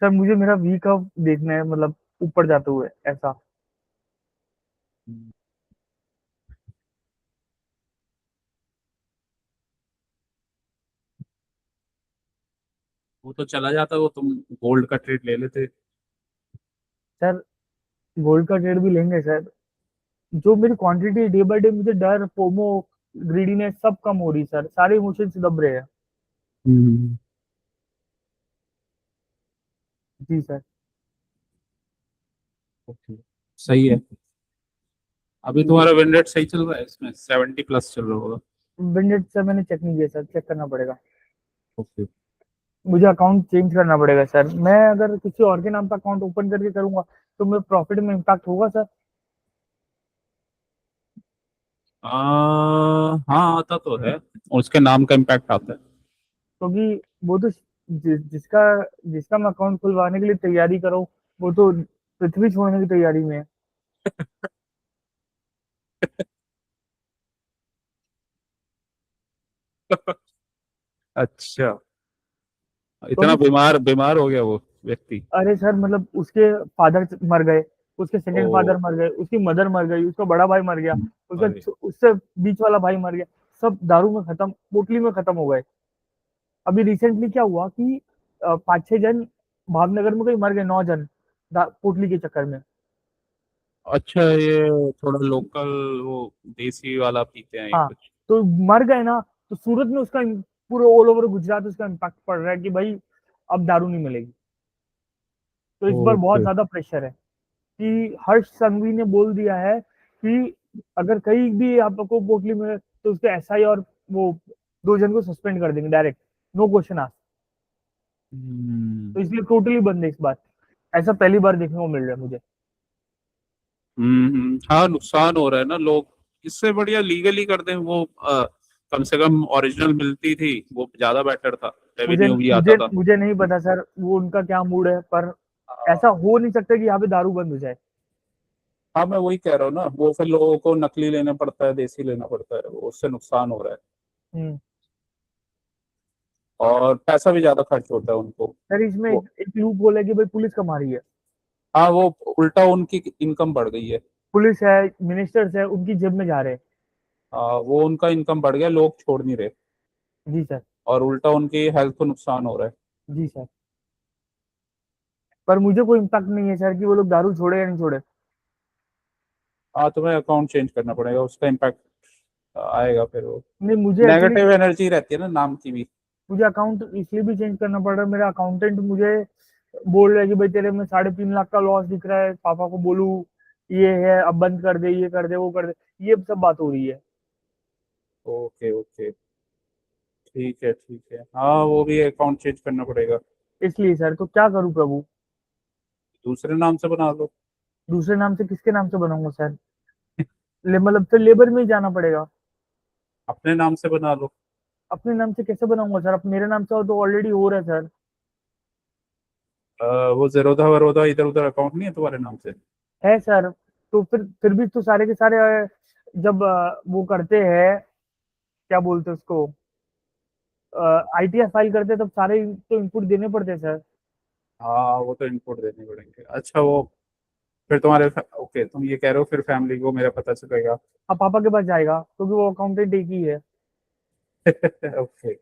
सर मुझे मेरा वी का देखना है, मतलब ऊपर जाते हुए ऐसा। हम्म, वो तो चला जाता, वो तुम गोल्ड का ट्रेड ले लेते। सर गोल्ड का ट्रेड भी लेंगे सर। जो मेरी क्वांटिटी डे बाय डे, मुझे डर, फोमो, ग्रीडीनेस सब कम हो रही सर, सारे इमोशंस दब रहे हैं। हम्म। जी सर। ओके, सही है। अभी जी। तुम्हारा विन रेट सही चल रहा है, इसमें 70+ चल रहा होगा। विंडेज सर मैंने चेक नहीं किया सर, चेक करना पड़ेगा। ओके। मुझे अकाउंट चेंज करना पड़ेगा सर, मैं अगर किसी और के नाम पर अकाउंट ओपन करके करूंगा तो मेरे प्रॉफिट में इम्पैक्ट होगा सर। हाँ आता तो है, उसके नाम का इम्पैक्ट आता है। क्योंकि वो तो जिसका जिसका मैं अकाउंट खुलवाने के लिए तैयारी कर रहा हूँ, वो तो पृथ्वी छोड़ने की तैयारी में है। अच्छा, इतना क्योंकि बीमार बीमार हो गया वो व्यक्ति। अरे सर मतलब उसके फादर मर गए, उसके ओ। सेकंड फादर मर गए, उसकी मदर मर गई, उसका बड़ा भाई मर गया, अरे। उससे बीच वाला भाई मर गया। सब दारू में खत्म, पोटली में खत्म हो गए। अभी रिसेंटली क्या हुआ कि 5-6 जन भावनगर में कहीं मर गए, 9 जन पोटली के चक्कर में। अच्छा, ये थोड़ा लोकल, वो देसी वाला पीते हैं ये हाँ। कुछ। तो मर गए ना, तो सूरत में उसका पूरे ऑल ओवर गुजरात उसका इम्पैक्ट पड़ रहा है कि भाई अब दारू नहीं मिलेगी। तो इस बार बहुत ओके। ज्यादा प्रेशर है कि हर्ष संघवी ने बोल दिया है कि अगर कहीं भी आपको पोटली में तो उसके एसआई और वो 2 जन को सस्पेंड कर देंगे डायरेक्ट, नो क्वेश्चन आस्क। हम्म। तो इसलिए टोटली बंद है इस बार। ऐसा पहली बार देखने को मिल रहा है मुझे। हाँ नुकसान हो रहा है ना, लोग इससे बढ़िया लीगली कर दें वो, कम से कम ओरिजिनल मिलती थी, वो ज्यादा बेटर था, मुझे रेवेन्यू भी मुझे आता था। मुझे नहीं पता सर वो उनका क्या मूड है, पर ऐसा हो नहीं सकता कि यहाँ पे दारू बंद हो जाए। हाँ, मैं वही कह रहा हूँ ना, वो फिर लोगों को नकली लेना पड़ता है, देसी लेना पड़ता है, वो उससे नुकसान हो रहा है हम्म। और पैसा भी ज्यादा खर्च होता है उनको। सर इसमें वो एक लूप होल है कि भाई पुलिस कमा रही है। हाँ, वो उल्टा उनकी इनकम बढ़ गई है। पुलिस है, मिनिस्टर्स है, उनकी जेब में जा रहे हैं। वो उनका इनकम बढ़ गया, लोग छोड़ नहीं रहे, जी सर। और उल्टा उनकी हेल्थ को नुकसान हो रहा है। जी सर। पर मुझे कोई इम्पैक्ट नहीं है सर कि वो लोग दारू छोड़े या नहीं छोड़े। हाँ, तुम्हें अकाउंट चेंज करना पड़ेगा, उसका इम्पैक्ट आएगा फिर वो। नहीं, मुझे एक्चुअली नेगेटिव एनर्जी रहती है ना नाम की भी। मुझे अकाउंट इसलिए भी चेंज करना पड़ रहा है, मेरा अकाउंटेंट मुझे बोल रहा है कि भाई तेरे में 3.5 लाख का लॉस दिख रहा है, पापा को बोलूं ये है, अब बंद कर दे, ये कर दे, वो कर दे, ये सब बात हो रही है। ओके ओके, ठीक है ठीक है, हाँ वो भी अकाउंट चेंज करना पड़ेगा। इसलिए सर तो क्या करूं प्रभु। दूसरे नाम से बना लो। दूसरे नाम से किसके नाम से बनाऊंगा सर। मतलब फिर लेबर में ही जाना पड़ेगा। अपने नाम से बना लो। अपने नाम से कैसे बनाऊंगा सर, अब मेरे नाम से हो तो ऑलरेडी हो रहा है सर। वो जेरोधा वरोधा इधर उधर अकाउंट नहीं है तुम्हारे नाम से? है सर। तो फिर भी तो सारे के सारे जब वो करते हैं, क्या बोलते हैं उसको, आईटीआर फाइल करते हैं, तब सारे तो इनपुट देने पड़ते हैं सर। हाँ, वो तो इनपुट देने पड़ेंगे। अच्छा, वो फिर ओके, तुम ये कह रहे हो फिर फैमिली को मेरा पता चलेगा? अब पापा के पास जाएगा क्योंकि वो अकाउंटेंट एक ही है। ओके।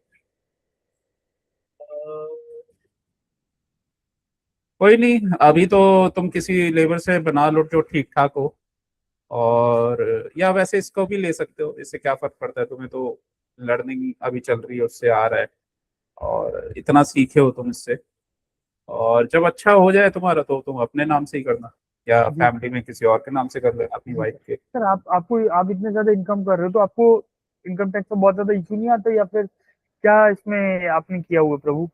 कोई नहीं, अभी तो तुम किसी लेबर से बना लो जो ठीक ठाक हो, और या वैसे इसको भी ले सकते हो, इससे क्या फर्क पड़ता है, तुम्हें तो लर्निंग अभी चल रही है, उससे आ रहा है, और इतना सीखे हो तुम इससे। और जब अच्छा हो जाए तुम्हारा तो तुम अपने नाम से ही करना, या जी। फैमिली में किसी और के नाम से कर ले, अपनी जी वाइफ सर। के। सर आप इतने ज्यादा इनकम कर रहे हो तो आपको इनकम टैक्स का बहुत ज्यादा इशू नहीं आता, या फिर क्या इसमें आपने किया हुआ है, प्रभु।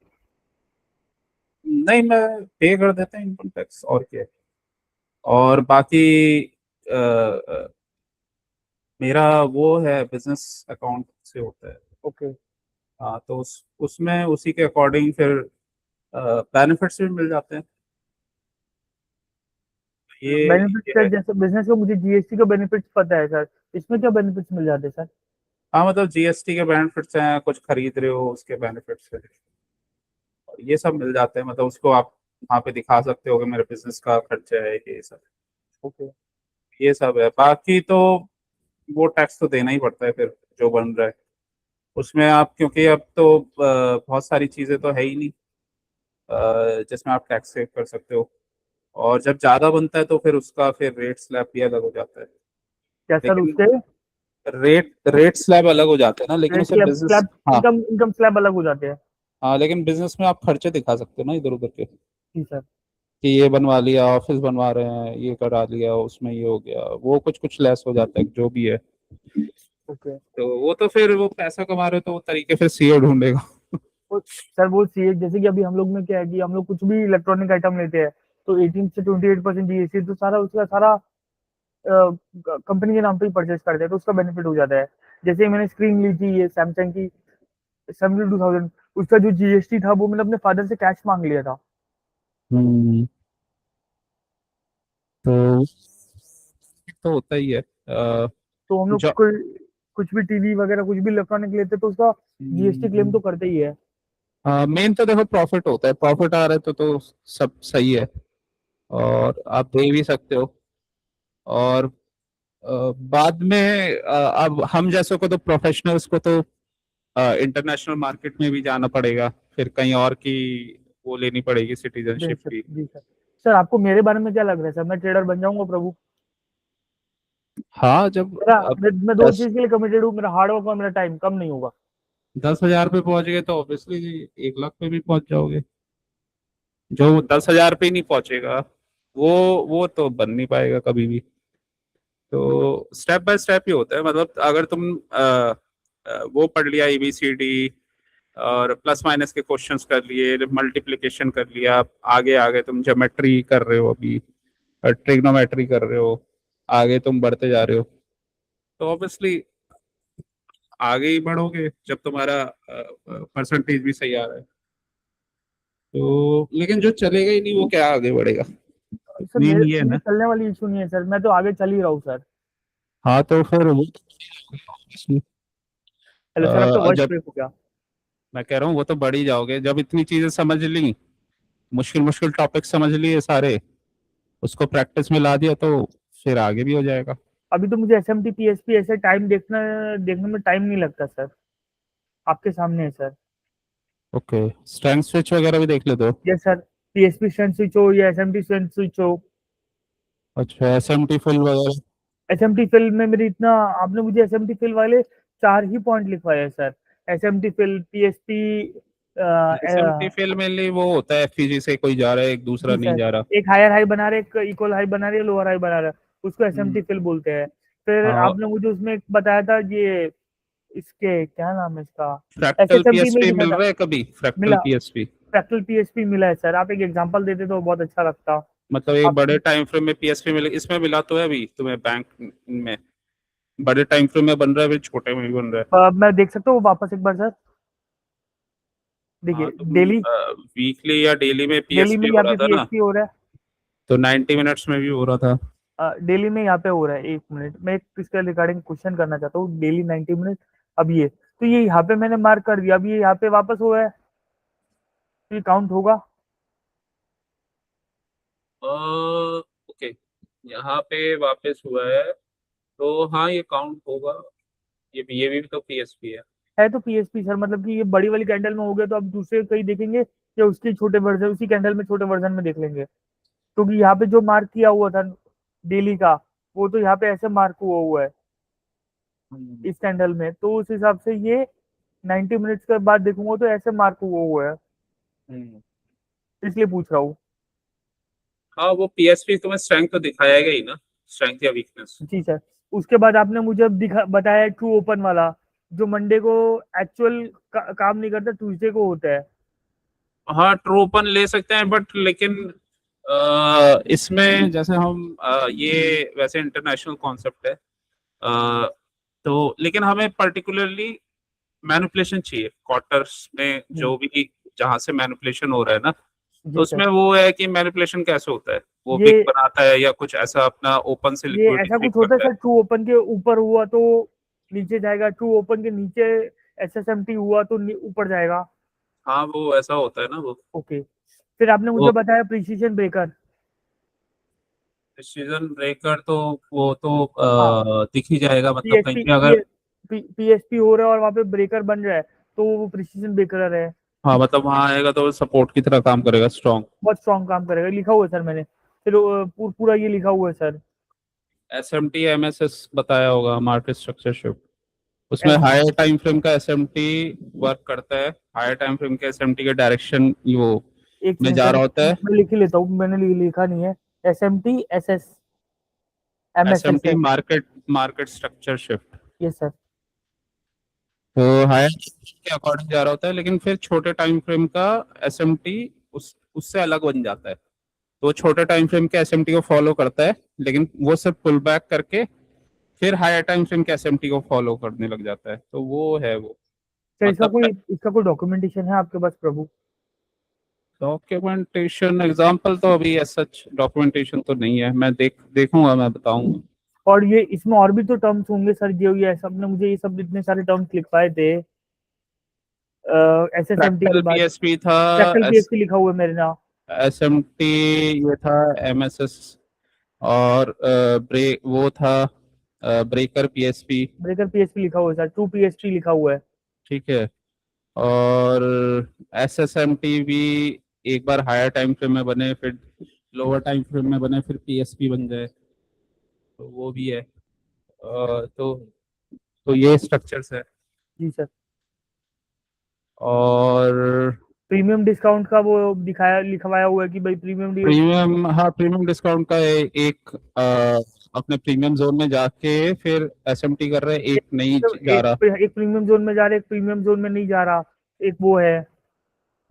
नहीं, मैं पे कर देता हूँ इनकम टैक्स, और क्या है। और बाकी मेरा वो है, बिजनेस अकाउंट से होता है। ओके। हाँ, तो उसमें उसी के अकॉर्डिंग फिर बेनिफिट्स भी मिल जाते हैं। बेनिफिट ये सर है। जैसे बिजनेस का मुझे जीएसटी का बेनिफिट्स पता है सर, इसमें क्या बेनिफिट्स मिल जाते हैं सर। हाँ, मतलब जीएसटी के बेनिफिट्स हैं, कुछ खरीद रहे हो उसके बेनिफिट्स हैं, और ये सब मिल जाते हैं, मतलब उसको आप वहाँ पे दिखा सकते हो कि मेरे बिजनेस का खर्चा है, ये सब। ओके। ये सब है, बाकी तो वो टैक्स तो देना ही पड़ता है फिर, जो बन रहा है उसमें आप, क्योंकि अब तो बहुत सारी चीज़ें तो है ही नहीं जिसमें आप टैक्स सेव कर सकते हो, और जब ज़्यादा बनता है तो फिर उसका फिर रेट स्लैब भी अलग हो जाता है। क्या सर लेकिन उसके रेट स्लैब अलग हो जाते हैं ना, लेकिन उसे स्लैब बिजनेस। स्लैब हाँ। इनकम इनकम स्लैब अलग हो जाते हैं। हाँ, लेकिन बिजनेस में आप खर्चे दिखा सकते हो ना इधर उधर के, जी सर। कि ये बनवा लिया, ऑफिस बनवा रहे हैं, ये करा लिया, उसमें ये हो गया, वो कुछ कुछ लेस हो जाता है जो भी है। ओके। तो वो तो फिर वो पैसा कमा रहे हो तो वो तरीके फिर सीए ढूंढेगा। सर वो सी जैसे कि अभी हम लोग में क्या है कि हम लोग कुछ भी इलेक्ट्रॉनिक आइटम लेते हैं तो 18 से 28% जीएसटी, तो सारा उसका सारा कंपनी के नाम पे ही परचेज करते हैं, तो उसका बेनिफिट हो जाता है। जैसे ही मैंने स्क्रीन ली थी ये सैमसंग की 72,000, उसका जो जीएसटी था वो मैंने अपने फादर से कैश मांग लिया था। हम्म। तो होता ही है। तो हम लोग जो कोई कुछ भी टीवी वगैरह कुछ भी इलेक्ट्रॉनिक लेते तो उसका जीएसटी क्लेम तो करते ही है। मेन तो देखो प्रॉफिट होता है, प्रॉफिट आ रहा है तो सब सही है, और आप दे भी सकते हो। और बाद में अब हम जैसों को तो, प्रोफेशनल्स को तो इंटरनेशनल मार्केट में भी जाना पड़ेगा, फिर कहीं और की वो लेनी पड़ेगी सिटीजनशिप बेशक की। जी सर। सर आपको मेरे बारे में क्या लग रहा है सर, मैं ट्रेडर बन जाऊंगा प्रभु। हाँ, जब मेरा अब मैं दो दस चीज के लिए कमिटेड हूँ, मेरा हार्डवर्क और मेरा टाइम कम नहीं होगा। 10,000 पे पहुंच गए तो ऑब्वियसली 1 लाख पे भी पहुंच जाओगे। जो 10,000 पे ही नहीं पहुंचेगा, वो तो बन नहीं पाएगा कभी भी। तो स्टेप बाय स्टेप ही होता है, मतलब अगर तुम वो पढ़ लिया एबीसीडी, और प्लस माइनस के क्वेश्चंस कर लिए, मल्टीप्लिकेशन कर लिया, आगे आगे तुम ज्योमेट्री कर रहे हो अभी, ट्रिग्नोमेट्री कर रहे हो, आगे तुम बढ़ते जा रहे हो, तो ऑब्वियसली आगे ही बढ़ोगे जब तुम्हारा परसेंटेज भी सही आ रहा है। तो लेकिन जो चलेगा ही नहीं वो क्या आगे बढ़ेगा, सर मेन मेरे ये है मेरे ना। चलने वाली इशू नहीं है सर, मैं तो आगे चल ही रहा हूँ सर। हाँ तो फिर वो हेलो सर, आपका वॉइस जब ब्रेक हो गया। मैं कह रहा हूँ वो तो बढ़ ही जाओगे जब इतनी चीजें समझ ली, मुश्किल मुश्किल टॉपिक समझ लिए सारे, उसको प्रैक्टिस में ला दिया तो फिर आगे भी हो जाएगा। अभी तो मुझे एसएमटी पीएसपी ऐसे टाइम देखने में टाइम नहीं लगता सर, आपके सामने है सर। ओके, स्ट्रेंथ स्विच वगैरह भी देख लेते हो। Yes sir, PSP strength switch हो या एसएमटी स्ट्रेंथ स्विच हो। अच्छा, एसएमटी फिल वगैरह। एसएमटी फिल में मेरी इतना, आपने मुझे एसएमटी फिल वाले 4 ही पॉइंट लिखवाए हैं sir. SMT fill, PSP. SMT fill में वो होता है एफईजी से कोई जा रहा है एक दूसरा जी नहीं सर, जा रहा। एक हायर हाई बना रहे, एक इक्वल हाई बना रहे, लोअर हाई बना रहे, उसको हम्म, एसएमटी फिल बोलते हैं। फिर हाँ, आपने मुझे उसमें एक बताया था ये, इसके क्या नाम है इसका, फ्रैक्टल एसएसएमटी में ही पीएसपी लिखा मिल था। रहा है कभी, फ्रैक्टल मिला, पीएसपी। फ्रैक्टल पीएसपी मिला है सर, आप एक एग्जांपल देते तो बहुत अच्छा लगता। मतलब एक आप बड़े टाइम फ्रेम में पीएसपी मिले, इसमें मिला तो है अभी तुम्हें बैंक में, बड़े टाइम फ्रेम में बन रहा है फिर छोटे में भी बन रहा है। मैं देख सकता हूँ वापस एक बार सर, हाँ देखिए तुम डेली, वीकली या डेली में डेली में पीएसपी हो यहाँ रहा पे था ना, पीएसपी हो रहा तो 90 मिनट्स में भी हो रहा था। है। डेली में यहाँ पे हो रहा है, 1 मिनट मैं एक इसके रिगार्डिंग क्वेश्चन करना चाहता हूँ, डेली 90 मिनट। अब ये तो ये यहाँ पे मैंने मार्क कर दिया, अब ये यहाँ पे वापस हुआ है, तो ये काउंट होगा। ओके, यहाँ पे वापस हुआ है तो हाँ ये काउंट होगा। ये भी तो पीएसपी है तो पीएसपी सर, मतलब कि ये बड़ी वाली कैंडल में हो गया, तो अब दूसरे कहीं देखेंगे या उसके छोटे वर्जन, उसी कैंडल में छोटे वर्जन में देख लेंगे, क्योंकि यहाँ पे जो मार्क किया हुआ था डेली का, वो तो यहाँ पे ऐसे मार्क हुआ हुआ है है। इस कैंडल में, तो उस हिसाब से ये 90 मिनट्स के बाद देखूंगा तो ऐसे मार्क हुआ हुआ है, हम्म। इसलिए पूछ रहा हूँ। हाँ वो पीएसपी तुम्हें स्ट्रेंथ तो दिखाएगा ही ना, स्ट्रेंथ या वीकनेस। जी सर, उसके बाद आपने मुझे अब बताया ट्रू ओपन वाला, जो मंडे को एक्चुअल काम नहीं करता, ट्यूसडे को होता है। हाँ ट्रू ओपन ले सकते हैं बट लेकिन इसमें जैसे हम ये वैसे इंटरनेशनल कॉन्सेप्ट है, तो लेकिन हमें पर्टिकुलरली मैनिपुलेशन चाहिए क्वार्टर्स में हम्म, जो भी, जहां से मैनिपुलेशन हो रहा है ना, तो जी सर, उसमें वो है कि मैनिपुलेशन कैसे होता है, वो ये बिग बनाता है या कुछ ऐसा अपना ओपन से ये लिक्विडिटी ऐसा पिक कुछ होता है करता है। सर, ट्रू ओपन के ऊपर हुआ तो नीचे जाएगा, ट्रू ओपन के नीचे एसएसएमटी हुआ तो ऊपर जाएगा। हाँ वो ऐसा होता है ना वो। ओके, फिर आपने मुझे तो बताया प्रिसीजन ब्रेकर। डिसीजन ब्रेकर तो वो तो हाँ, दिख ही जाएगा, मतलब कहीं पीएसपी पे अगर, पीएसपी हो रहा है और वहाँ पे ब्रेकर बन रहा है, तो वो प्रिसीजन ब्रेकर है। हाँ मतलब वहाँ आएगा तो सपोर्ट की तरह काम करेगा, स्ट्रॉन्ग। बहुत स्ट्रॉन्ग काम करेगा, लिखा हुआ है सर मैंने, फिर पूरा ये लिखा हुआ है सर। एसएमटी एमएसएस बताया होगा, मार्केट स्ट्रक्चर शिफ्ट, उसमें एम हायर टाइम फ्रेम का एसएमटी वर्क करता है, हायर टाइम फ्रेम के एसएमटी के डायरेक्शन वो एक में सेकंड जा सर, रहा होता है। मैं लिख ही लेता हूँ, मैंने लिखा नहीं है। एसएमटी एसएस एमएसएस एसएमटी है। Market market structure shift, yes sir. तो हायर के अकॉर्डिंग जा रहा होता है, लेकिन फिर छोटे टाइम फ्रेम का एसएमटी उससे अलग बन जाता है, तो वो छोटे टाइम फ्रेम के एसएमटी को फॉलो करता है, लेकिन वो सिर्फ पुल बैक करके फिर हायर टाइम फ्रेम के एसएमटी को फॉलो करने लग जाता है, तो वो है वो। सर मतलब इसका कोई डॉक्यूमेंटेशन है आपके पास प्रभु? डॉक्यूमेंटेशन एग्जांपल तो अभी सच डॉक्यूमेंटेशन तो नहीं है, मैं देखूंगा, मैं बताऊंगा। और ये इसमें और भी तो टर्म्स होंगे सर, जो ये सब ने मुझे ये सब इतने सारे टर्म्स लिखवाए थे एसएसएमटी के फ्रैक्टल बाद। पीएसपी था, फ्रैक्टल पीएसपी लिखा हुआ है मेरे नाम। एसएमटी ये था, एमएसएस, और ब्रेक वो था, ब्रेकर पीएसपी। ब्रेकर पीएसपी लिखा हुआ है सर, ट्रू पीएसपी लिखा हुआ है। ठीक है, और एसएसएमटी भी एक बार हायर टाइम फ्रेम में बने, फिर लोअर टाइम फ्रेम में बने, फिर पीएसपी बन जाए, तो वो भी है। तो ये स्ट्रक्चर्स है। जी सर। और प्रीमियम डिस्काउंट का वो दिखाया लिखवाया हुआ है कि भाई प्रीमियम प्रीमियम, हाँ प्रीमियम डिस्काउंट का एक अपने प्रीमियम जोन में जाके फिर एसएमटी कर रहे हैं, एक नहीं जा रहा। एक प्रीमियम जोन में जा रहा है, एक प्रीमियम जोन में नहीं जा रहा, एक वो है।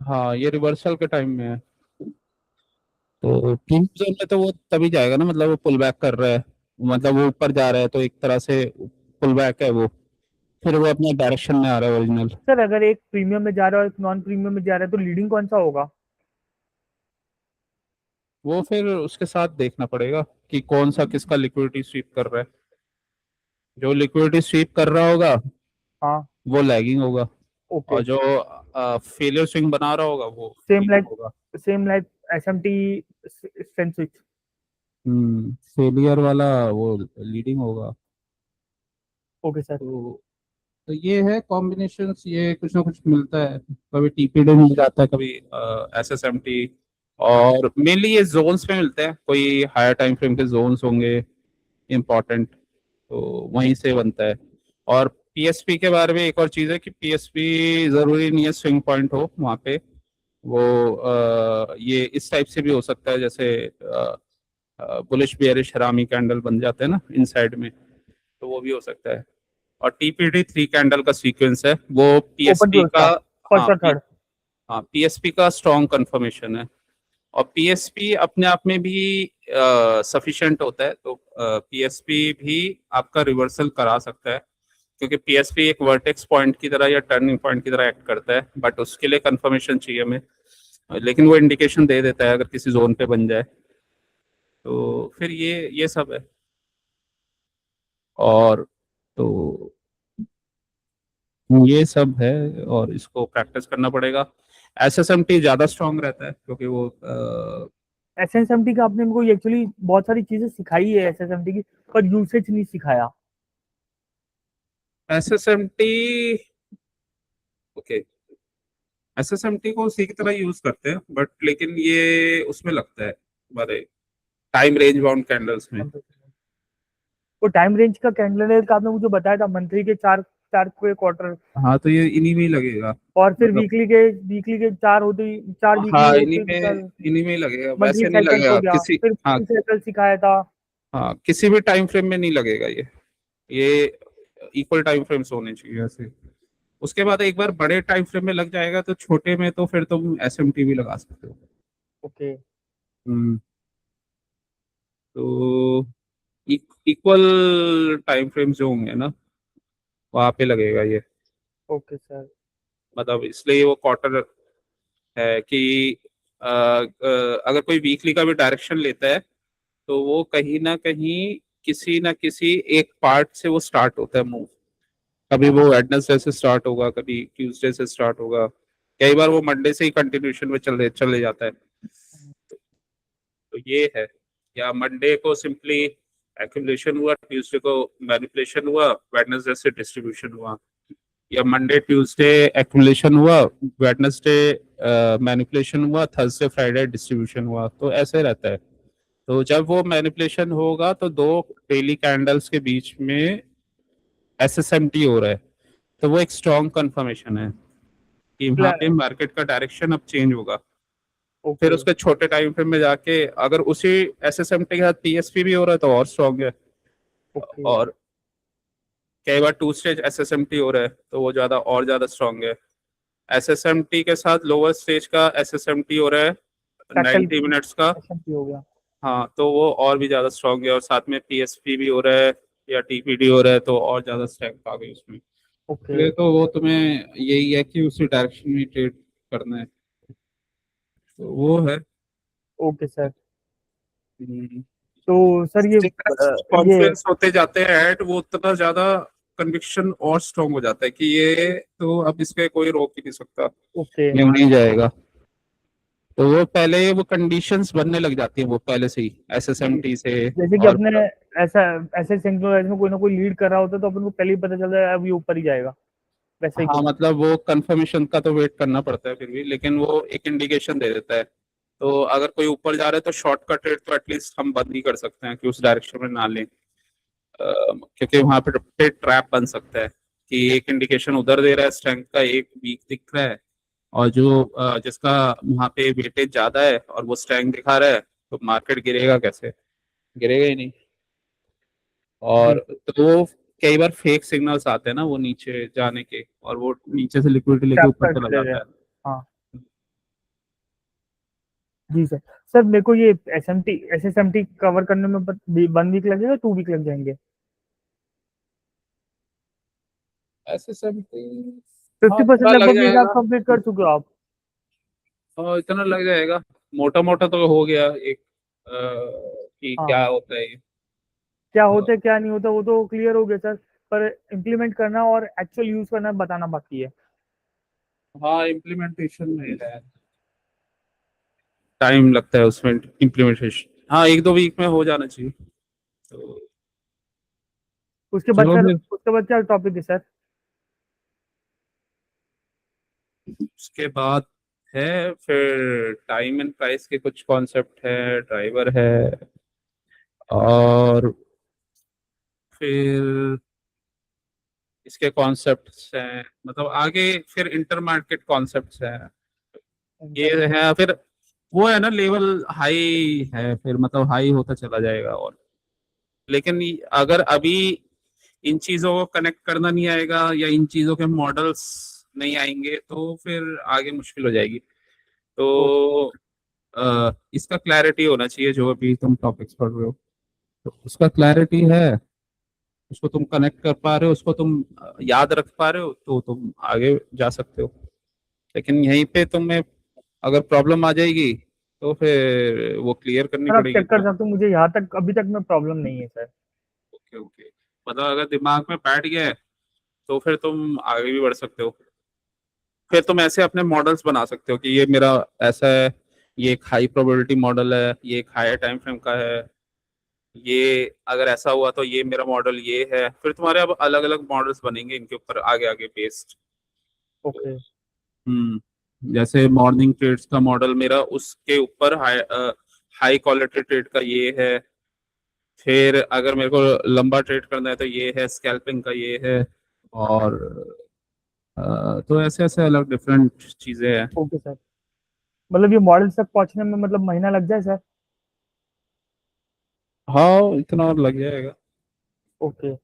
हाँ ये रिवर्सल के टाइम में है, तो प्रीमियम जोन में तो वो तभी जाएगा ना, मतलब वो पुल बैक कर रहा है, मतलब वो ऊपर जा रहा है तो एक तरह से पुल बैक है वो, फिर वो अपने डायरेक्शन में आ रहा है ओरिजिनल। सर अगर एक प्रीमियम में जा रहा है और एक नॉन प्रीमियम में जा रहा है तो लीडिंग कौन सा होगा? वो फिर उसके साथ देखना पड़ेगा कि कौन सा किसका लिक्विडिटी स्वीप कर रहा है। जो लिक्विडिटी स्वीप कर रहा होगा हाँ। वो लैगिंग होगा, ओके। और जो फेलियर स्विंग बना रहा होगा वो सेम लीडिंग लाइक होगा। सेम लाइक एसएमटी सेंसुइच। फेलियर वाला वो लीडिंग होगा। Okay sir. तो ये है कॉम्बिनेशंस, ये कुछ ना कुछ मिलता है, कभी टीपीडी मिल जाता है, कभी एसएसएमटी। और मेनली ये जोन्स में मिलते हैं, कोई हायर टाइम फ्रेम के जोन्स होंगे इम्पोर्टेंट, तो वहीं से बनता है। और पीएसपी के बारे में एक और चीज़ है कि पीएसपी ज़रूरी नहीं है स्विंग पॉइंट हो वहाँ पे। वो ये इस टाइप से भी हो सकता है, जैसे बुलिश बेयरिश हरामी कैंडल बन जाते हैं ना इनसाइड में, तो वो भी हो सकता है। और टीपीडी 3 कैंडल का सीक्वेंस है, वो ओपन पीएसपी क्लोज का। का हाँ फर्स्ट और थर्ड। हाँ, पीएसपी का स्ट्रॉन्ग कंफर्मेशन है। और पीएसपी अपने आप में भी सफिशिएंट होता है, तो पीएसपी भी आपका रिवर्सल करा सकता है, क्योंकि पीएसपी एक वर्टेक्स पॉइंट की तरह या टर्निंग पॉइंट की तरह एक्ट करता है, बट उसके लिए कंफर्मेशन चाहिए हमें। लेकिन वो इंडिकेशन दे देता है अगर किसी जोन पे बन जाए, तो फिर ये सब है। और तो ये सब है, और इसको प्रैक्टिस करना पड़ेगा। एसएसएमटी ज्यादा स्ट्रांग रहता है क्योंकि वो एसएसएमटी का आपने मेरे को एक्चुअली बहुत सारी चीजें सिखाई है एसएसएमटी की, पर यूसेज नहीं सिखाया। एसएसएमटी ओके, एसएसएमटी को उसी की तरह यूज करते हैं, बट लेकिन ये उसमें लगता है हमारे टाइम रेंज बाउंड कैंडल्स में। वो टाइम रेंज का कैंडल का आपने मुझे बताया था, मंथली के चार चार क्वार्टर, हाँ, तो ये इन्हीं में ही लगेगा, और फिर मतलब वीकली के चार होते, चार वीकली हाँ होते इन्हीं में ही लगेगा, मंथली वैसे नहीं साइकिल्स हो लगेगा गया, किसी। फिर हाँ वीकली साइकिल सिखाया था। हाँ, किसी भी टाइम फ्रेम में नहीं लगेगा ये इक्वल टाइम फ्रेम्स होने चाहिए ऐसे। उसके बाद एक बार बड़े टाइम फ्रेम में लग जाएगा तो छोटे में तो फिर तुम एसएमटी भी लगा सकते हो। ओके। हम्म तो इक्वल टाइम फ्रेम्स जो होंगे ना, वहां पे लगेगा ये। Okay sir. मतलब इसलिए वो क्वार्टर है कि अगर कोई वीकली का भी डायरेक्शन लेता है तो वो कहीं ना कहीं किसी ना किसी एक पार्ट से वो स्टार्ट होता है मूव। कभी वो वेडनेसडे से स्टार्ट होगा, कभी ट्यूसडे से स्टार्ट होगा, कई बार वो मंडे से ही कंटिन्यूशन में चले चले जाता है। तो ये है, या मंडे को सिंपली एक्यूमुलेशन हुआ, ट्यूसडे को मैनिपुलेशन हुआ, वेडनेसडे से डिस्ट्रीब्यूशन हुआ, या मंडे ट्यूसडे एक्यूमुलेशन हुआ, वेडनेसडे मैनिपुलेशन हुआ, थर्सडे फ्राइडे डिस्ट्रीब्यूशन हुआ, तो ऐसे रहता है। तो जब वो मैनिपुलेशन होगा तो दो डेली कैंडल्स के बीच में एसएसएमटी हो रहा है, तो वो एक स्ट्रॉन्ग कंफर्मेशन है कि वहां पे मार्केट का डायरेक्शन अब चेंज होगा। फिर ओके। उसके छोटे टाइम फ्रेम में जाके अगर उसी एसएसएमटी के साथ पीएसपी भी हो रहा है तो और स्ट्रॉन्ग है। ओके। और कई बार टू स्टेज एसएसएमटी हो रहा है तो वो ज्यादा और ज्यादा स्ट्रॉन्ग है। एसएसएमटी के साथ लोअर स्टेज का एसएसएमटी हो रहा है फैक्टल 90 मिनट्स का, एसएमटी हो गया। हाँ, तो वो और भी ज्यादा स्ट्रॉन्ग है। और साथ में पीएसपी भी हो रहा है या टीपीडी हो रहा है तो और ज्यादा स्ट्रेंथ आ गई उसमें। ओके। ये तो वो तुम्हें यही है कि उसी डायरेक्शन में ट्रेड करना है, तो वो है। Okay sir. हम्म, तो सर ये कॉन्फ्लुएंस होते जाते हैं ऐड, वो उतना ज्यादा कन्विक्शन और स्ट्रॉन्ग हो जाता है कि ये तो अब इसके कोई रोक ही नहीं सकता, ओके। ये नहीं जाएगा। तो वो पहले वो कंडीशंस बनने लग जाती है वो पहले से ही एसएसएमटी से। जैसे कि और अपने ऐसा ऐसे सिंक्रोनाइज में कोई ना कोई लीड कर रहा होता है तो अपन को पहले ही पता चल जाए अब ये ऊपर ही जाएगा, वैसा ही हाँ, कुछ। मतलब वो कंफर्मेशन का तो वेट करना पड़ता है फिर भी, लेकिन वो एक इंडिकेशन दे देता है। तो अगर कोई ऊपर जा रहा है तो शॉर्ट का ट्रेड तो एटलीस्ट हम बंद ही कर सकते हैं कि उस डायरेक्शन में ना लें, क्योंकि वहां पे ट्रैप बन सकता है कि एक इंडिकेशन उधर दे रहा है स्ट्रेंथ का, एक वीक दिख रहा है, और जो जिसका वहां पे वेटेज ज्यादा है और वो स्ट्रेंथ दिखा रहा है, तो मार्केट गिरेगा कैसे? गिरेगा ही नहीं। जी। और तो वो कई बार फेक सिग्नल्स आते हैं ना वो नीचे जाने के, और वो नीचे से लिक्विडिटी लेके टैप ऊपर कर चला दे रहे जाता हैं। है। हाँ। जी सर। सर मेरे को ये एसएसएमटी कवर करने में 1 वीक लगेगा, 2 वीक लग जाएंगे? SSMT 50% पता लग लगभग मेरे जाएगा। साथ कंप्लीट कर चुके हो आप। और इतना लग जाएगा, मोटा मोटा तो हो गया एक, कि हाँ, क्या होता है ये। क्या होता है क्या नहीं होता वो तो क्लियर हो गया सर, पर इम्प्लीमेंट करना और एक्चुअल यूज करना बताना बाकी है। हाँ, इम्प्लीमेंटेशन में है, टाइम लगता है उसमें इम्प्लीमेंटेशन। हाँ, 1-2 वीक में हो जाना चाहिए। तो उसके बाद चलो सर, फिर, उसके बाद क्या टॉपिक है सर? उसके बाद है फिर टाइम एंड प्राइस के कुछ कॉन्सेप्ट है, ड्राइवर है, और फिर इसके कॉन्सेप्ट्स हैं, मतलब आगे फिर इंटर मार्केट कॉन्सेप्ट्स हैं, ये है फिर, वो है ना लेवल हाई है, फिर मतलब हाई होता चला जाएगा। और लेकिन अगर अभी इन चीजों को कनेक्ट करना नहीं आएगा या इन चीजों के मॉडल्स नहीं आएंगे तो फिर आगे मुश्किल हो जाएगी। ओके। तो इसका क्लैरिटी होना चाहिए, जो अभी तुम टॉपिक्स पढ़ रहे हो तो उसका क्लैरिटी है, उसको तुम कनेक्ट कर पा रहे हो, उसको तुम याद रख पा रहे हो, तो तुम आगे जा सकते हो। लेकिन यहीं पे तुम्हें अगर प्रॉब्लम आ जाएगी तो फिर वो क्लियर करनी सर आप पड़ेगी चेक कर तो। सकते हो, मुझे यहाँ तक अभी तक में प्रॉब्लम नहीं है सर। ओके ओके, मतलब अगर दिमाग में बैठ गया है तो फिर तुम आगे भी बढ़ सकते हो। फिर तुम ऐसे अपने मॉडल्स बना सकते हो कि ये मेरा ऐसा है, ये एक हाई प्रोबेबिलिटी मॉडल है, ये एक हायर टाइम फ्रेम का है, ये अगर ऐसा हुआ तो ये मेरा मॉडल ये है। फिर तुम्हारे अब अलग अलग मॉडल्स बनेंगे इनके ऊपर आगे आगे बेस्ड। ओके। जैसे मॉर्निंग ट्रेड्स का मॉडल मेरा उसके ऊपर हाई हाई क्वालिटी ट्रेड का ये है, फिर अगर मेरे को लंबा ट्रेड करना है तो ये है, स्कैल्पिंग का ये है, और तो ऐसे ऐसे अलग डिफरेंट चीजें हैं। ओके सर, मतलब ये मॉडल तक पहुंचने में मतलब महीना लग जाए सर? हाँ, इतना और लग जाएगा। ओके।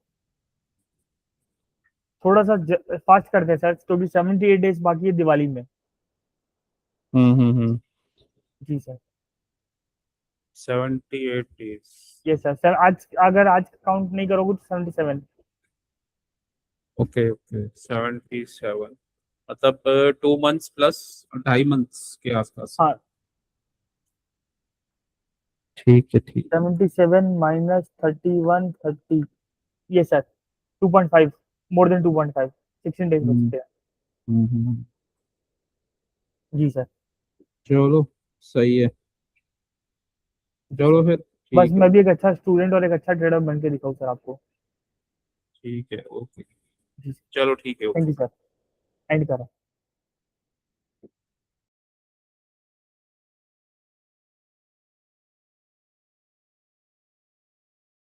थोड़ा सा फास्ट करते हैं सर, क्योंकि 78 डेज बाकी है दिवाली में। हम्म। जी सर। 78 days। ये सर सर आज अगर आज काउंट नहीं करोगे तो 77। ओके ओके, 77, मतलब 2 मंथ्स प्लस 2.5 मंथ्स के आसपास। हाँ। ठीक है, ठीक है। 77 माइनस 31 30, ये सर 2.5, मोर देन 2.5, 16 डेज हम्म बचते हैं। हम्म। जी सर। चलो, सही है। जी सर। चलो फिर, बस ठीक है। मैं भी एक अच्छा स्टूडेंट और एक अच्छा ट्रेडर बन के दिखाऊँ सर आपको। ठीक है, ओके। जी सर। चलो ठीक है, thank okay. You sir. And करें।